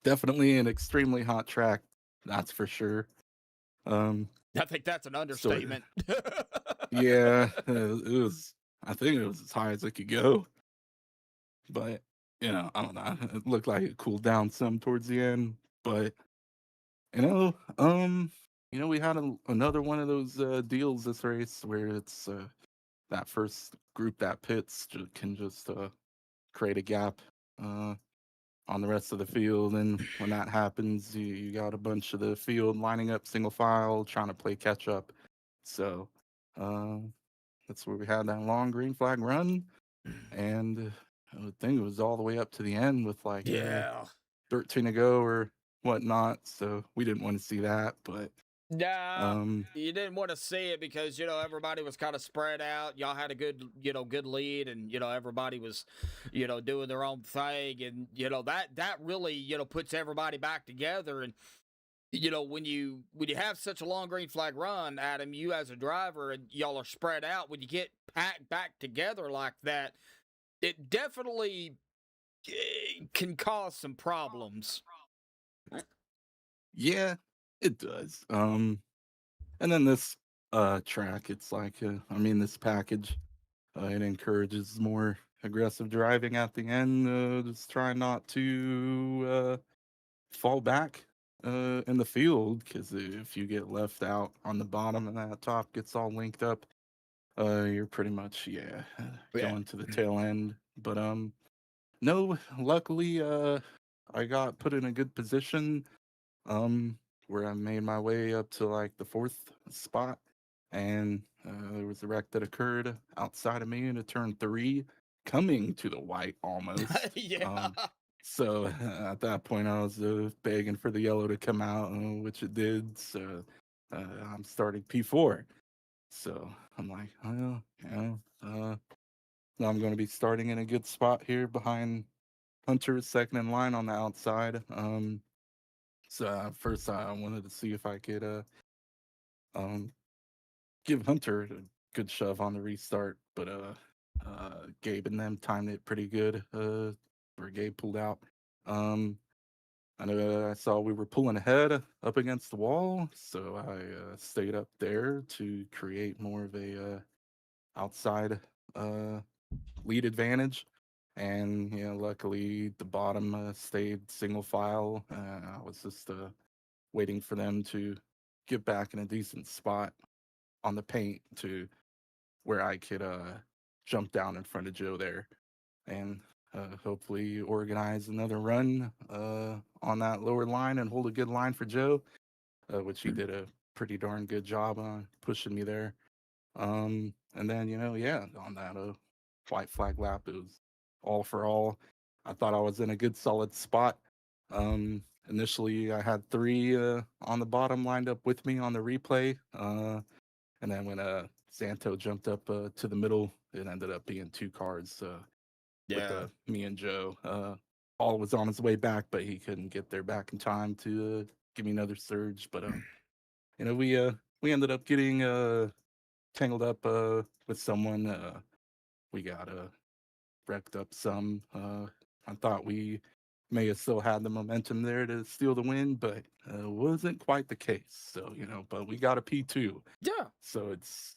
Speaker 8: definitely an extremely hot track. That's for sure.
Speaker 3: I think that's an understatement.
Speaker 8: Yeah, it was. I think it was as high as it could go, but you know, I don't know. It looked like it cooled down some towards the end, but you know, we had another one of those deals this race where it's that first group that pits can just create a gap on the rest of the field, and when that happens, you got a bunch of the field lining up single file, trying to play catch up. So that's where we had that long green flag run, and I would think it was all the way up to the end with like 13 to go or whatnot. So we didn't want to see that, but
Speaker 3: nah, you didn't want to see it because, you know, everybody was kind of spread out. Y'all had a good, you know, good lead, and, you know, everybody was, you know, doing their own thing. And, you know, that really, you know, puts everybody back together. And, you know, when you have such a long green flag run, Adam, you as a driver and y'all are spread out, when you get packed back together like that, it definitely can cause some problems.
Speaker 8: yeah, it does. And then this track, it's like I mean, this package, it encourages more aggressive driving at the end. Just try not to fall back in the field, because if you get left out on the bottom and that top gets all linked up, you're pretty much going to the tail end. But no, luckily I got put in a good position where I made my way up to like the 4th spot, and there was a wreck that occurred outside of me into turn 3, coming to the white almost. So at that point, I was begging for the yellow to come out, which it did. So I'm starting P4. So I'm like, well, I'm going to be starting in a good spot here behind Hunter, second in line on the outside. So first I wanted to see if I could give Hunter a good shove on the restart, but Gabe and them timed it pretty good. Where Gabe pulled out. I know I saw we were pulling ahead up against the wall, so I stayed up there to create more of a outside lead advantage. And luckily the bottom stayed single file. I was just waiting for them to get back in a decent spot on the paint to where I could jump down in front of Joe there and hopefully organize another run on that lower line and hold a good line for Joe, which he did a pretty darn good job on pushing me there. And then, on that white flag lap, it was all for all. I thought I was in a good solid spot. Initially, I had 3 on the bottom lined up with me on the replay. And then when Santo jumped up to the middle, it ended up being 2 cars with me and Joe. Paul was on his way back, but he couldn't get there back in time to give me another surge. But we ended up getting tangled up with someone. We got wrecked up some. I thought we may have still had the momentum there to steal the win, but wasn't quite the case. So, but we got a P2.
Speaker 3: Yeah.
Speaker 8: So it's,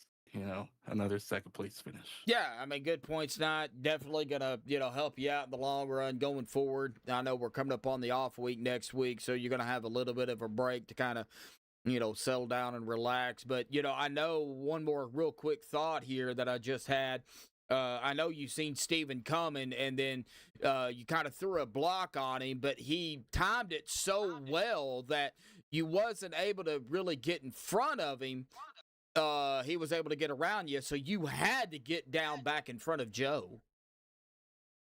Speaker 8: another second place finish.
Speaker 3: Yeah, I mean, good points tonight. Definitely gonna, help you out in the long run going forward. I know we're coming up on the off week next week, so you're gonna have a little bit of a break to kind of, settle down and relax. But, I know one more real quick thought here that I just had. I know you've seen Steven coming, and then you kind of threw a block on him, but he timed it so well that you wasn't able to really get in front of him. He was able to get around you, so you had to get down back in front of Joe.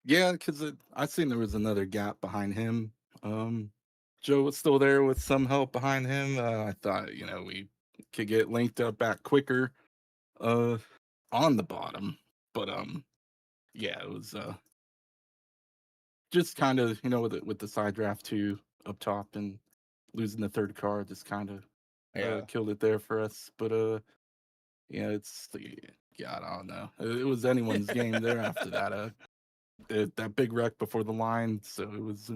Speaker 8: Yeah, because I seen there was another gap behind him. Joe was still there with some help behind him. I thought, we could get linked up back quicker on the bottom. But yeah, it was just kind of, with the side draft 2 up top and losing the 3rd car, just kind of killed it there for us. But I don't know. It was anyone's game there after that. That big wreck before the line, so it was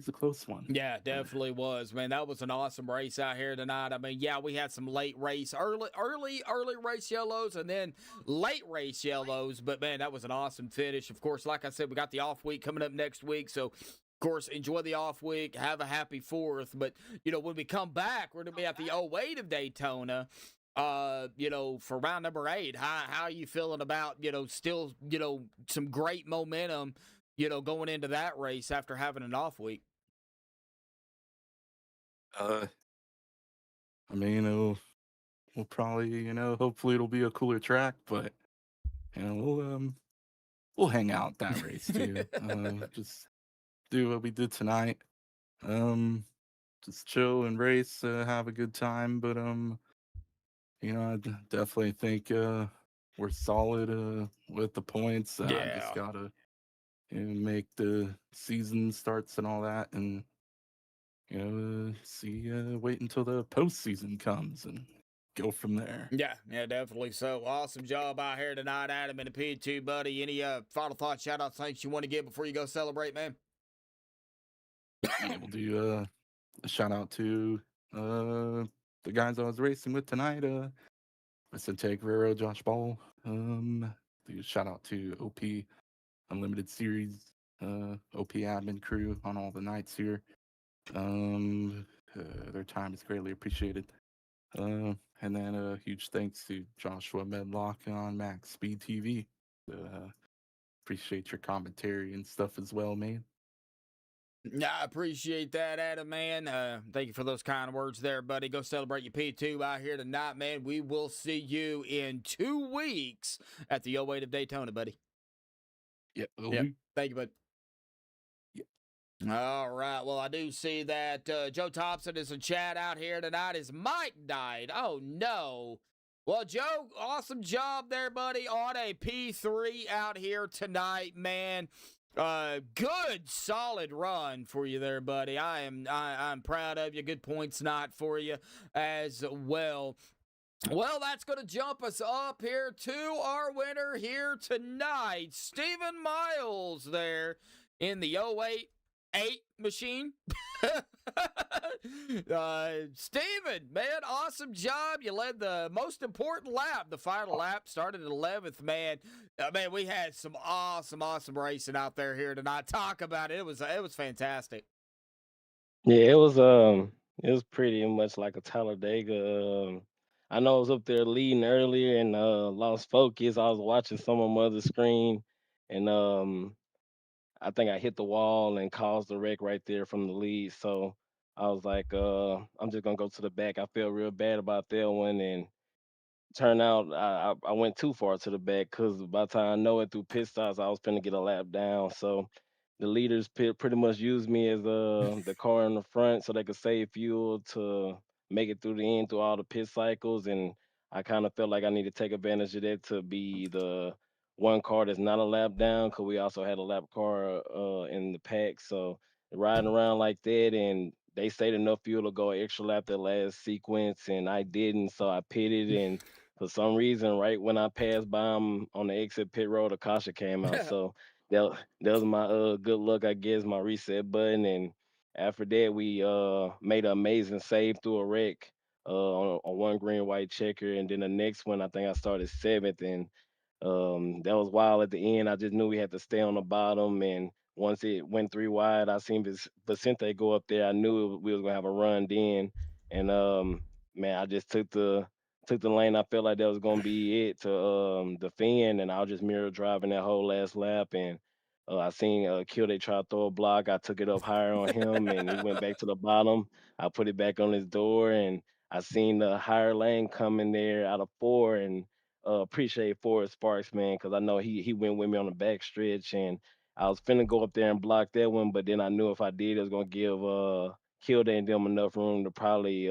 Speaker 8: a close one.
Speaker 3: Yeah, definitely was, man. That was an awesome race out here tonight. I mean, yeah, we had some late race, early race yellows, and then late race yellows. But man, that was an awesome finish. Of course, like I said, we got the off week coming up next week, so of course, enjoy the off week. Have a happy 4th. But when we come back, we're gonna be at the 08 of Daytona. For round number 8. How are you feeling about still some great momentum? Going into that race after having an off week.
Speaker 8: I mean, we'll probably, hopefully it'll be a cooler track, but we'll hang out that race too. Just do what we did tonight. Just chill and race, have a good time. But I definitely think we're solid with the points. I just gotta make the season starts and all that, and wait until the postseason comes and go from there.
Speaker 3: Yeah, definitely. So awesome job out here tonight, Adam and the P2, buddy. Any final thoughts, shout outs, things you want to give before you go celebrate, man?
Speaker 8: Yeah, we'll do a shout out to the guys I was racing with tonight. Vicente Guerrero, Josh Ball. Do a shout out to OP Unlimited Series, OP admin crew on all the nights here. Their time is greatly appreciated. And then a huge thanks to Joshua Medlock on MaxspeedTV. Appreciate your commentary and stuff as well, man.
Speaker 3: I appreciate that, Adam, man. Thank you for those kind words there, buddy. Go celebrate your P2 out here tonight, man. We will see you in 2 weeks at the 08 of Daytona, buddy.
Speaker 8: Yep.
Speaker 3: Thank you, bud.
Speaker 8: Yep.
Speaker 3: All right. Well, I do see that Joe Thompson is in chat out here tonight. His mic died. Oh, no. Well, Joe, awesome job there, buddy, on a P3 out here tonight, man. Good, solid run for you there, buddy. I'm proud of you. Good points night for you as well. Well, that's going to jump us up here to our winner here tonight, Stephen Miles there in the 088 machine. Steven, man, awesome job. You led the most important lap. The final lap started at 11th, man. Man, we had some awesome racing out there here tonight. Talk about it. It was fantastic.
Speaker 9: Yeah, it was pretty much like a Talladega. I know I was up there leading earlier and lost focus. I was watching some on my other screen, and I think I hit the wall and caused a wreck right there from the lead. So I was like, I'm just gonna go to the back. I felt real bad about that one, and turned out I went too far to the back because by the time I know it through pit stops, I was finna get a lap down. So the leaders pretty much used me as the car in the front so they could save fuel to make it through the end through all the pit cycles. And I kind of felt like I need to take advantage of that to be the one car that's not a lap down because we also had a lap car in the pack. So riding around like that and they saved enough fuel to go an extra lap that last sequence and I didn't. So I pitted and for some reason, right when I passed by him on the exit pit road, Akasha came out. So that was my good luck, I guess, my reset button. And after that, we made an amazing save through a wreck on one green white checker, and then the next one I think I started seventh, and that was wild at the end. I just knew we had to stay on the bottom, and once it went three wide, I seen Vicente go up there. I knew we was gonna have a run then, and man, I just took the lane. I felt like that was gonna be it to defend, and I was just mirror driving that whole last lap. And I seen Kilday try to throw a block. I took it up higher on him, and he went back to the bottom. I put it back on his door, and I seen the higher lane coming there out of four, and appreciate Forrest Sparks, man, because I know he went with me on the back stretch, and I was finna go up there and block that one, but then I knew if I did, it was gonna give Kilday and them enough room to probably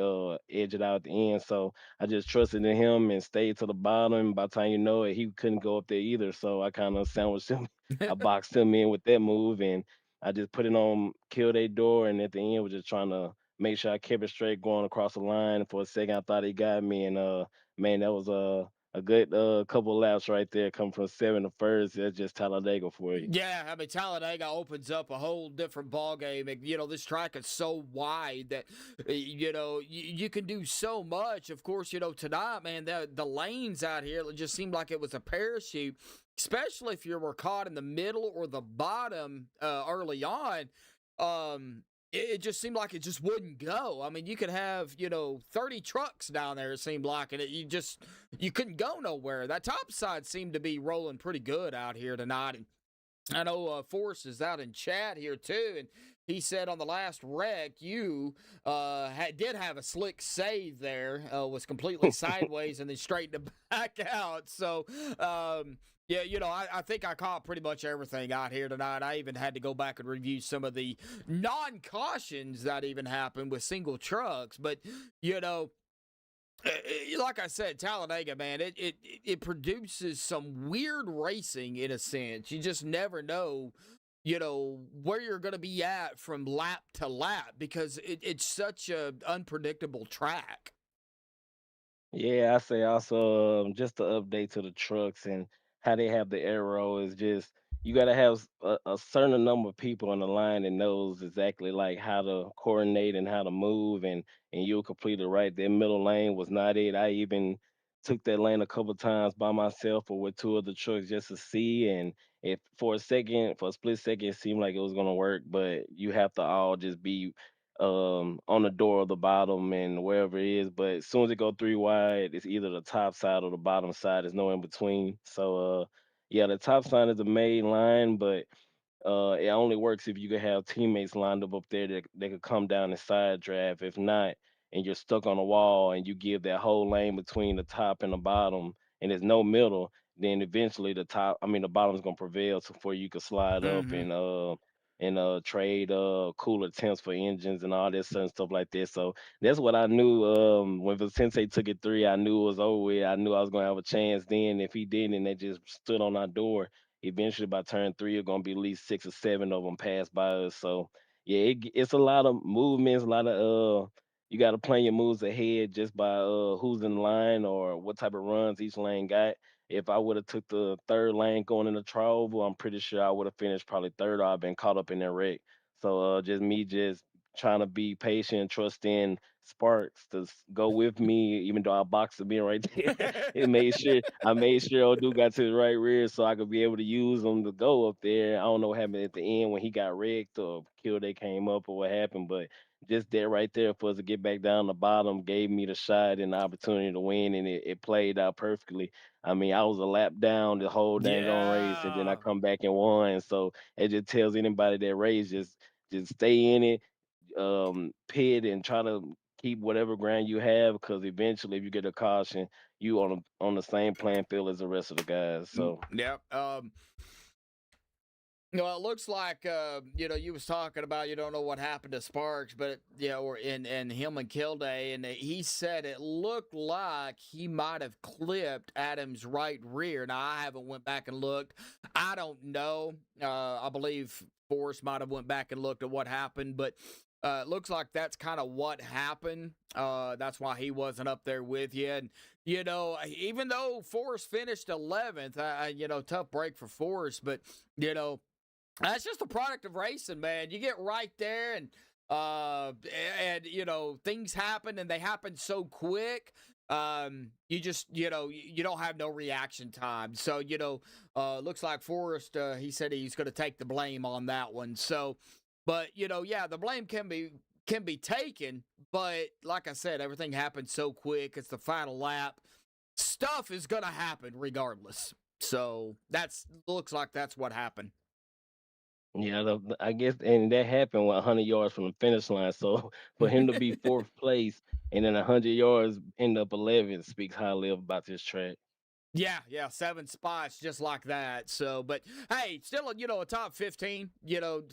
Speaker 9: edge it out at the end. So I just trusted in him and stayed to the bottom. By the time you know it, he couldn't go up there either. So I kind of sandwiched him. I boxed him in with that move, and I just put it on Kilday door, and at the end was just trying to make sure I kept it straight going across the line. For a second, I thought he got me, and man, that was a good couple laps right there, coming from seven to first. That's just Talladega for you.
Speaker 3: Yeah, I mean Talladega opens up a whole different ball game. And, this track is so wide that you can do so much. Of course, tonight, man, the lanes out here it just seemed like it was a parachute, especially if you were caught in the middle or the bottom early on. It just seemed like it just wouldn't go. I mean, you could have 30 trucks down there. It seemed like, and you couldn't go nowhere. That top side seemed to be rolling pretty good out here tonight. And I know Forrest is out in chat here too, and he said on the last wreck you did have a slick save there, was completely sideways and then straightened it back out. So, yeah, I think I caught pretty much everything out here tonight. I even had to go back and review some of the non-cautions that even happened with single trucks. But, like I said, Talladega, man, it produces some weird racing in a sense. You just never know, where you're going to be at from lap to lap because it's such a unpredictable track.
Speaker 9: Yeah, I say also just the update to the trucks and how they have the arrow is just you got to have a certain number of people on the line that knows exactly like how to coordinate and how to move and you'll complete it right. That middle lane was not it. I even took that lane a couple times by myself or with two other trucks just to see and if for a second, for a split second, it seemed like it was gonna work, but you have to all just be on the door of the bottom and wherever it is. But as soon as it go three wide, it's either the top side or the bottom side. There's no in between. So yeah, the top side is the main line, but it only works if you could have teammates lined up there that they could come down and side draft. If not, and you're stuck on a wall and you give that whole lane between the top and the bottom, and there's no middle, then eventually the bottom's gonna prevail so before you can slide up
Speaker 3: Mm-hmm.
Speaker 9: and trade cooler temps for engines and all this certain stuff like that. So that's what I knew. When Vicente took it three, I knew it was over with. I knew I was gonna have a chance then. If he didn't, and they just stood on our door eventually by turn three, are gonna be at least 6 or 7 of them pass by us. So yeah, it's a lot of movements, a lot of you got to plan your moves ahead just by who's in line or what type of runs each lane got. If I would have took the third lane going in the trial, I'm pretty sure I would have finished probably third, or I've been caught up in that wreck. So just me just trying to be patient, trust in Sparks to go with me, even though I boxed him in right there. I made sure old dude got to the right rear so I could be able to use him to go up there. I don't know what happened at the end when he got wrecked or killed they came up or what happened, but just that right there for us to get back down the bottom gave me the shot and the opportunity to win, and it played out perfectly. I mean, I was a lap down the whole dang on race, and then I
Speaker 3: Yeah.
Speaker 9: come back and won. So it just tells anybody that race just stay in it, pit and try to keep whatever ground you have, because eventually, if you get a caution, you on the same playing field as the rest of the guys. So
Speaker 3: Yep. It looks like you was talking about you don't know what happened to Sparks, but or in him and Kilday, and he said it looked like he might have clipped Adams' right rear. Now I haven't went back and looked. I don't know. I believe Forrest might have went back and looked at what happened, but it looks like that's kind of what happened. That's why he wasn't up there with you. And even though Forrest finished 11th, tough break for Forrest, but you know that's just a product of racing, man. You get right there and things happen and they happen so quick. You just you don't have no reaction time. So looks like Forrest he said he's going to take the blame on that one. So but yeah, the blame can be taken, but like I said, everything happened so quick. It's the final lap. Stuff is going to happen regardless. So that's looks like that's what happened.
Speaker 9: yeah, I guess, and that happened 100 yards from the finish line. So for him to be fourth place and then 100 yards end up 11th speaks highly about this track.
Speaker 3: Yeah, 7 spots just like that. So, but hey, still, a top 15,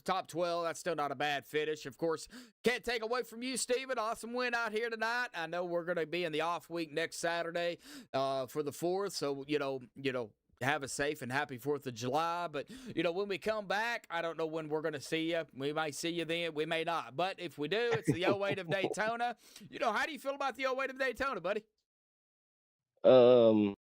Speaker 3: top 12, that's still not a bad finish. Of course, can't take away from you, Steven. Awesome win out here tonight. I know we're going to be in the off week next Saturday for the 4th. So, have a safe and happy 4th of July. But, when we come back, I don't know when we're going to see you. We might see you then. We may not. But if we do, it's the 08 of Daytona. How do you feel about the 08 of Daytona, buddy?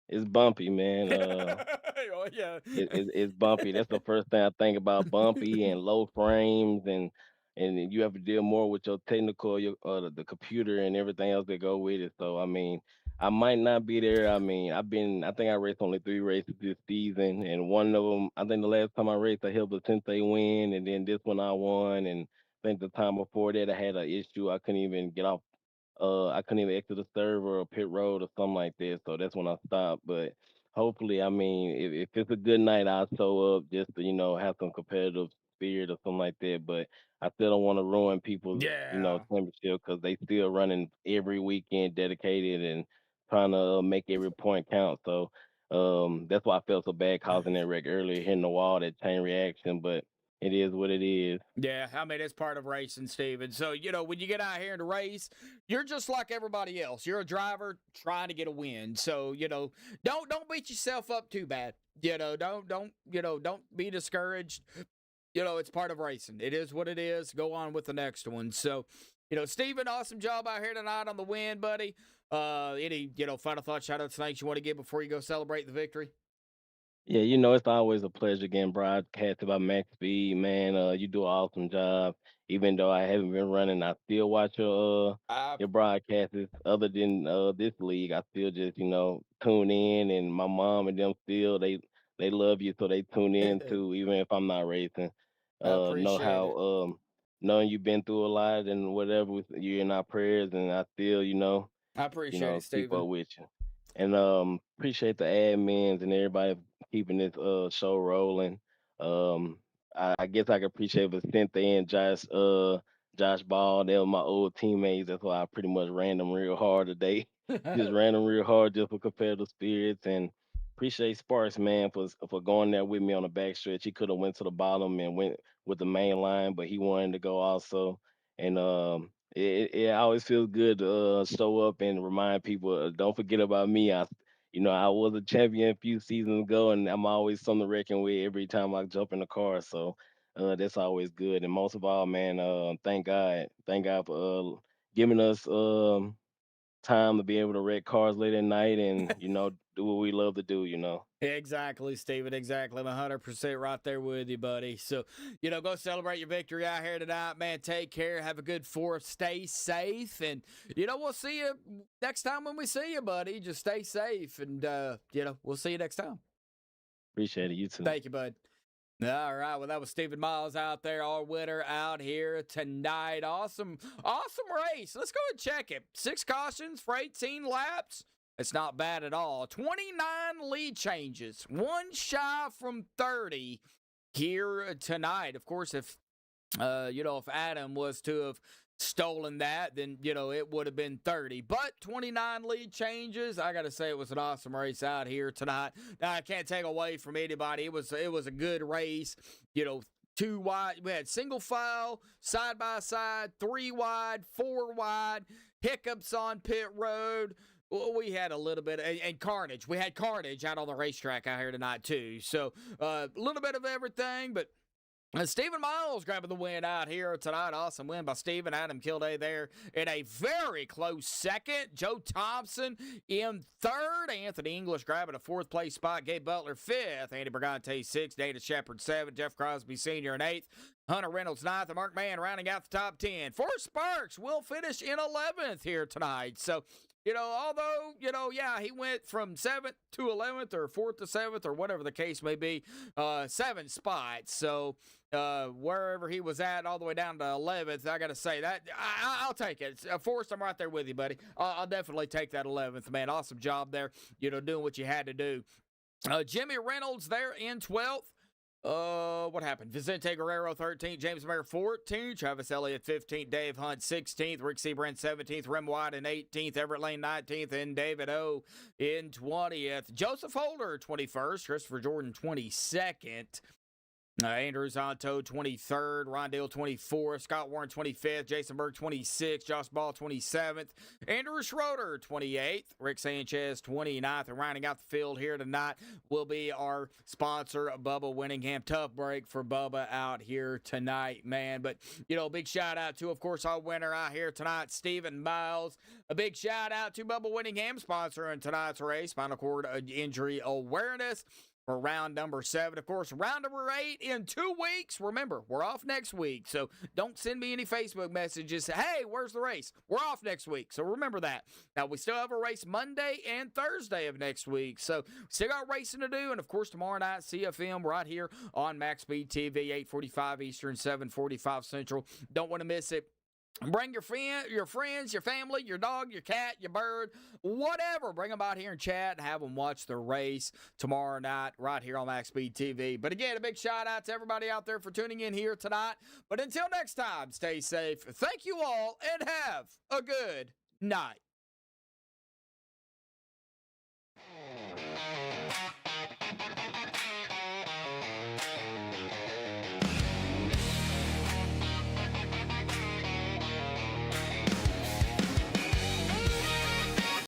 Speaker 9: It's bumpy, man.
Speaker 3: Oh, yeah.
Speaker 9: It's bumpy. That's the first thing I think about: bumpy and low frames, and then you have to deal more with your technical, your the computer and everything else that go with it. So I mean, I might not be there. I mean, I think I raced only 3 races this season, and one of them, I think the last time I raced, I helped the 10th they win, and then this one I won, and I think the time before that I had an issue. I couldn't even get off I couldn't even exit the server or pit road or something like that. So that's when I stopped. But hopefully, I mean, if it's a good night, I'll show up just to, have some competitive spirit or something like that. But I still don't want to ruin people's,
Speaker 3: Yeah.
Speaker 9: championship, because they still running every weekend dedicated and trying to make every point count. So that's why I felt so bad causing that wreck earlier, hitting the wall, that chain reaction. But it is what it is.
Speaker 3: Yeah, I mean it's part of racing, Steven. So when you get out here in the race, you're just like everybody else. You're a driver trying to get a win. So don't beat yourself up too bad. Don't be discouraged. It's part of racing. It is what it is. Go on with the next one. So Steven, awesome job out here tonight on the win, buddy. Any final thoughts, shout outs, thanks you want to give before you go celebrate the victory?
Speaker 9: Yeah, it's always a pleasure getting broadcasted by Max Speed, man. You do an awesome job. Even though I haven't been running, I still watch
Speaker 3: I
Speaker 9: your broadcasts. Other than this league, I still just tune in, and my mom and them still they love you, so they tune in too, even if I'm not racing.
Speaker 3: I
Speaker 9: Know
Speaker 3: appreciate
Speaker 9: how
Speaker 3: it.
Speaker 9: knowing you've been through a lot and whatever with you in our prayers, and I still
Speaker 3: I appreciate it,
Speaker 9: keep
Speaker 3: Steven.
Speaker 9: up with you. And appreciate the admins and everybody keeping this show rolling. Um I guess I can appreciate Vicente and Josh Ball. They were my old teammates. That's why I pretty much ran them real hard today. Just ran them real hard just for competitive spirits, and appreciate Sparks, man, for going there with me on the backstretch. He could have went to the bottom and went with the main line, but he wanted to go also. And it always feels good to show up and remind people, don't forget about me. I was a champion a few seasons ago, and I'm always something to reckon with every time I jump in the car. So that's always good. And most of all, man, thank God for giving us time to be able to wreck cars late at night and do what we love to do.
Speaker 3: Exactly, Steven. Exactly. I'm 100% right there with you, buddy. So, go celebrate your victory out here tonight, man. Take care. Have a good 4th. Stay safe. And, we'll see you next time when we see you, buddy. Just stay safe. And, we'll see you next time.
Speaker 9: Appreciate it. You too.
Speaker 3: Thank you, bud. All right, well, that was Stephen Miles out there, our winner out here tonight. Awesome race. Let's go and check it. 6 cautions for 18 laps. It's not bad at all. 29 lead changes, 1 shy from 30 here tonight. Of course, if Adam was to have stolen that, then, it would have been 30. But 29 lead changes. I got to say, it was an awesome race out here tonight. Now, I can't take away from anybody. It was a good race. 2 wide. We had single file, side by side, 3 wide, 4 wide, hiccups on pit road. Well, we had a little bit, and carnage. We had carnage out on the racetrack out here tonight, too. So, a little bit of everything, but Stephen Miles grabbing the win out here tonight. Awesome win by Stephen. Adam Kilday there in a very close second. Joe Thompson in 3rd. Anthony English grabbing a 4th place spot. Gabe Butler 5th. Andy Brigante 6th. Dana Shepard 7th. Jeff Crosby Sr. in 8th. Hunter Reynolds 9th. And Mark Mann rounding out the top 10. Forrest Sparks will finish in 11th here tonight. So, although, he went from 7th to 11th or 4th to 7th or whatever the case may be, 7 spots. So, wherever he was at all the way down to 11th, I got to say that I'll take it. Forrest, I'm right there with you, buddy. I'll definitely take that 11th, man. Awesome job there, doing what you had to do. Jimmy Reynolds there in 12th. What happened? Vicente Guerrero 13th, James Mayer 14th, Travis Elliott 15th, Dave Hunt 16th, Rick Seabrand 17th, Rem White in 18th, Everett Lane 19th, and David O in 20th. Joseph Holder 21st, Christopher Jordan 22nd. Andrew Zonto 23rd, Rondale 24th, Scott Warren 25th, Jason Berg 26th, Josh Ball 27th, Andrew Schroeder 28th, Rick Sanchez 29th, and rounding out the field here tonight will be our sponsor, Bubba Winningham. Tough break for Bubba out here tonight, man. But, big shout out to, of course, our winner out here tonight, Stephen Miles. A big shout out to Bubba Winningham, sponsoring tonight's race, spinal cord injury awareness. For round number 7. Of course, round number 8 in 2 weeks. Remember, we're off next week, so don't send me any Facebook messages. Hey, where's the race? We're off next week, so remember that. Now, we still have a race Monday and Thursday of next week, so still got racing to do. And, of course, tomorrow night, CFM right here on MaxspeedTV, 8:45 Eastern, 7:45 Central. Don't want to miss it. Bring your friends, your family, your dog, your cat, your bird, whatever. Bring them out here and chat and have them watch the race tomorrow night right here on MaxspeedTV. But again, a big shout out to everybody out there for tuning in here tonight. But until next time, stay safe. Thank you all and have a good night.